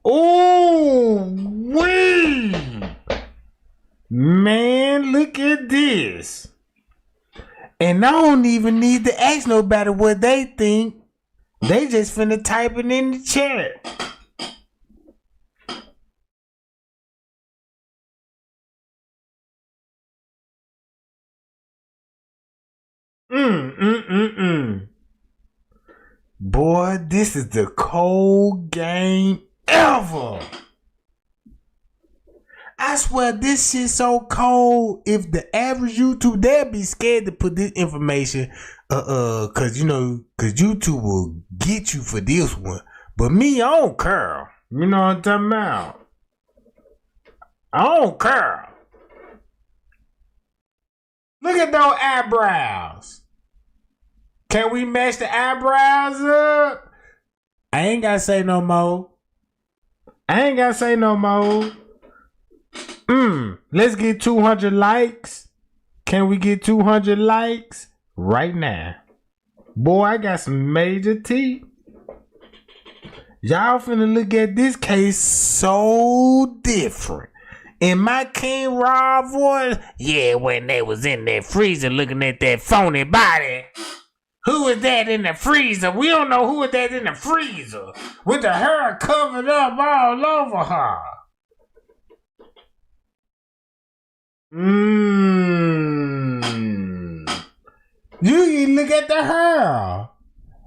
Speaker 1: Ooh, wee. Man, look at this. And I don't even need to ask nobody what they think. They just finna type it in the chat. Boy, this is the cold game ever. I swear this shit so cold. If the average YouTube, they'd be scared to put this information, cause YouTube will get you for this one. But me, I don't care. You know what I'm talking about? I don't care. Look at those eyebrows. Can we match the eyebrows up? I ain't gotta say no more. Let's get 200 likes. Can we get 200 likes right now? Boy, I got some major tea. Y'all finna look at this case so different. In my King Rob voice, yeah, when they was in that freezer looking at that phony body. Who was that in the freezer? We don't know who was that in the freezer. With the hair covered up all over her. You can look at the hair.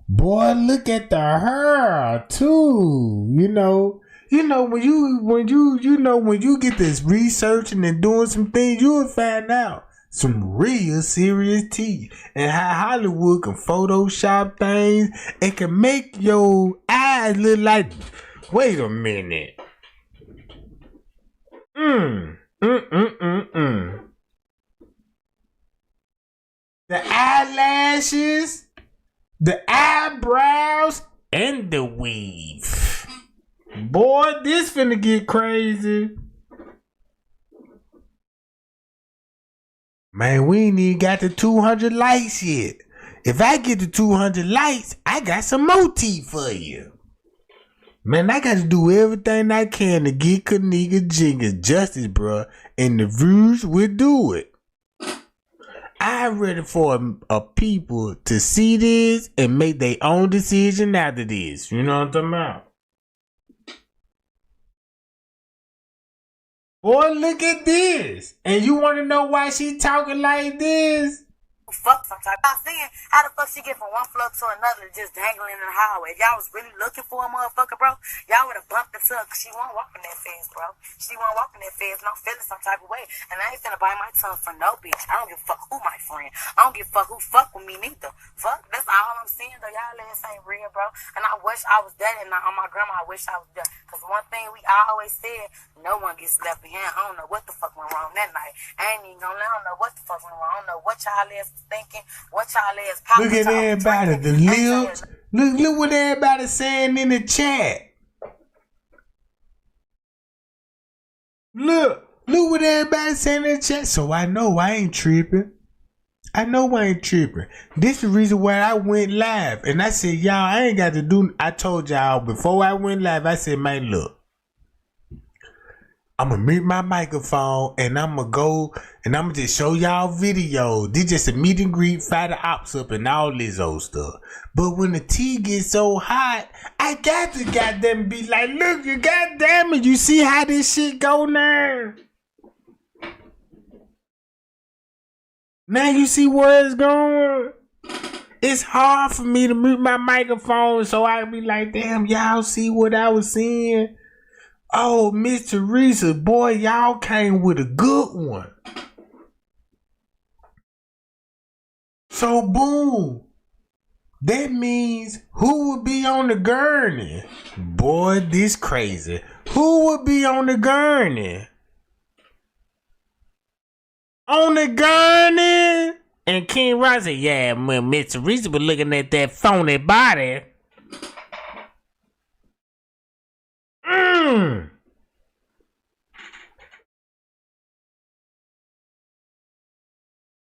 Speaker 1: Boy, look at the hair too. When you get this researching and doing some things, you will find out some real serious tea. And how Hollywood can Photoshop things. It can make your eyes look like, wait a minute. The eyelashes, the eyebrows, and the weave. Boy, this finna get crazy. Man, we ain't even got the 200 likes yet. If I get the 200 likes, I got some more tea for you. Man, I got to do everything I can to get Kenneka Jenkins justice, bro. And the views will do it. I'm ready for a people to see this and make their own decision after this. You know what I'm talking about? Boy, look at this. And you want to know why she talking like this?
Speaker 19: Fuck sometimes. I'm saying, how the fuck she get from one floor to another just dangling in the hallway? If y'all was really looking for a motherfucker, bro, y'all would have bumped into her because she won't walk in that fence, bro. She won't walk in that fence and I'm feeling some type of way. And I ain't finna bite my tongue for no bitch. I don't give a fuck who my friend. I don't give a fuck who fuck with me neither. Fuck, that's all I'm saying though. Y'all ass ain't real, bro. And I wish I was dead and on my grandma, I wish I was dead. Because one thing we always said, no one gets left behind. I don't know what the fuck went wrong that night. I ain't even gonna let them know what the fuck went wrong. I don't know what y'all ass was thinking. What y'all ass
Speaker 1: look at everybody, the lips. Look what everybody's saying in the chat. Look what everybody's saying in the chat. So I know I ain't tripping. This is the reason why I went live. And I said, y'all, I ain't got to do. I told y'all before I went live, I said, man, look. I'm going to mute my microphone and I'm going to go and I'm going to just show y'all videos. This just a meet and greet, fire the ops up and all this old stuff. But when the tea gets so hot, I got to goddamn be like, look, you goddamn it, you see how this shit go now? Now you see where it's going? It's hard for me to mute my microphone so I can be like, damn, y'all see what I was seeing? Oh, Miss Teresa, boy, y'all came with a good one. So, boom. That means who would be on the gurney? Boy, this crazy. Who would be on the gurney? on the gurney. And King Ross said, yeah, when Miss Teresa was looking at that phony body.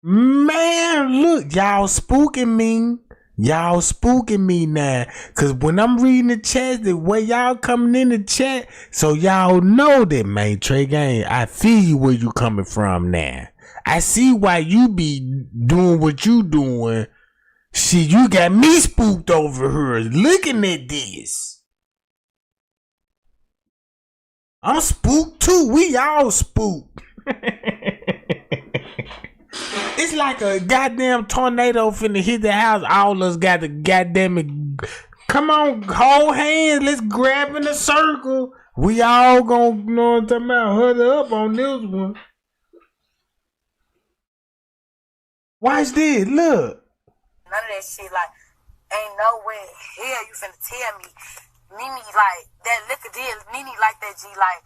Speaker 1: Man, look, y'all spooking me. Y'all spooking me now. Cause when I'm reading the chat, the way y'all coming in the chat, so y'all know that, man, Trey Gang, I feel you where you coming from now. I see why you be doing what you doing. Shit, you got me spooked over here looking at this. I'm spooked too. We all spooked. It's like a goddamn tornado finna hit the house. All us got the goddamn. Come on, hold hands. Let's grab in a circle. We all gonna, you know what I'm talking about, huddle up on this one. Watch this, look.
Speaker 19: None of that shit, like, ain't no way in hell you finna tell me, Mimi, like, that liquor deal, Mimi like that, G, like,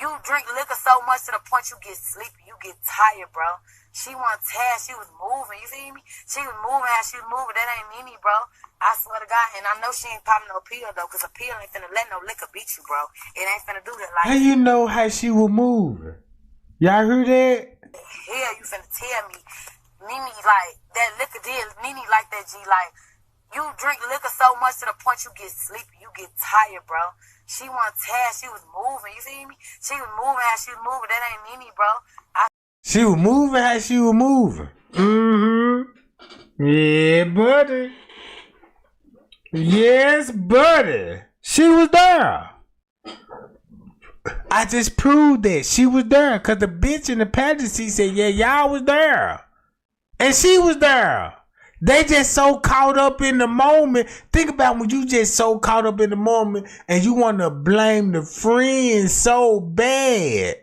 Speaker 19: you drink liquor so much to the point you get sleepy, you get tired, bro. She wasn't tired, she was moving, you feel me? She was moving how she was moving, that ain't Mimi, bro. I swear to God, and I know she ain't popping no pill, though, because a pill ain't finna let no liquor beat you, bro. It ain't finna do that, like.
Speaker 1: How you know how she was moving? Y'all heard that?
Speaker 19: Hell, you finna tell me, Mimi, like, that liquor deal, Mimi like that, G, like, you drink liquor so much to the point you get sleepy, you get tired, bro. She wasn't tired, she was moving, you feel me? She was moving how she was moving, that ain't Mimi, bro.
Speaker 1: She was moving how she was moving. Yeah, buddy. Yes, buddy. She was there. I just proved that she was there because the bitch in the passenger seat said, yeah, y'all was there. And she was there. They just so caught up in the moment. Think about when you just so caught up in the moment and you want to blame the friend so bad.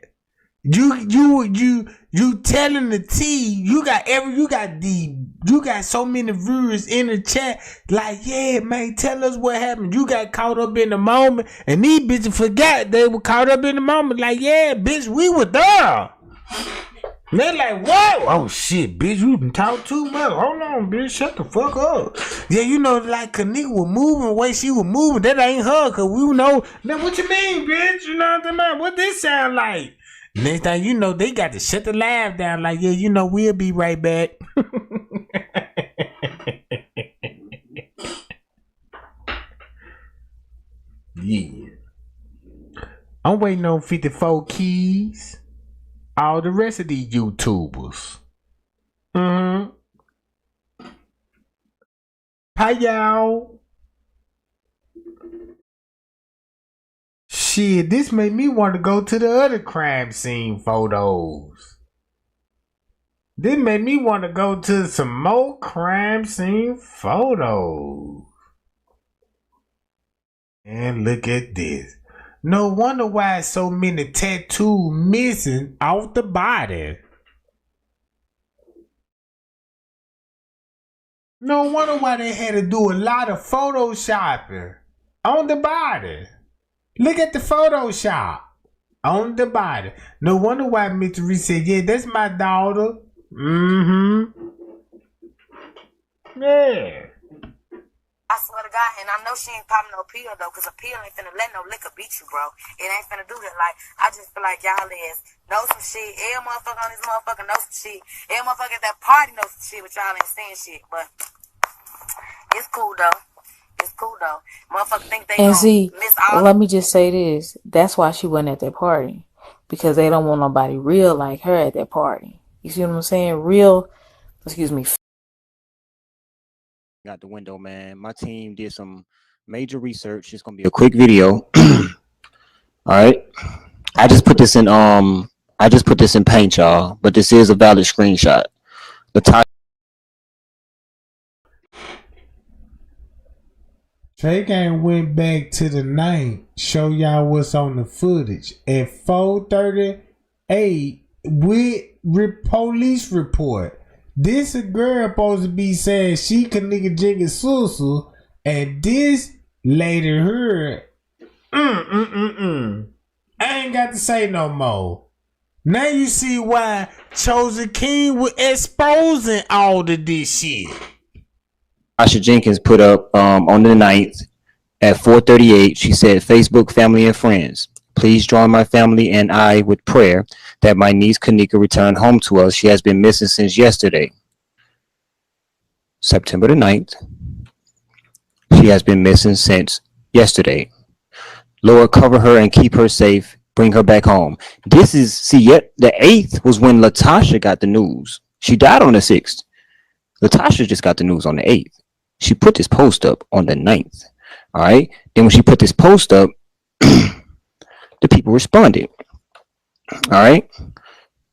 Speaker 1: You telling the T, you got so many viewers in the chat like, yeah, man, tell us what happened. You got caught up in the moment and these bitches forgot they were caught up in the moment. Like, yeah, bitch, we were there. And they're like, what? Oh shit, bitch, you done talk too much. Hold on, bitch, shut the fuck up. Yeah, you know, like Kenneka was moving the way she was moving. That ain't her, cause we know. Now, what you mean, bitch? You know what I'm talking about? What this sound like? Next thing you know, they got to shut the live down. Like, yeah, you know, we'll be right back. Yeah. I'm waiting on 54 Keys. All the rest of these YouTubers. Hi, y'all. Shit, this made me want to go to the other crime scene photos. This made me want to go to some more crime scene photos. And look at this. No wonder why so many tattoos missing off the body. No wonder why they had to do a lot of photoshopping on the body. Look at the Photoshop on the body. No wonder why Mr. Reese said, yeah, that's my daughter. Yeah.
Speaker 19: I swear to God, and I know she ain't popping no pill, though, because a pill ain't finna let no liquor beat you, bro. It ain't finna do that. Like, I just feel like y'all know some shit. Every motherfucker on this motherfucker know some shit. Every motherfucker at that party know some shit, but y'all ain't saying shit. But it's cool, though. It's cool, though. Motherfuckers think they
Speaker 18: And see,
Speaker 19: miss all.
Speaker 18: let me just say this. That's why she wasn't at that party. Because they don't want nobody real like her at that party. You see what I'm saying? Real, excuse me.
Speaker 20: Out the window, man. My team did some major research. It's gonna be a quick video. All right. I just put this in Paint, y'all, but this is a valid screenshot. The title.
Speaker 1: Trey Gang went back to the night, show y'all what's on the footage. At 4:38 with police report. This a girl supposed to be saying she Kenneka Jenkins sister, and this lady heard. I ain't got to say no more. Now you see why Chosen King was exposing all of this shit.
Speaker 20: Jenkins put up on the 9th at 4:38. She said, Facebook, family, and friends, please join my family and I with prayer that my niece Kenneka return home to us. She has been missing since yesterday, September the 9th. She has been missing since yesterday. Lord, cover her and keep her safe. Bring her back home. This is, see, yet the 8th was when Latasha got the news. She died on the 6th. Latasha just got the news on the 8th. She put this post up on the 9th. All right. Then when she put this post up, the people responded. All right.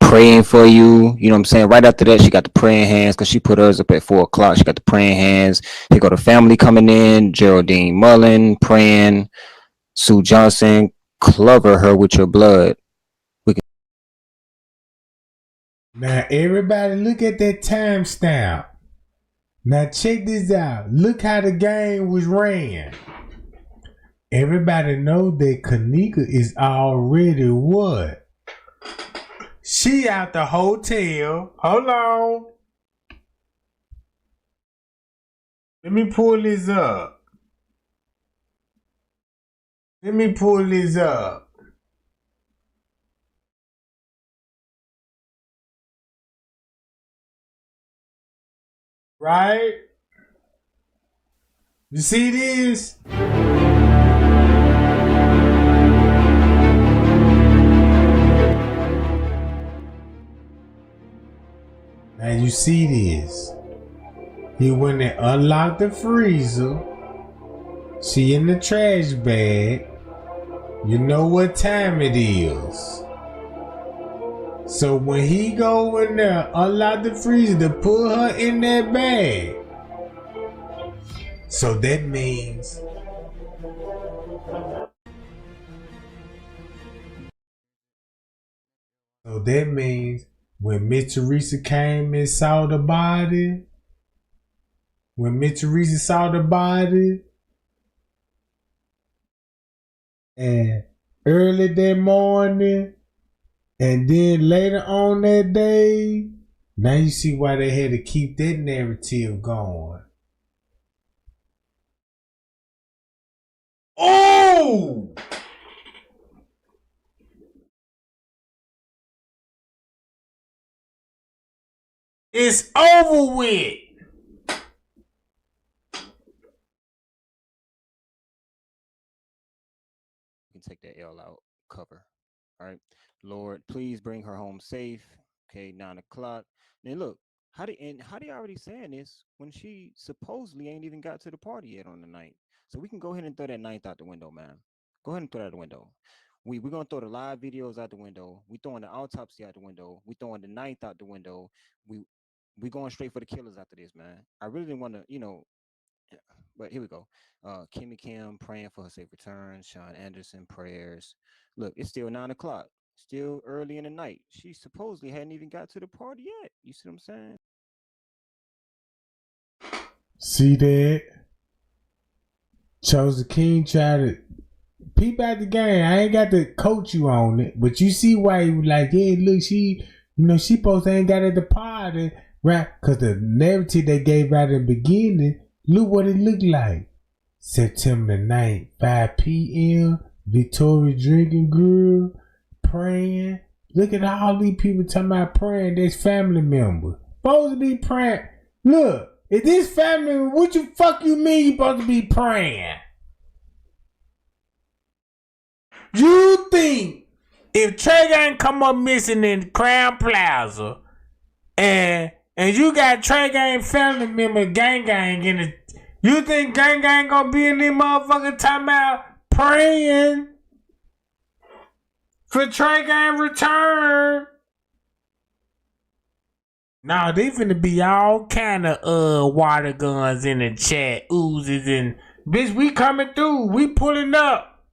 Speaker 20: Praying for you. You know what I'm saying? Right after that, she got the praying hands because she put hers up at 4 o'clock. She got the praying hands. Here go the family coming in. Geraldine Mullen praying. Sue Johnson, cover her with your blood.
Speaker 1: Now, everybody look at that timestamp. Now, check this out. Look how the game was ran. Everybody know that Kenneka is already what? She out the hotel. Hold on. Let me pull this up. Right? You see this? Now you see this. He went and unlocked the freezer. She in the trash bag. You know what time it is. So when he go in there, unlock the freezer to put her in that bag. So that means when Miss Teresa came and saw the body, and early that morning, and then later on that day, now you see why they had to keep that narrative going. Oh! It's over with.
Speaker 20: You can take that L out, cover. All right. Lord, please bring her home safe. Okay, 9 o'clock. Then look, how they already saying this when she supposedly ain't even got to the party yet on the 9th? So we can go ahead and throw that 9th out the window, man. Go ahead and throw that out the window. We're gonna throw the live videos out the window. We throwing the autopsy out the window. We throwing the 9th out the window. We going straight for the killers after this, man. I really didn't want to, but here we go. Kimmy Kim praying for her safe return. Sean Anderson prayers. Look, it's still 9 o'clock. Still early in the night. She supposedly hadn't even got to the party yet. You see what I'm saying?
Speaker 1: See that? Chosen King tried to peep out the game. I ain't got to coach you on it, but you see why he was like, yeah, look, she supposed to ain't got at the party, right? Because the narrative they gave out in the beginning, look what it looked like. September the 9th, 5 p.m., Victoria drinking grill, praying. Look at all these people talking about praying. There's family members. Supposed to be praying. Look, if this family, what you fuck you mean you supposed to be praying? You think if Trey Gang come up missing in Crown Plaza and you got Trey Gang family member Gang in it, you think Gang gonna be in this motherfucker talking about praying for Trey Gang return? Nah, they finna be all kind of water guns in the chat, oozes and bitch, we coming through, we pulling up.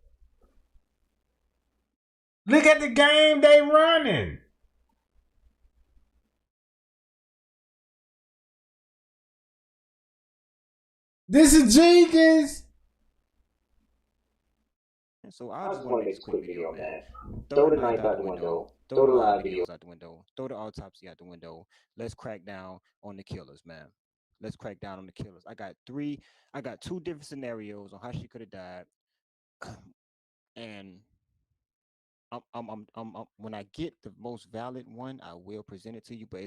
Speaker 1: Look at the game they running. This is Jenkins.
Speaker 20: So I just want to make this quick video, man. Throw the 9th out the window. Throw the live videos out the window. Throw the autopsy out the window. Let's crack down on the killers, man. Let's crack down on the killers. I got two different scenarios on how she could have died, and when I get the most valid one, I will present it to you. But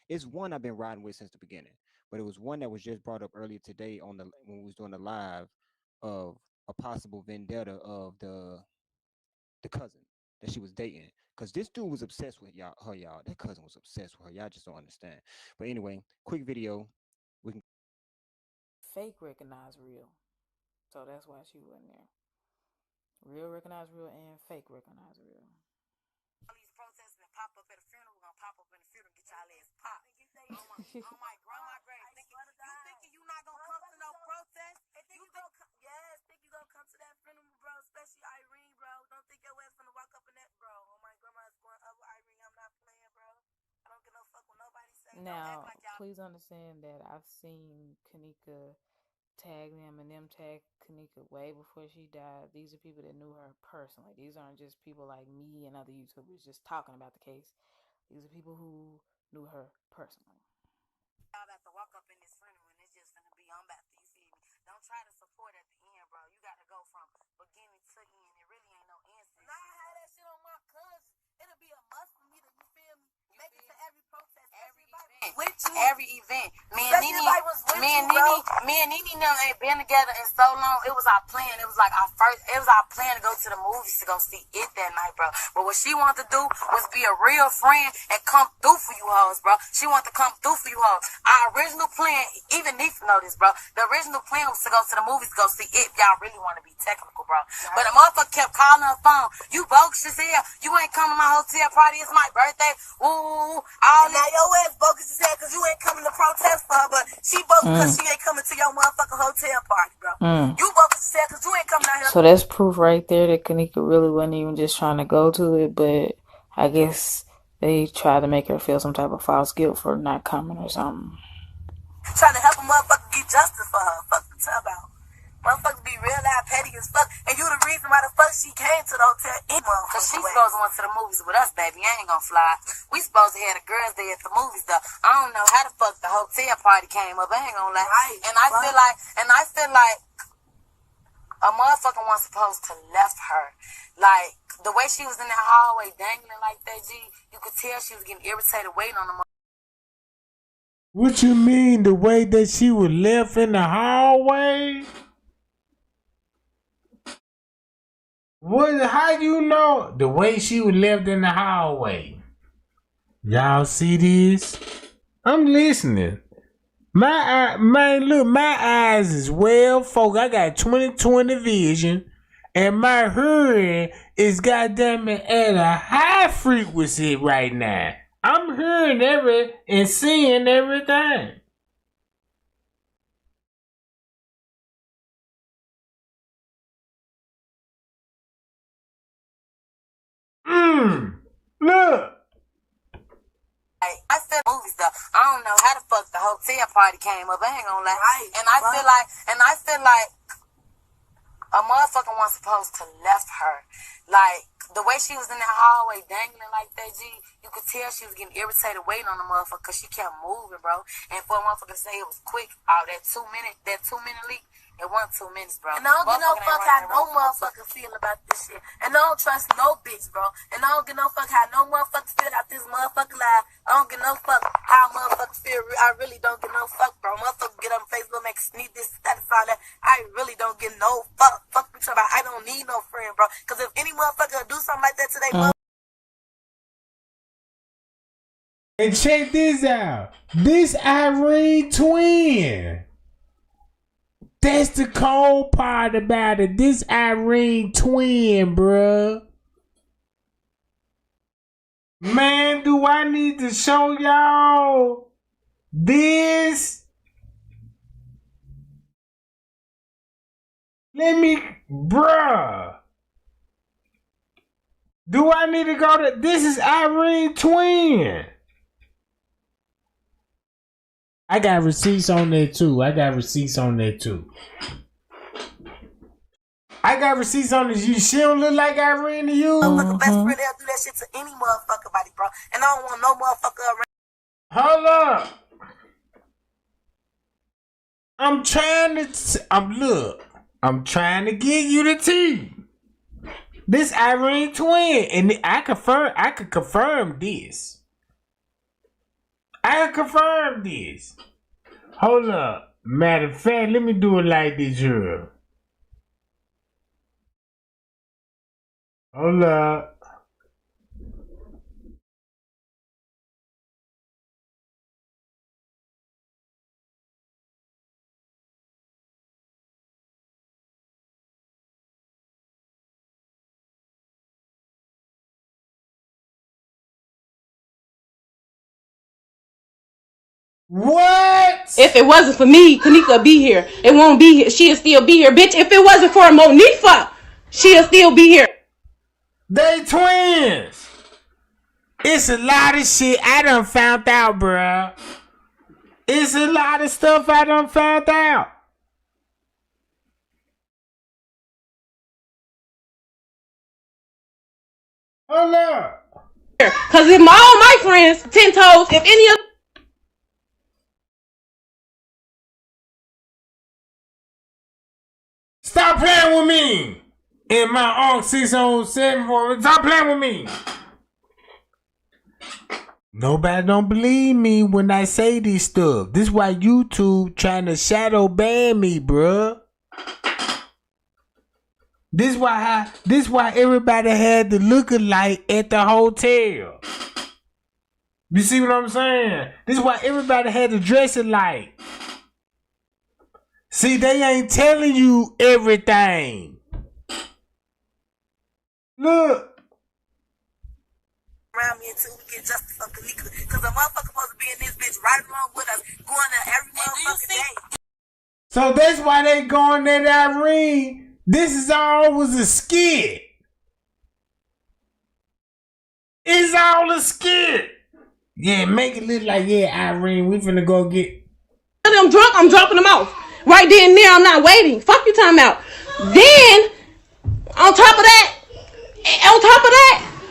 Speaker 20: it's one I've been riding with since the beginning. But it was one that was just brought up earlier today when we was doing the live of a possible vendetta of the cousin that she was dating. Because this dude was obsessed with y'all. That cousin was obsessed with her. Y'all just don't understand. But anyway, quick video. We can
Speaker 18: Fake recognize real. So that's why she wasn't there. Real recognize real and fake recognize real.
Speaker 19: All these protests and pop up at a funeral, we're gonna pop up in the funeral and get y'all ass popped. On my grandma grave. You thinking you not gonna come to no protest? Think you gonna come to that funeral, bro? Especially Irene, bro. Don't think your ass gonna walk up in that, bro. Oh my grandma's going up with Irene. I'm not playing, bro. I don't give no fuck what nobody say.
Speaker 18: Now, please understand that I've seen Kenneka tag them and them tag Kenneka way before she died. These are people that knew her personally. These aren't just people like me and other YouTubers just talking about the case. These are people who knew her personally.
Speaker 19: Y'all about to walk up in this funeral and it's just gonna be on back. You feel me? Don't try to support at the end, bro. You gotta go from beginning to end. It really ain't no answer. Nah, I had that shit on my cousin. It'll be a must for me to, you feel me? Make it to every protest, every event. Me and Nene ain't been together in so long. It was our plan. It was like our plan to go to the movies to go see it that night, bro. But what she wanted to do was be a real friend and come through for you hoes, bro. She wanted to come through for you hoes. Our original plan, even Neef know this, bro. The original plan was to go to the movies, go see it. Y'all really want to be technical, bro. But the motherfucker kept calling her phone. You bogus as hell. You ain't coming to my hotel party. It's my birthday. Ooh, all now your ass bogus as hell because you ain't coming to protest for her, but she bogus because she ain't coming to your motherfucking hotel party, bro. You bogus as hell because you ain't coming out here.
Speaker 18: So that's proof right there that Kenneka really wasn't even just trying to go to it, but I guess they tried to make her feel some type of false guilt for not coming or something.
Speaker 19: Trying to help a motherfucker get justice for her. Fuck the tub out. Motherfuckers be real loud, petty as fuck. And you the reason why the fuck she came to the hotel anyway. Cause she supposed to went to the movies with us, baby. I ain't gonna fly. We supposed to have the girls there at the movies though. I don't know how the fuck the hotel party came up. I ain't gonna lie. Right, and I feel like a motherfucker wasn't supposed to left her. Like the way she was in that hallway dangling like that, G, you could tell she was getting irritated waiting on the motherfucker.
Speaker 1: What you mean the way that she was left in the hallway? How you know the way she was left in the hallway? Y'all see this? I'm listening. My eyes is well focused. I got 20/20 vision, and my hearing is goddamn it at a high frequency right now. I'm hearing and seeing everything. Look.
Speaker 19: I feel movies though. I don't know how the fuck the hotel party came up. I ain't gonna lie. Right, and I feel like a motherfucker wasn't supposed to left her. Like the way she was in that hallway dangling like that, G, you could tell she was getting irritated waiting on the motherfucker because she kept moving, bro. And for a motherfucker to say it was quick, that 2 minute leak. It wasn't 2 minutes, bro. And I don't give no fuck how no motherfucker feel about this shit. And I don't trust no bitch, bro. And I don't give no fuck how no motherfucker feel about this motherfucker live. I don't give no fuck how motherfuckers feel. I really don't give no fuck, bro. Motherfucker get on Facebook, make sneak this, status, all that. I really don't give no fuck. Fuck me talking about. I don't need no friend, bro. Because if any motherfucker do something like that today,
Speaker 1: And check this out. This Irene twin. That's the cold part about it. This Irene twin, bruh. Man, do I need to show y'all this? Bruh. Do I need to go to, this is Irene twin. I got receipts on there too. I got receipts on this. She don't look like Irene to you.
Speaker 19: Motherfucker best friend, they'll do that shit to any motherfucker body, bro. And I don't want no motherfucker around.
Speaker 1: Hold up. I'm trying to give you the tea. This Irene twin, and I could confirm this. Hold up. Matter of fact, let me do it like this here. Hold up. What?
Speaker 4: If it wasn't for me, Kenneka would be here. It won't be here. She'll still be here, bitch. If it wasn't for Monifa, she'll still be here.
Speaker 1: They twins. It's a lot of shit I done found out, bruh. It's a lot of stuff I done found out. Hold up.
Speaker 4: Cause if all my friends, 10 toes, if any of
Speaker 1: Stop playing with me. In my own 607, stop playing with me. Nobody don't believe me when I say this stuff. This why YouTube trying to shadow ban me, bruh. This why everybody had to look alike at the hotel. You see what I'm saying? This is why everybody had to dress alike. See, they ain't telling you everything. Look.
Speaker 19: Around me until we get justice for Kenneka. Cause a motherfucker supposed to be in this bitch right along with us, going to every motherfucking day.
Speaker 1: So that's why they going at Irene. This is all was a skit. It's all a skit. Yeah, make it look like, yeah, Irene, we finna go get.
Speaker 4: I'm drunk, I'm dropping them off. Right then and there, I'm not waiting. Fuck you talking about. Then, on top of that,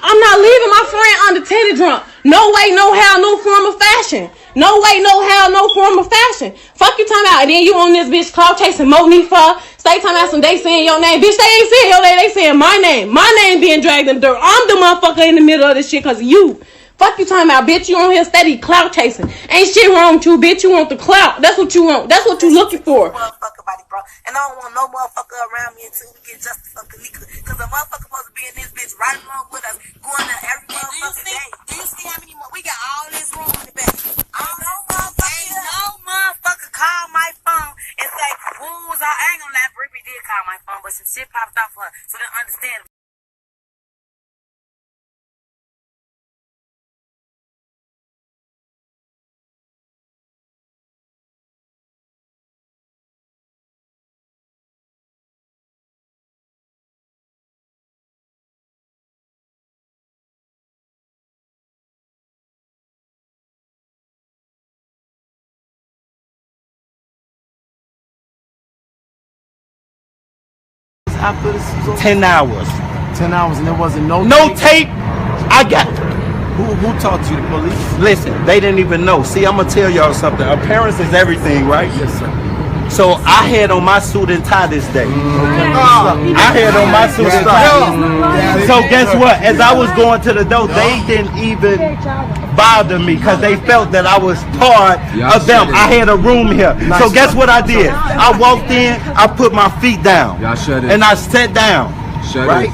Speaker 4: I'm not leaving my friend unattended drunk. No way, no how, no form of fashion. No way, no how, no form of fashion. Fuck you talking about. And then you on this bitch cloud chasing Monifa. Stay talking about some they saying your name. Bitch, they ain't saying your name, they saying my name. My name being dragged in the dirt. I'm the motherfucker in the middle of this shit cause of you. Fuck you talking about, bitch. You on here steady clout chasing. Ain't shit wrong with you, bitch. You want the clout. That's what you want. That's what you looking for.
Speaker 19: Motherfucker body, bro. And I don't want no motherfucker around me until we get justice for Kenneka. Cause a motherfucker supposed to be in this bitch right along with us, going to every motherfucking day. Do you see how many more? We got all this room in the back. Ain't no motherfucker call my phone and say, who's I ain't gonna lie, Brittany did call my phone, but some shit popped off her. So they understand.
Speaker 21: After this 10 hours.
Speaker 22: 10 hours and there wasn't no
Speaker 21: tape. I got.
Speaker 22: Who talked to you? The police?
Speaker 21: Listen, they didn't even know. See, I'm gonna tell y'all something. Appearance is everything, right?
Speaker 22: Yes, sir.
Speaker 21: So I had on my suit and tie this day. I had on my suit and tie. So guess what? As I was going to the door, they didn't even bother me because they felt that I was part of them. I had a room here. So guess what I did? I walked in, I put my feet down, and I sat down. Right?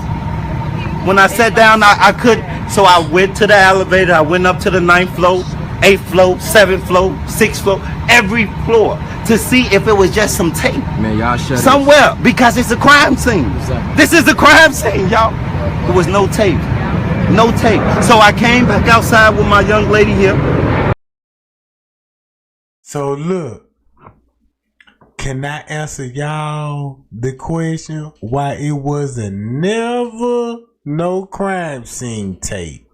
Speaker 21: When I sat down, I couldn't. So I went to the elevator. I went up to the 9th floor, 8th floor, 7th floor, 6th floor, every floor to see if it was just some tape.
Speaker 22: Man, y'all
Speaker 21: somewhere because it's a crime scene. Exactly. This is a crime scene, y'all. There was no tape. No tape. So I came back outside with my young lady here.
Speaker 1: So look, can I answer y'all the question why it was a never no crime scene tape?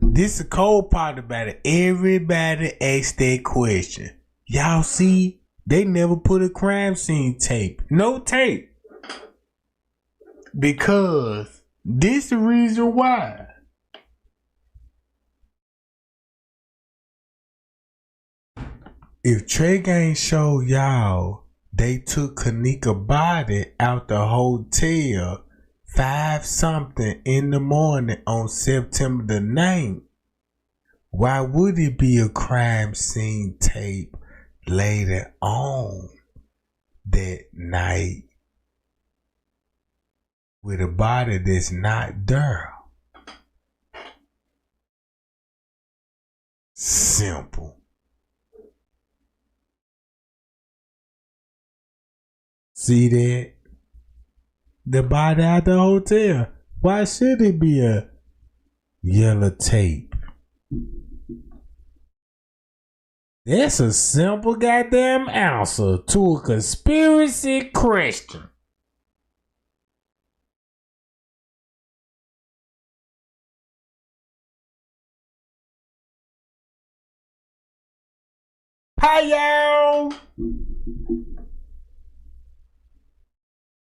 Speaker 1: This is the cold part about it. Everybody asked that question. Y'all see They never put a crime scene tape. No tape. Because this the reason why. If Trey Gang showed y'all they took Kenneka body out the hotel 5-something in the morning on September the 9th, why would it be a crime scene tape later on that night with a body that's not there? Simple. See that? The body at the hotel. Why should it be a yellow tape? That's a simple goddamn answer to a conspiracy question. Hi y'all.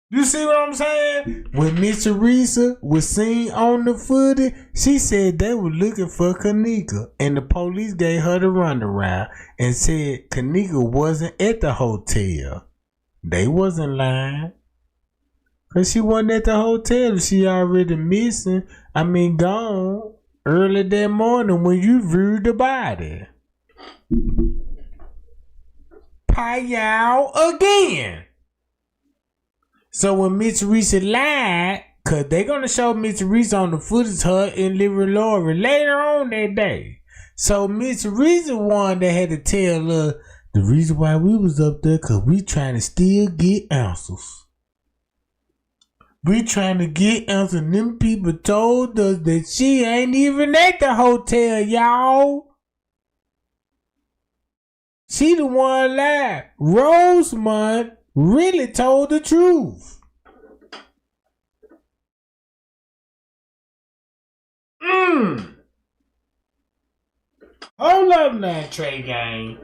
Speaker 1: You see what I'm saying? When Miss Teresa was seen on the footage, she said they were looking for Kenneka, and the police gave her the runaround and said Kenneka wasn't at the hotel. They wasn't lying. Cause she wasn't at the hotel. She already missing. Gone early that morning when you viewed the body. Pie y'all again. So when Miss Teresa lied, cause they gonna show Miss Teresa on the footage her and Living Lori later on that day. So Miss Teresa one that had to tell her the reason why we was up there, cause we trying to still get answers. We trying to get answers. And them people told us that she ain't even at the hotel, y'all. She the one lied. Rosemont really told the truth. Hold up now, Trey Gang.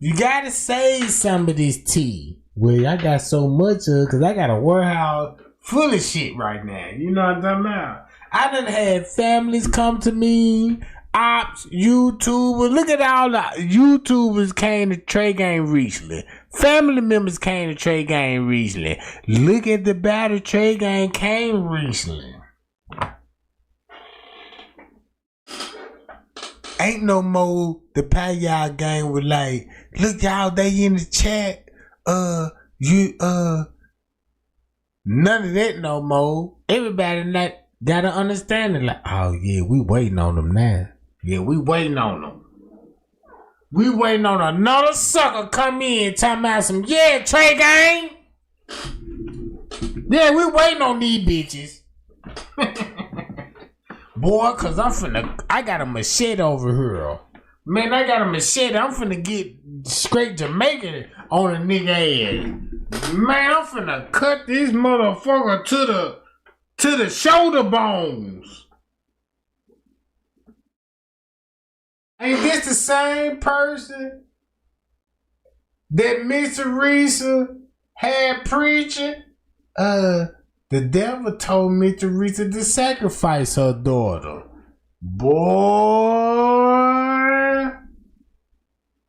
Speaker 1: You gotta save some of this tea. Well, I got so much of it because I got a warehouse full of shit right now. You know what I'm talking about? I done had families come to me, ops, YouTubers. Look at all the YouTubers came to Trey Gang recently. Family members came to Trey Gang recently. Look at the battle Trey Gang came recently. Ain't no more the Pie Y'all Gang was like, look y'all, they in the chat. None of that no more. Everybody like got an understanding like, oh yeah, we waiting on them now. Yeah, we waiting on them. We waiting on another sucker come in talking about some, yeah, Trey Gang. Yeah, we waiting on these bitches. Boy, cause I got a machete over here. Man, I got a machete. I'm finna get straight Jamaican on a nigga ass. Man, I'm finna cut this motherfucker to the shoulder bones. Ain't this the same person that Miss Teresa had preaching? The devil told Miss Teresa to sacrifice her daughter. Boy,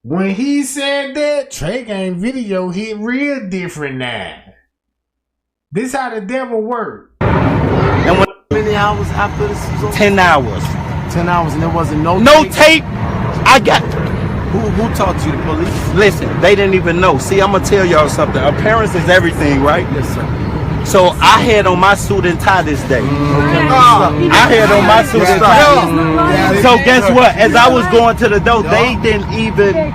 Speaker 1: when he said that, Trey Gang video hit real different now. This how the devil worked.
Speaker 22: And how many hours after this was over?
Speaker 21: 10 hours.
Speaker 22: 10 hours and there wasn't no
Speaker 21: tape. I got.
Speaker 22: Who talked to you? The police?
Speaker 21: Listen, they didn't even know. See, I'm gonna tell y'all something. Appearance is everything, right?
Speaker 22: Yes, sir.
Speaker 21: So I had on my suit and tie this day. I had on my suit and tie. So guess what? As I was going to the door, they didn't even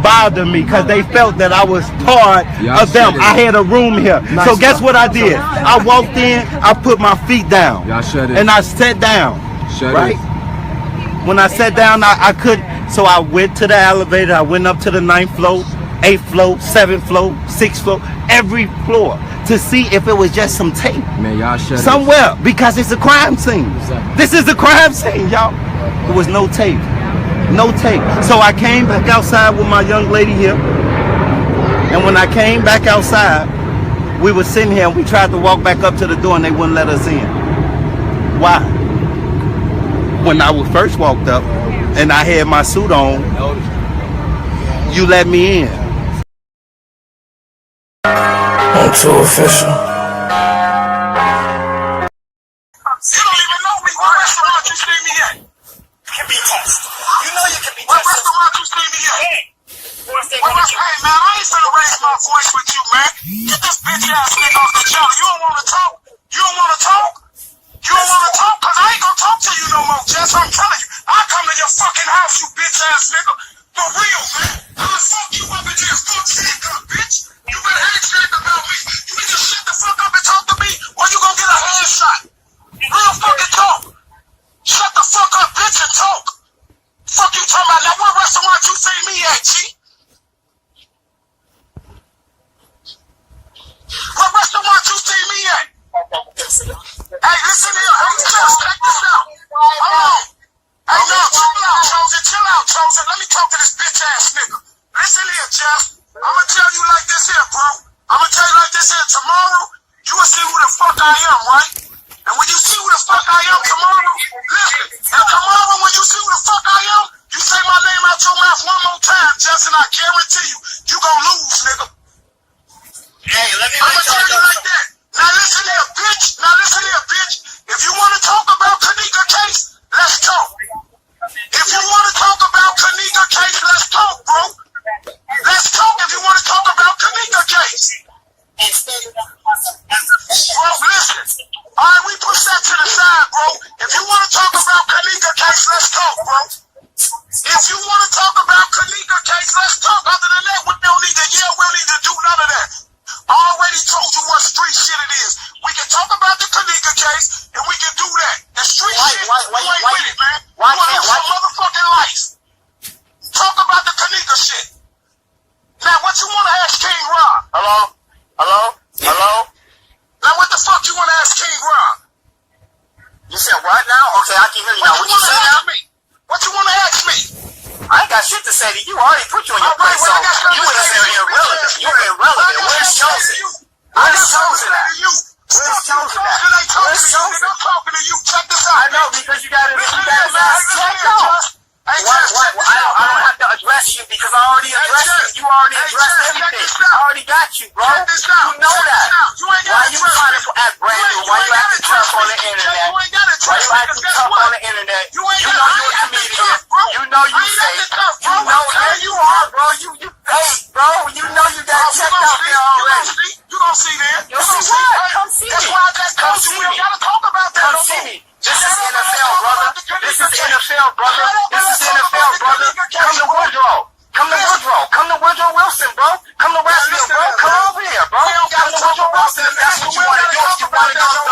Speaker 21: bother me because they felt that I was part of them. I had a room here. So guess what I did? I walked in, I put my feet down, and I sat down. Right? When I sat down, I couldn't. So I went to the elevator. I went up to the 9th floor, 8th floor, 7th floor, 6th floor, every floor, to see if it was just some tape.
Speaker 3: Man, y'all
Speaker 21: somewhere, because it's a crime scene. Exactly. This is a crime scene, y'all. There was no tape. No tape. So I came back outside with my young lady here. And when I came back outside, we were sitting here and we tried to walk back up to the door and they wouldn't let us in. Why? When I first walked up and I had my suit on, you let me in.
Speaker 3: I'm too official.
Speaker 9: You don't even know me. What restaurant you see me at?
Speaker 3: Can be tested. You know you can be tested.
Speaker 9: What restaurant you see me at? Hey man, I ain't finna raise my voice with you, man. Get this bitch ass nigga off the channel. You don't wanna talk? You don't wanna talk? You don't wanna talk? Cause I ain't gonna talk to you no more, Jess. I'm telling you. I'll come to your fucking house, you bitch ass nigga. For real, man. I'll fuck you up in here. Fuck Kenneka, bitch. You better ask that about me. You need to shut the fuck up and talk to me, or you gonna get a headshot. Real fucking talk. Shut the fuck up, bitch, and talk. Fuck you talking about? Now what restaurant you see me at, G? What restaurant you see me at? Hey, listen here. Hey, just check this out. Hold on. Hey, yo, chill out, Chosen. Let me talk to this bitch ass nigga. Listen here, Jeff. I'ma tell you like this here, bro. I'ma tell you like this here. Tomorrow, you will see who the fuck I am, right? And when you see who the fuck I am tomorrow, listen. And tomorrow, when you see who the fuck I am, you say my name out your mouth one more time, Jess, and I guarantee you, you gon' lose, nigga.
Speaker 3: Hey, let me
Speaker 9: I'ma tell you like that. Now listen here, bitch. Now listen here, bitch. If you want to talk about Kenneka case, let's talk. If you want to talk about Kenneka case, let's talk, bro. Let's talk if you want to talk about Kenneka case. Bro, listen. All right, we push that to the side, bro. If you want to talk about Kenneka case, let's talk, bro. If you want to talk about Kenneka case, let's talk. Other than that, we don't need to yell. We don't need to do none of that. I already told you what street shit it is. We can talk about the Kenneka case, and we can do that. The street shit, you ain't with it, man. You want to live your motherfucking life. Talk about the Kenneka shit. Now, what you want to ask King Rob?
Speaker 3: Hello? Hello? Hello?
Speaker 9: Now, what the fuck you want to ask King Rob?
Speaker 3: You said what now? Okay, I can hear you now. What you say now?
Speaker 9: What you want to ask me?
Speaker 3: I ain't got shit to say to you. I already put you on your place, so you was irrelevant. You were irrelevant. Where's Chosen? Where's Chosen at? Where's Chosen at? Where's Chosen?
Speaker 9: I'm talking to you. Check this out.
Speaker 3: I know, because you got it checked out. I don't have to address you because I already addressed you. You already addressed everything. I already got you, bro. You know that. Why you trying to act brand new? Why you acting tough on the internet? Why you acting tough on the internet? You know you're a comedian. You know you fake. You know that you are, bro. You fake, bro. You know you got checked out there already.
Speaker 9: You gon' see that.
Speaker 3: You see what? Come see me.
Speaker 9: That's why I just told you we don't gotta talk about that.
Speaker 3: Come see me. This is NFL, brother. This is NFL, brother. This is NFL, brother. Come to Woodrow. Come to Woodrow. Come to Woodrow Wilson, bro. Come to Westville, bro. Come over here, bro. Come to Woodrow Wilson if that's what you want to do. If you want to go, if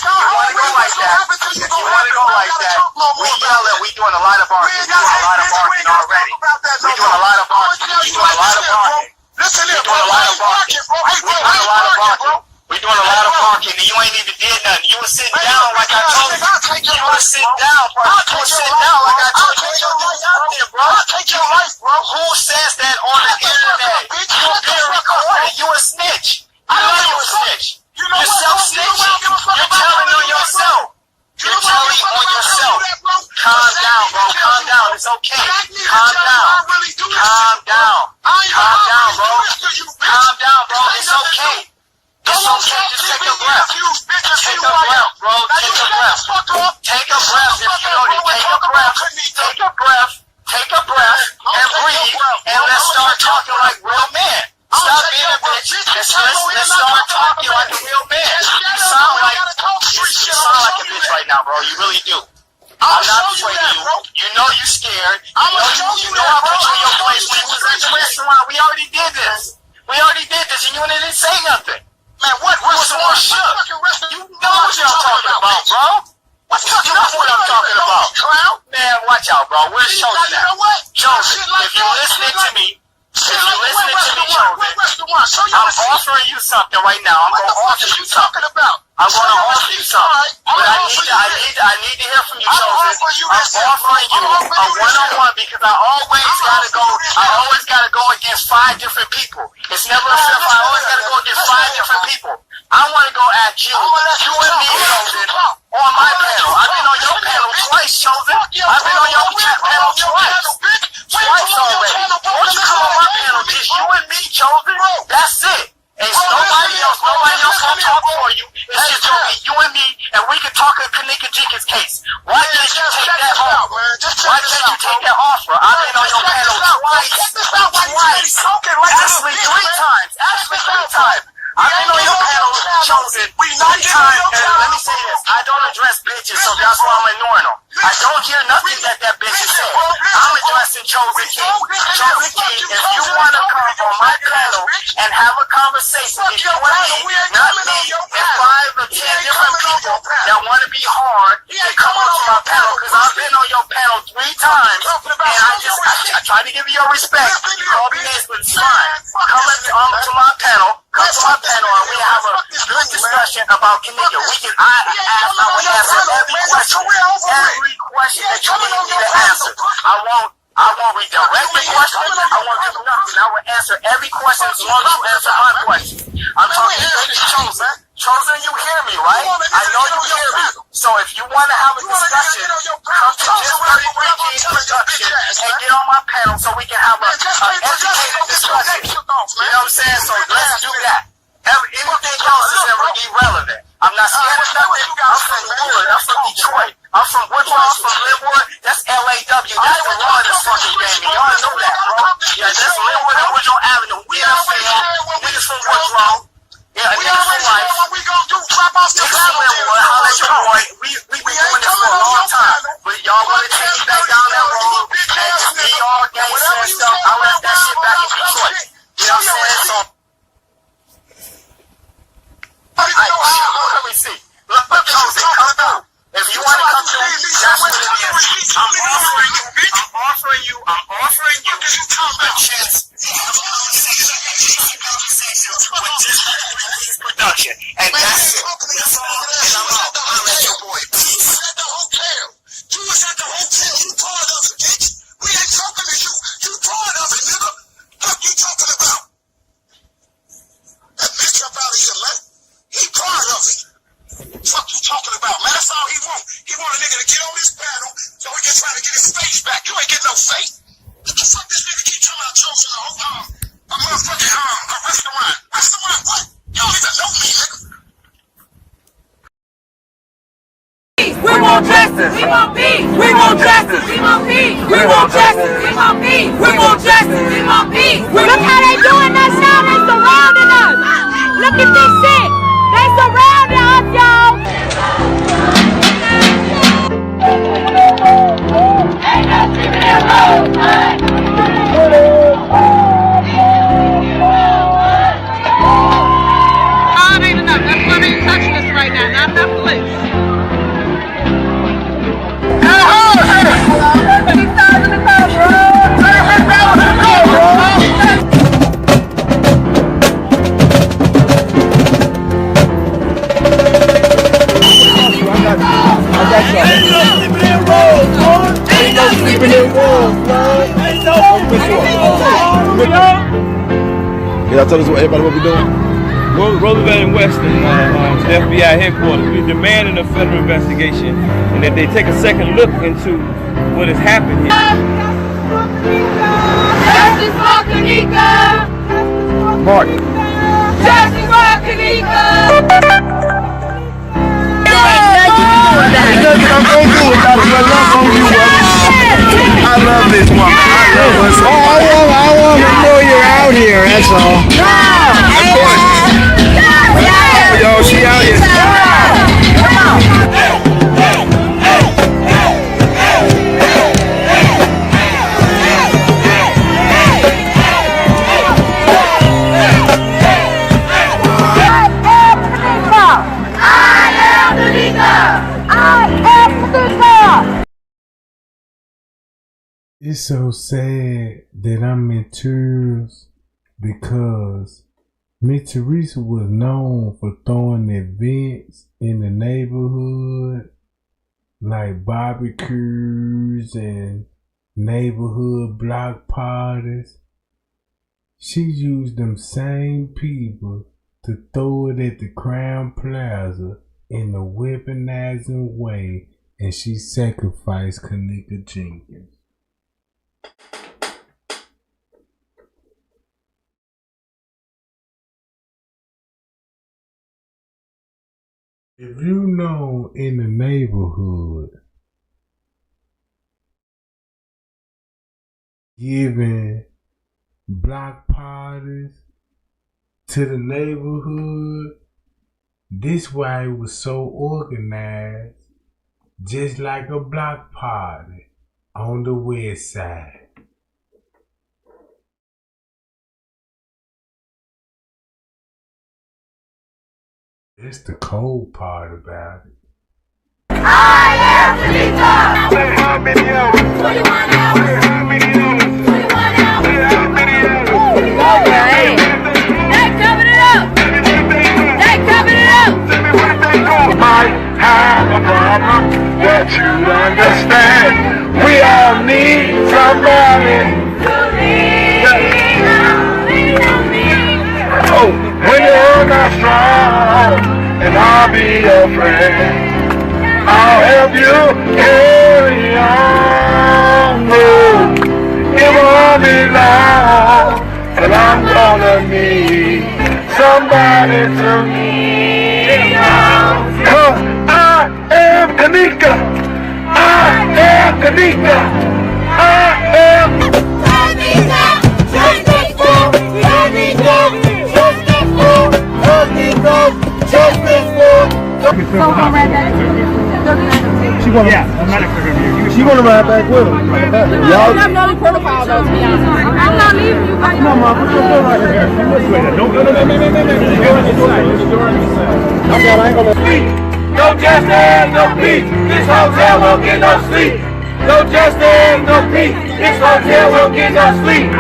Speaker 3: you want to go like that, if you want to go like that, we yelling. We doing a lot of barking. We doing a lot of barking already. We doing a lot of barking. We doing a lot of barking.
Speaker 9: Listen here,
Speaker 3: we doing a lot of barking. We doing a lot of barking. We doing a lot of barking, and you ain't even did nothing. You was sitting down like I told you. You was sitting down, bro. You was sitting down like I told you. You out there, bro. Take your life, bro. Who says that on the internet? You being recorded. You a snitch. I know you a snitch. You're self-snitching. You're telling on yourself. You're telling on yourself. Calm down, bro. Calm down. It's okay. Calm down. Calm down. Calm down, bro. Calm down, bro. It's okay. It's okay, just take a breath. Take a breath, bro. Take a breath. Take a breath if you know it. Take a breath. Take a breath. Take a breath and breathe. And let's start talking like real men. Stop being a bitch. Let's start talking like a real man. You sound like a bitch right now, bro. You really do. I'm not afraid of you. You know you scared. You know I put you in your place when you was at the restaurant. We already did this. And you didn't say nothing. Man, what was more shook? You know what I'm talking about, bro. You know what I'm talking about. Man, watch out, bro. Where's Chosen at? Chosen, if you're listening to me, Chosen, I'm offering you something right now. I'm going to offer you something. But I need to hear from you, Chosen. I'm offering you a one-on-one because I always gotta go against 5 different people. It's never a fair fight. I always gotta go against 5 different people. I want to go at you. You and me, Chosen, on my panel. I've been on your panel twice, Chosen. I've been on your panel twice. Twice already. Won't you come on my panel? Just you and me, Chosen. That's it. Ain't nobody else gonna talk for you. It's just gonna be you and me, and we can talk a Kenneka Jenkins case. Why can't you take that off? Why can't you take that offer? I've been on your panel twice. Actually 3 times. I've been on your panel, Chosen, 3 times. And let me say this, I don't address bitches, so that's why I'm ignoring them. I don't hear nothing that bitch is saying. I'm addressing Chosen King. Chosen King, if you want to come on my panel and have a conversation, if you want me, not me, and 5 or 10 different people that want to be hard, then come onto my panel, because I've been on your panel 3 times, and I try to give you your respect. You call me this, but it's fine. Come to my panel, and we have a good discussion about Kenneka. I will answer every question that you need me to answer. I won't redirect the question. I won't do nothing. I will answer every question as long as you answer my question. I'm talking to Chosen. Chosen, you hear me, right? I know you hear me. So if you want to have a discussion, come to Just 33 King Production and get on my panel so we can have an educated discussion. You know what I'm saying? So let's do that. Anything else is irrelevant. I'm not scared of nothing. I'm from Wood. I'm from Detroit. I'm from Woodlawn. I'm from Linwood. That's LAW. That's the law of this fucking game. Y'all know that, bro. Yeah, that's Linwood and Woodlawn Avenue. We not fair. Niggas from Woodlawn. Yeah, niggas for life. Niggas from Linwood. Holla at your boy. We been doing this for a long time. But y'all want to take me back down that road and just be all gangsta and stuff. I left that shit back in Detroit. You know what I'm saying? So let me see. Look, Chosen, come through. If you want to come through, that's what it is. I'm offering you a chance with this production. And that's it. That's all. And I'm out. I'll let your boy. Peace. You was at the hotel. You part of it, bitch. We ain't talking to you. You part of it, nigga. What you talking about? That bitch up out of here, man. He part of it. Fuck you talking about, man? That's all he want. He want a nigga to get on this panel so he can try to get his face back. You ain't getting no face. What the fuck this nigga keep talking about Chosen the whole time? A motherfucking a restaurant. Restaurant what? You don't even know me, nigga.
Speaker 5: We want justice. We want peace. We want justice. We want peace. We want justice. We want peace. We want justice. We want peace. Look how they doing us now. They surrounding us. Look at this shit. They surrounding us, y'all. Ain't no sleeping in road, man. Ain't enough. That's why they touching us right now. Not enough police.
Speaker 7: Y'all tell us everybody what we doing? Roosevelt and Weston, the FBI headquarters. We're demanding a federal investigation and that they take a second look into what has happened here.
Speaker 5: Justice for Kenneka!
Speaker 7: Mark.
Speaker 5: Justice for Kenneka!
Speaker 21: I love this woman. I want to know you're out here, that's all. Yo, she out here. Come on.
Speaker 1: It's so sad that I'm in tears because Miss Teresa was known for throwing events in the neighborhood like barbecues and neighborhood block parties. She used them same people to throw it at the Crown Plaza in a weaponizing way, and she sacrificed Kenneka Jenkins. If you know in the neighborhood, giving block parties to the neighborhood, this why it was so organized, just like a block party on the west side. That's the cold part about it.
Speaker 5: I am Kenneka. Say how many hours? 21 hours. Say how many hours? 21 hours. Say how many hours? Okay. They coming it up. They coming it up. Tell me what they doing. Might have a problem that you understand. We all need somebody to lean on. Oh, when you're not strong, and I'll be your friend. I'll help you carry on. It won't be long, but I'm gonna need somebody to lean on. I am Kenneka. I am Kenneka. I am
Speaker 21: She wanna, she wanna ride back with him. Y'all,
Speaker 4: I'm the only protocol though, to be honest. I'm not leaving you guys.
Speaker 21: come on, Mom, put your foot right here. I ain't gonna
Speaker 5: sleep. No justice, no peace. This hotel won't get no sleep. No justice, no peace. This hotel won't get no sleep.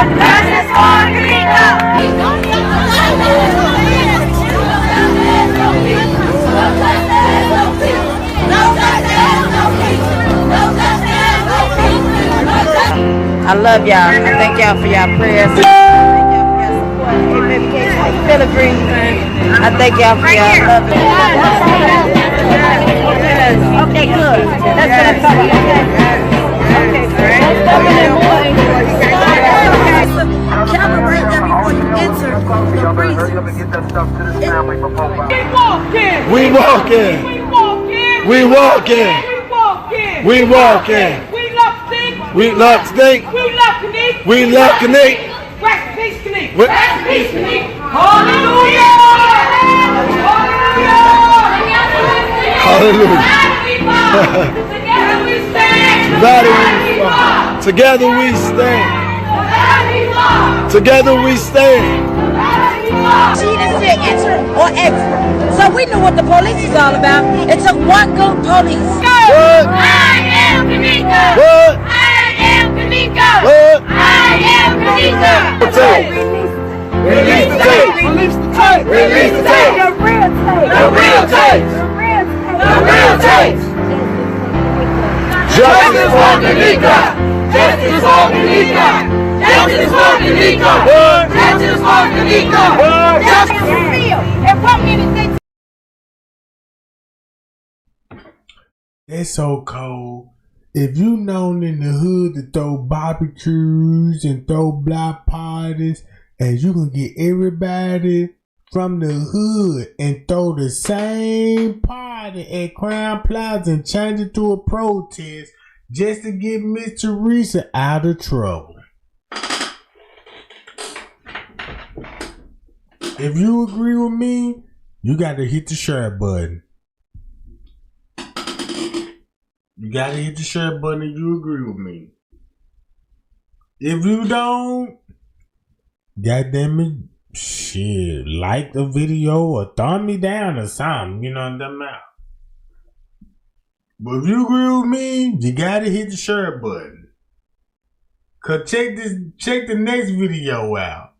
Speaker 5: Justice for Kenneka.
Speaker 2: I love y'all. I thank y'all for y'all prayers. I thank y'all for y'all support. Hey, baby Casey, how you feeling, Green? I thank y'all for y'all love. Okay, good. That's what I'm talking about. Okay, great. Calibrate that before you enter the precinct.
Speaker 21: We walking. We walking. We walking. We love stink.
Speaker 5: We love Kenneka.
Speaker 21: We love Kenneka.
Speaker 5: Rest in peace, Kenneka.
Speaker 21: What?
Speaker 5: Rest in peace, Kenneka. Hallelujah.
Speaker 21: Hallelujah.
Speaker 5: Together we stand.
Speaker 21: Together we stand. Together we stand.
Speaker 2: She didn't say enter or exit. So we knew what the police is all about. It took one good police.
Speaker 21: What?
Speaker 5: I am Kenneka.
Speaker 21: What?
Speaker 5: I am Kenneka.
Speaker 21: What?
Speaker 5: I am Kenneka.
Speaker 21: Release the tape. Release the tape. Release the tape.
Speaker 5: The real tape. The real tape. The real tape. Justice for Kenneka. Justice for Kenneka. Justice for Kenneka. Justice for Kenneka. Justice for real. And 1 minute they.
Speaker 1: That's so cold. If you known in the hood to throw barbecues and throw block parties, and you can get everybody from the hood and throw the same party at Crown Plaza and change it to a protest just to get Miss Teresa out of trouble. If you agree with me, you got to hit the share button. You got to hit the share button if you agree with me. If you don't, goddamn it, shit, like the video or thumb me down or something, you know what I'm saying? But if you agree with me, you got to hit the share button. Cause check the next video out.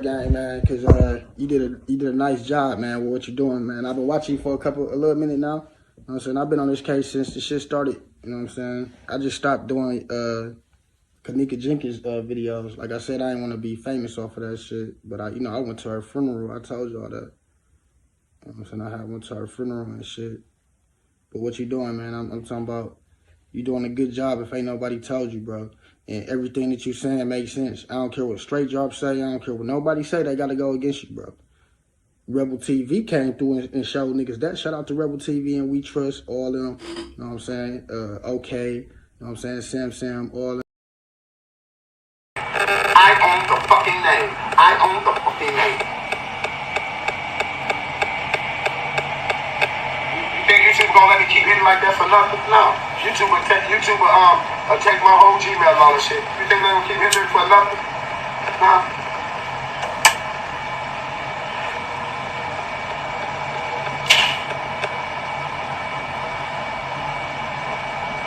Speaker 6: Gang, man, because you did a nice job, man, with what you're doing, man. I've been watching you for a little minute now. You know what I'm saying? I've been on this case since the shit started. You know what I'm saying? I just stopped doing Kenneka Jenkins videos. Like I said, I didn't want to be famous off of that shit. But I went to her funeral. I told y'all that. You know what I'm saying? I went to her funeral and shit. But what you doing, man? I'm talking about you doing a good job if ain't nobody told you, bro. And everything that you saying makes sense. I don't care what Straight Drop say. I don't care what nobody say. They got to go against you, bro. Rebel TV came through and showed niggas that. Shout out to Rebel TV and We Trust, all of them. You know what I'm saying? Okay. You know what I'm saying? Sam, all of them.
Speaker 9: I own the fucking name. I own the fucking name. You think YouTube gonna let me keep hitting like that for nothing? No. YouTube will take my whole Gmail and all that shit. You think they're gonna keep hitting it for nothing? No.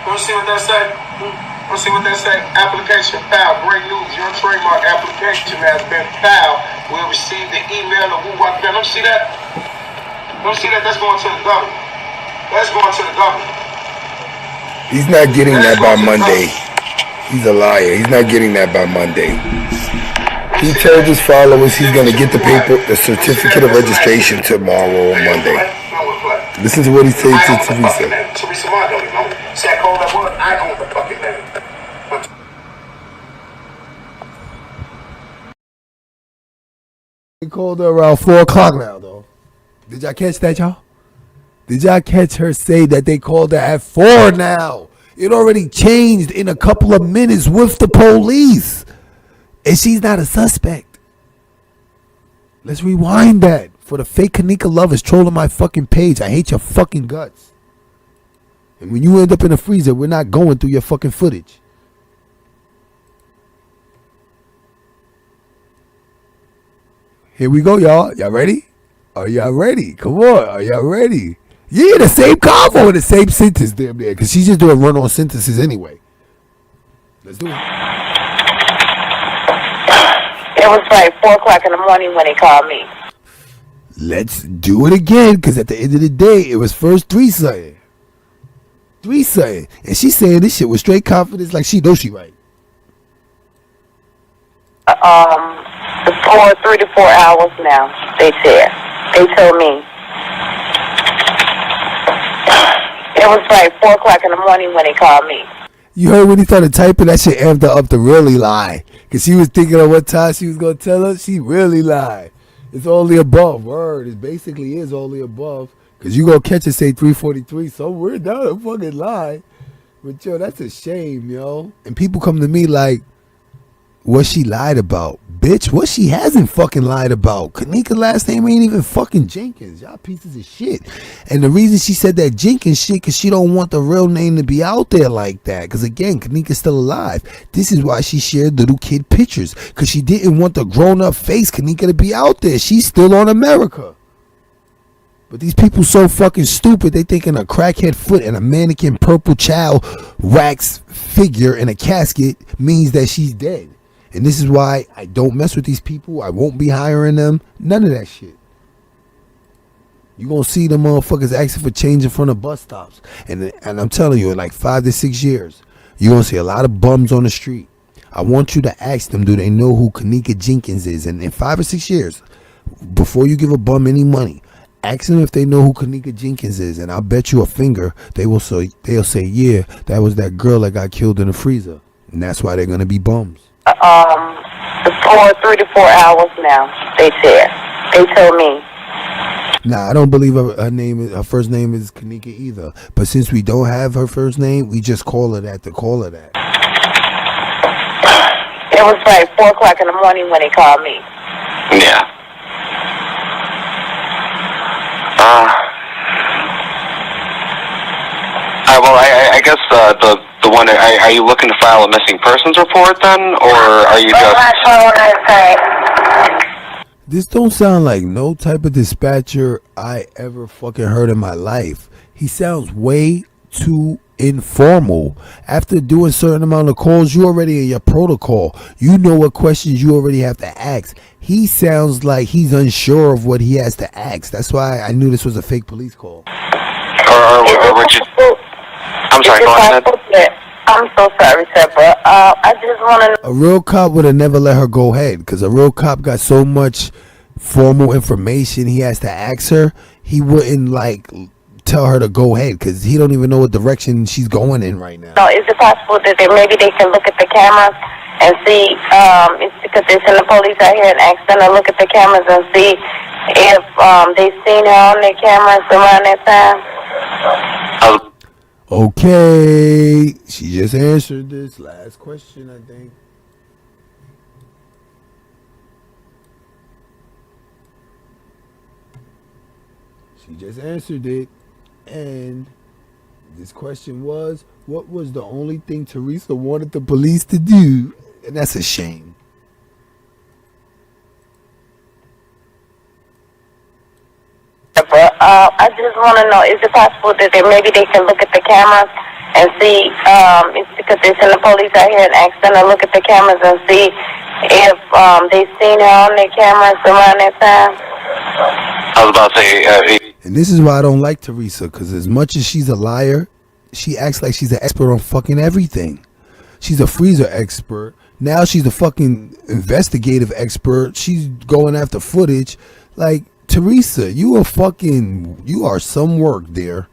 Speaker 9: Wanna see what that say? Wanna see what that say? Application filed. Great news. Your trademark application has been filed. We'll receive the email of who what. Don't see that? Don't see that? That's going to the government. That's going to the government.
Speaker 10: He's not getting that by Monday. He's a liar. He's not getting that by Monday. He told his followers he's going to get the certificate of registration tomorrow or Monday. Listen to what he said to Teresa.
Speaker 9: Teresa Martin don't know. See, I call that word. I own the fucking name.
Speaker 22: They called her around 4 o'clock now, though. Did y'all catch that, y'all? Did y'all catch her say that they called her at 4 now? It already changed in a couple of minutes with the police. And she's not a suspect. Let's rewind that. For the fake Kenneka lovers trolling my fucking page, I hate your fucking guts. And when you end up in a freezer, we're not going through your fucking footage. Here we go, y'all. Y'all ready? Are y'all ready? Come on. Are y'all ready? Yeah, the same convo in the same sentence, damn near. Because she's just doing run-on sentences anyway. Let's do it.
Speaker 23: It was like 4 o'clock in the morning when they called me.
Speaker 22: Let's do it again, because at the end of the day, it was first 3-something. 3-something. And she's saying this shit with straight confidence like she knows she right.
Speaker 23: 3 to 4 hours now, they said. They told me. It was like 4 o'clock in the morning when they called me.
Speaker 22: You heard when he started typing, that shit amped her up to really lie. Because she was thinking of what time she was going to tell her. She really lied. It's only above. Word. It basically is only above. Because you going to catch it say 3:43 somewhere down a fucking lie. But yo, that's a shame, yo. And people come to me like, what she lied about? Bitch, what she hasn't fucking lied about? Kenneka's last name ain't even fucking Jenkins. Y'all pieces of shit. And the reason she said that Jenkins shit, because she don't want the real name to be out there like that. Because again, Kenneka's still alive. This is why she shared little kid pictures. Because she didn't want the grown-up face Kenneka to be out there. She's still on America. But these people so fucking stupid, they thinking a crackhead foot and a mannequin purple child wax figure in a casket means that she's dead. And this is why I don't mess with these people. I won't be hiring them. None of that shit. You gonna see them motherfuckers asking for change in front of bus stops. And I'm telling you, in like 5 to 6 years, you're gonna see a lot of bums on the street. I want you to ask them, do they know who Kenneka Jenkins is? And in 5 or 6 years, before you give a bum any money, ask them if they know who Kenneka Jenkins is. And I'll bet you a finger, they'll say, yeah, that was that girl that got killed in the freezer. And that's why they're gonna be bums.
Speaker 23: 3 to 4 hours now, they said. They told me.
Speaker 22: Nah, I don't believe her first name is Kenneka either. But since we don't have her first name, we just call her that to call her that.
Speaker 23: It was like 4 o'clock in the morning when they called me.
Speaker 3: Yeah. I guess the one, are you looking to file a missing persons report then, or are you just...
Speaker 22: This don't sound like no type of dispatcher I ever fucking heard in my life. He sounds way too informal. After doing certain amount of calls, you already in your protocol. You know what questions you already have to ask. He sounds like he's unsure of what he has to ask. That's why I knew this was a fake police call.
Speaker 3: Richard, I'm sorry, go ahead.
Speaker 23: I'm so sorry, sir, but I just want to know.
Speaker 22: A real cop would have never let her go ahead, because a real cop got so much formal information he has to ask her. He wouldn't like tell her to go ahead, because he don't even know what direction she's going in right now.
Speaker 23: No, is it possible that maybe they can look at the cameras and see? It's because they send the police out here and ask them to look at the cameras and see if they seen her on their cameras around that time.
Speaker 22: Okay, she just answered this last question, I think. She just answered it, and this question was, what was the only thing Teresa wanted the police to do? And that's a shame.
Speaker 23: I just want to know, is it possible that maybe they can look at the cameras and see, it's because they send the police out here and ask them to look at the cameras and see if they seen her on their cameras around that time?
Speaker 3: I was about to say...
Speaker 22: And this is why I don't like Teresa, because as much as she's a liar, she acts like she's an expert on fucking everything. She's a freezer expert. Now she's a fucking investigative expert. She's going after footage. Like, Teresa, you are some work there.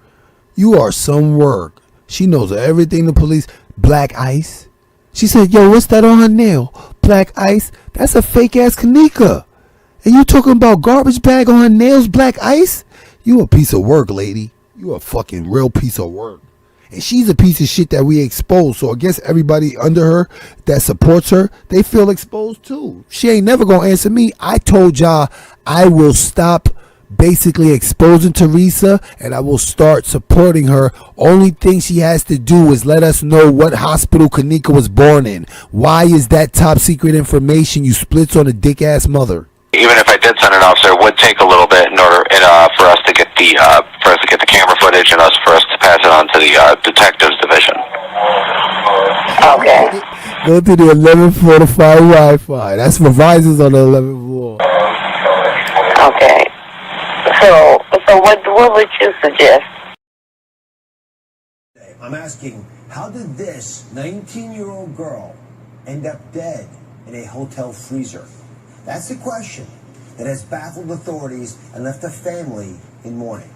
Speaker 22: You are some work. She knows everything the police. Black ice. She said, yo, what's that on her nail? Black ice? That's a fake ass Kenneka. And you talking about garbage bag on her nails, black ice? You a piece of work, lady. You a fucking real piece of work. And she's a piece of shit that we expose. So I guess everybody under her that supports her, they feel exposed too. She ain't never gonna answer me. I told y'all I will stop basically exposing Teresa and I will start supporting her. Only thing she has to do is let us know what hospital Kenneka was born in. Why is that top secret information you splits on a dick ass mother?
Speaker 3: Even if I did send an officer, it would take a little bit in order for us to get the camera footage and for us to pass it on to the detectives division.
Speaker 23: Okay.
Speaker 22: Go to the 1145 Wi-Fi. That's Verizon's on the 11th floor.
Speaker 23: Okay. So what would you suggest?
Speaker 8: I'm asking, how did this 19-year-old girl end up dead in a hotel freezer? That's the question that has baffled authorities and left a family in mourning.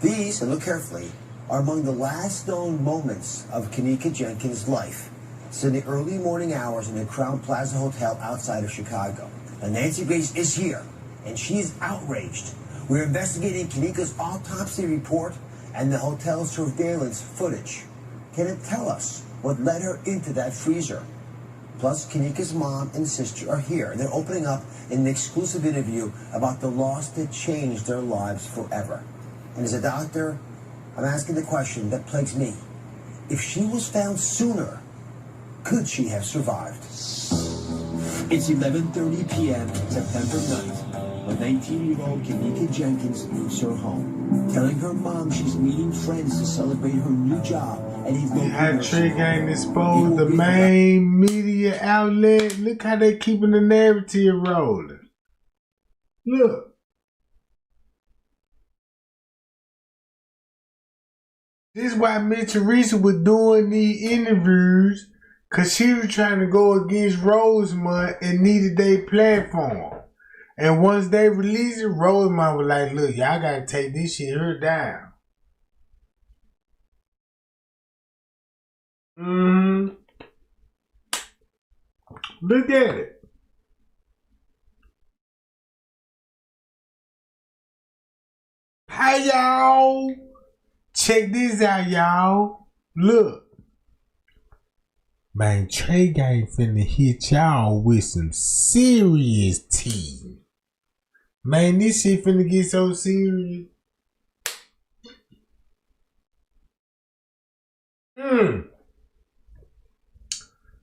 Speaker 8: These, and look carefully, are among the last known moments of Kenneka Jenkins' life. It's in the early morning hours in the Crown Plaza Hotel outside of Chicago. And Nancy Grace is here, and she is outraged. We're investigating Kenneka's autopsy report and the hotel's surveillance footage. Can it tell us what led her into that freezer? Plus, Kenneka's mom and sister are here. They're opening up in an exclusive interview about the loss that changed their lives forever. And as a doctor, I'm asking the question that plagues me. If she was found sooner, could she have survived? It's 11:30 p.m. September 9th, when 19-year-old Kenneka Jenkins leaves her home, telling her mom she's meeting friends to celebrate her new job.
Speaker 1: How Trey Gang exposed the main media outlet. Look how they keeping the narrative rolling. Look. This is why Miss Teresa was doing these interviews, because she was trying to go against Rosemont and needed their platform. And once they released it, Rosemont was like, look, y'all got to take this shit here down. Look at it. Hi, y'all. Check this out, y'all. Look. Man, Trey Gang finna hit y'all with some serious tea. Man, this shit finna get so serious.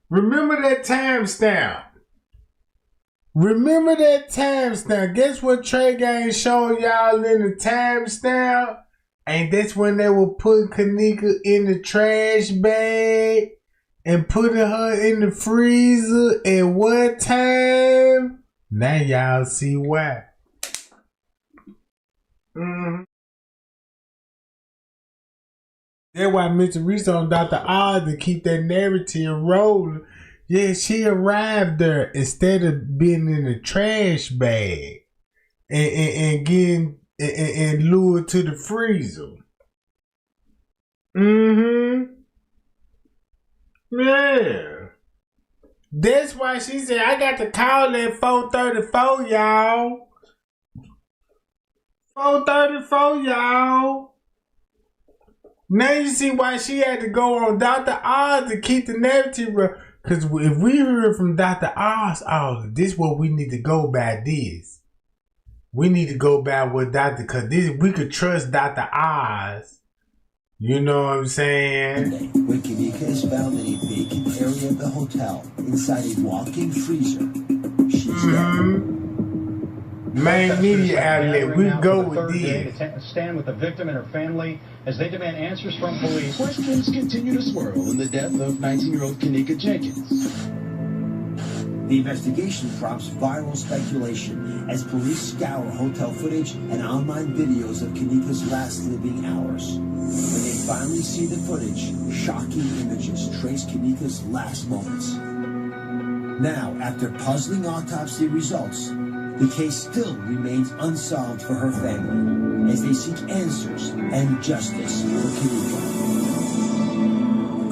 Speaker 1: Remember that timestamp. Remember that timestamp. Guess what Trey Gang showed y'all in the timestamp? And that's when they were putting Kenneka in the trash bag and putting her in the freezer at one time. Now y'all see why. That's why Mr. Reese on Dr. Oz to keep that narrative rolling. Yeah, she arrived there instead of being in a trash bag and getting and lured to the freezer. Yeah. That's why she said, I got to call at 4:34, y'all. 4:34, y'all. Now you see why she had to go on Dr. Oz to keep the narrative real. Because if we hear from Dr. Oz, this is what we need to go by this. We need to go by what because we could trust Dr. Oz. You know what I'm saying?
Speaker 8: When Kenneka is found in a vacant area of the hotel inside a walk-in freezer, she's dead.
Speaker 1: Main media outlet, we go with this.
Speaker 11: To stand with the victim and her family as they demand answers from police.
Speaker 12: Questions continue to swirl in the death of 19-year-old Kenneka Jenkins.
Speaker 8: The investigation prompts viral speculation as police scour hotel footage and online videos of Kenneka's last living hours. When they finally see the footage, shocking images trace Kenneka's last moments. Now, after puzzling autopsy results, the case still remains unsolved for her family as they seek answers and justice for Kenneka.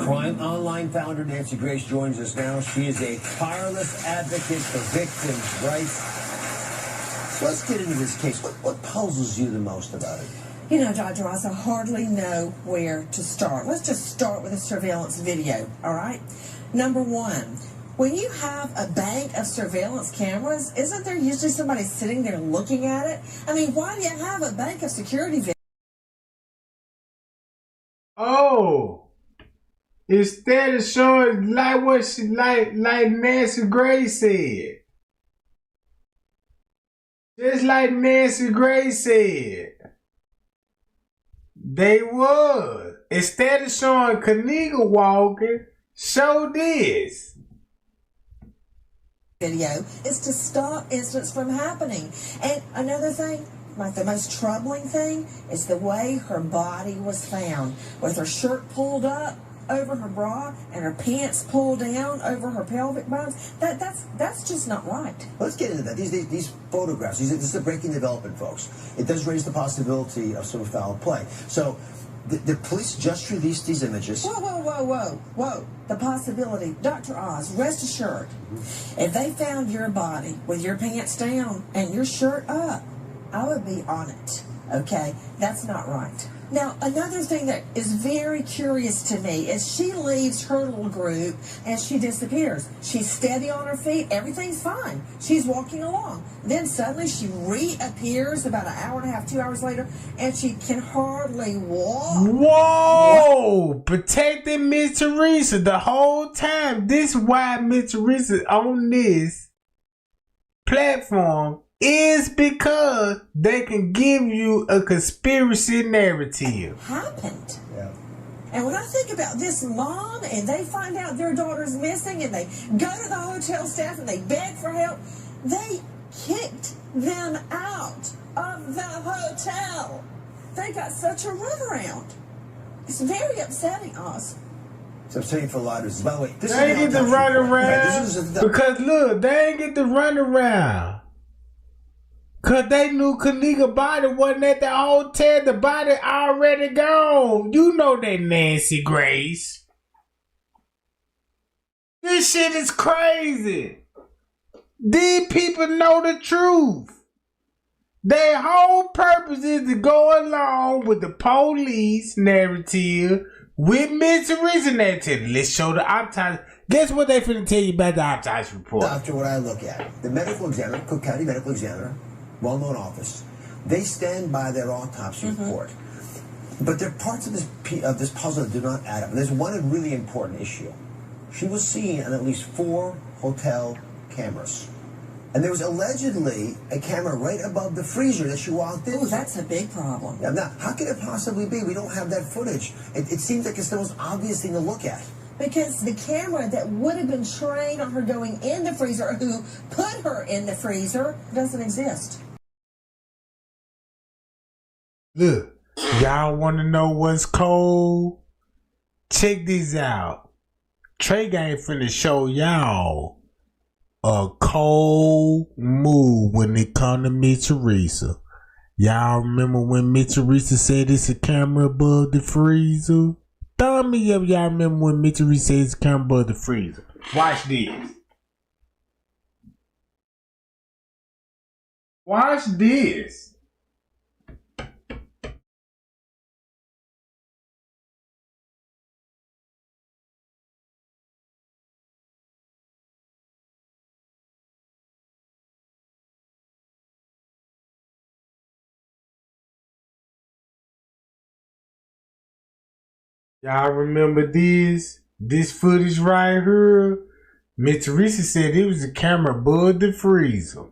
Speaker 8: Crime Online founder Nancy Grace joins us now. She is a tireless advocate for victims' rights. So let's get into this case. What puzzles you the most about it?
Speaker 16: You know, Dr. Oz, I hardly know where to start. Let's just start with a surveillance video, all right? Number one, when you have a bank of surveillance cameras, isn't there usually somebody sitting there looking at it? I mean, why do you have a bank of security video?
Speaker 1: Oh, instead of showing like what she like Nancy Grace said. Just like Nancy Grace said. They was. Instead of showing Kenneka walking, show this.
Speaker 16: Video is to stop incidents from happening. And another thing, like the most troubling thing, is the way her body was found, with her shirt pulled up over her bra and her pants pulled down over her pelvic bones. That's just not right.
Speaker 8: Let's get into that. These photographs, this is a breaking development, folks. It does raise the possibility of some foul play. So the police just released these images.
Speaker 16: Whoa. The possibility. Dr. Oz, rest assured, if they found your body with your pants down and your shirt up, I would be on it. Okay? That's not right. Now, another thing that is very curious to me is she leaves her little group and she disappears. She's steady on her feet. Everything's fine. She's walking along. Then suddenly she reappears about an hour and a half, 2 hours later, and she can hardly walk.
Speaker 1: Whoa! Protecting Miss Teresa the whole time. This is why Miss Teresa on this platform is because they can give you a conspiracy narrative.
Speaker 16: Happened. Yeah. And when I think about this mom and they find out their daughter's missing and they go to the hotel staff and they beg for help, they kicked them out of the hotel. They got such a runaround. It's very upsetting, Oz.
Speaker 8: So I'm saying for a lot of reasons. By the way, this
Speaker 1: they ain't get to run around because look, they ain't get to run around. Cause they knew Kenneka's body wasn't at the hotel. The body already gone. You know that, Nancy Grace. This shit is crazy. These people know the truth. Their whole purpose is to go along with the police narrative with Miss Teresa narrative. Let's show the autopsy. Guess what they finna tell you about the autopsy report?
Speaker 8: Doctor, what I look at, the medical examiner, Cook County medical examiner, well-known office, they stand by their autopsy report. But there are parts of this puzzle that do not add up. And there's one really important issue. She was seen on at least 4 hotel cameras. And there was allegedly a camera right above the freezer that she walked into.
Speaker 16: Oh, that's a big problem.
Speaker 8: Now, how could it possibly be? We don't have that footage. It seems like it's the most obvious thing to look at.
Speaker 16: Because the camera that would have been trained on her going in the freezer, who put her in the freezer, doesn't exist.
Speaker 1: Look, y'all want to know what's cold? Check this out. Trey Gang finna show y'all a cold move when it come to Miss Teresa. Y'all remember when Miss Teresa said it's a camera above the freezer? Thumb me up, y'all remember when Miss Teresa said it's a camera above the freezer. Watch this. Watch this. Y'all remember this? This footage right here? Miss Teresa said it was a camera above the freezer.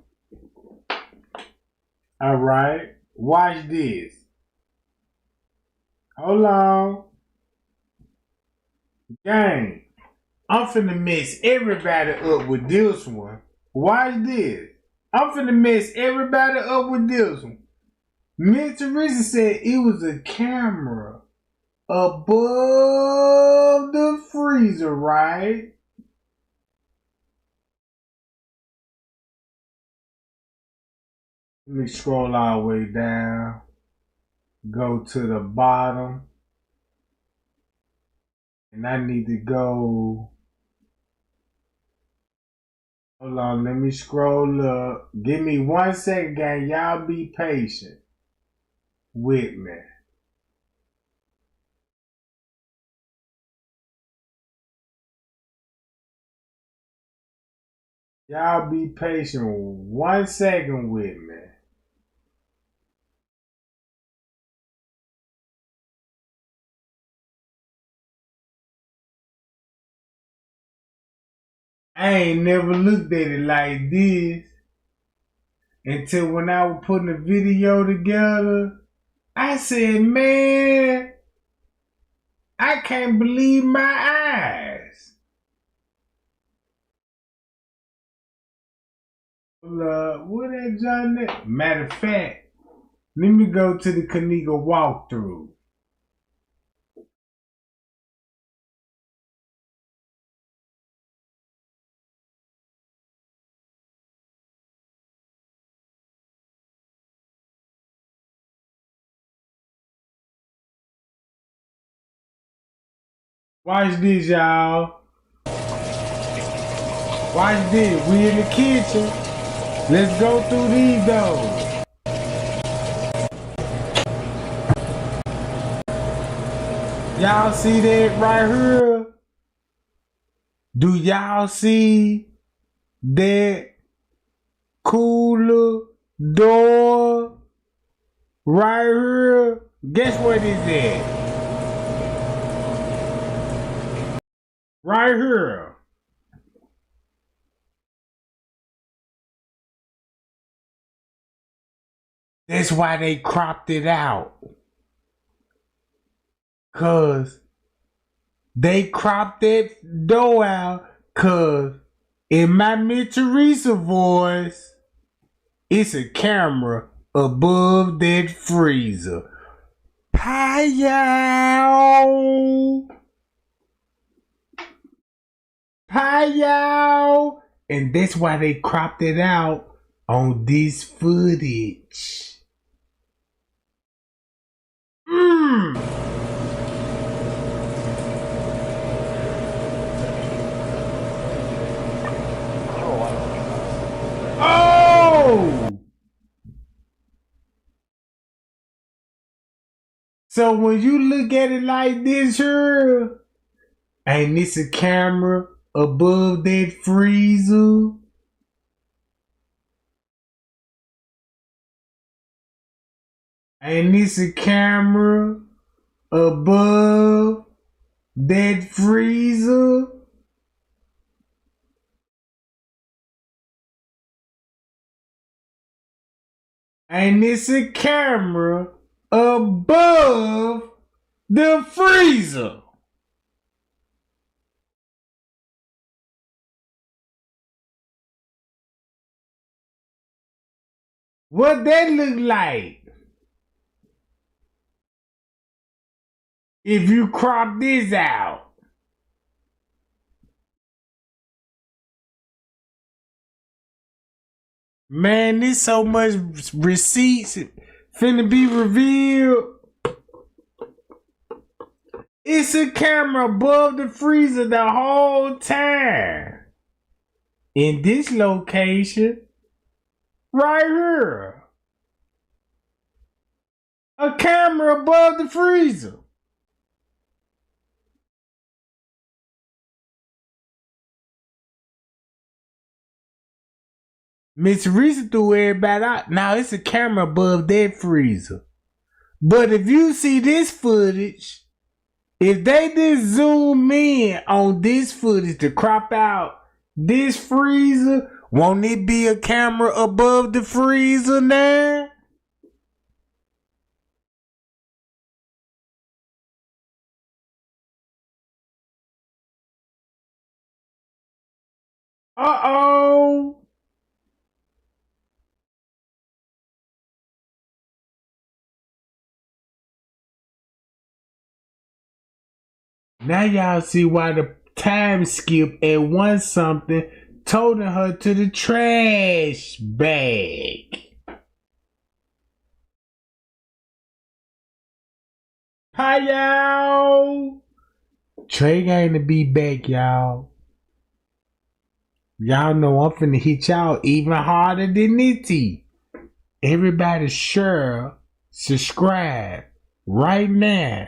Speaker 1: Alright, watch this. Hold on. Gang, I'm finna mess everybody up with this one. Watch this. I'm finna mess everybody up with this one. Miss Teresa said it was a camera above the freezer, right? Let me scroll all the way down. Go to the bottom. And I need to go. Hold on, let me scroll up. Give me 1 second, gang. Y'all be patient with me. Y'all be patient 1 second with me. I ain't never looked at it like this until when I was putting the video together. I said, man, I can't believe my eyes. What that John? Matter of fact, let me go to the Kenneka walkthrough. Watch this, y'all. Watch this. We in the kitchen. Let's go through these though. Y'all see that right here? Do y'all see that cooler door right here? Guess what is that? Right here. That's why they cropped it out. Cause they cropped that door out. Cause in my Miss Teresa voice, it's a camera above that freezer. Hi y'all. Hi y'all. And that's why they cropped it out on this footage. Oh! So when you look at it like this here, ain't this a camera above that freezer? Ain't this a camera above that freezer? And it's a camera above the freezer. What that look like? If you crop this out. Man, there's so much receipts finna be revealed. It's a camera above the freezer the whole time. In this location, right here. A camera above the freezer. Miss Risa threw everybody out. Now it's a camera above that freezer. But if you see this footage, if they just zoom in on this footage to crop out this freezer, won't it be a camera above the freezer now? Uh-oh. Now y'all see why the time skip at one something toting her to the trash bag. Hi y'all. Trey going to be back, y'all. Y'all know I'm finna hit y'all even harder than Nitty. Everybody share, subscribe right now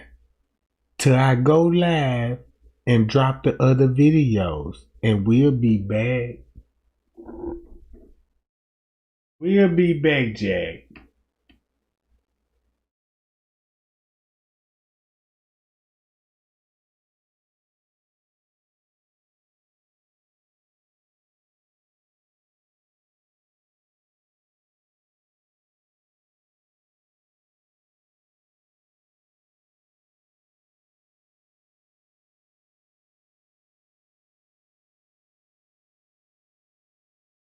Speaker 1: till I go live and drop the other videos. And we'll be back. We'll be back, Jack.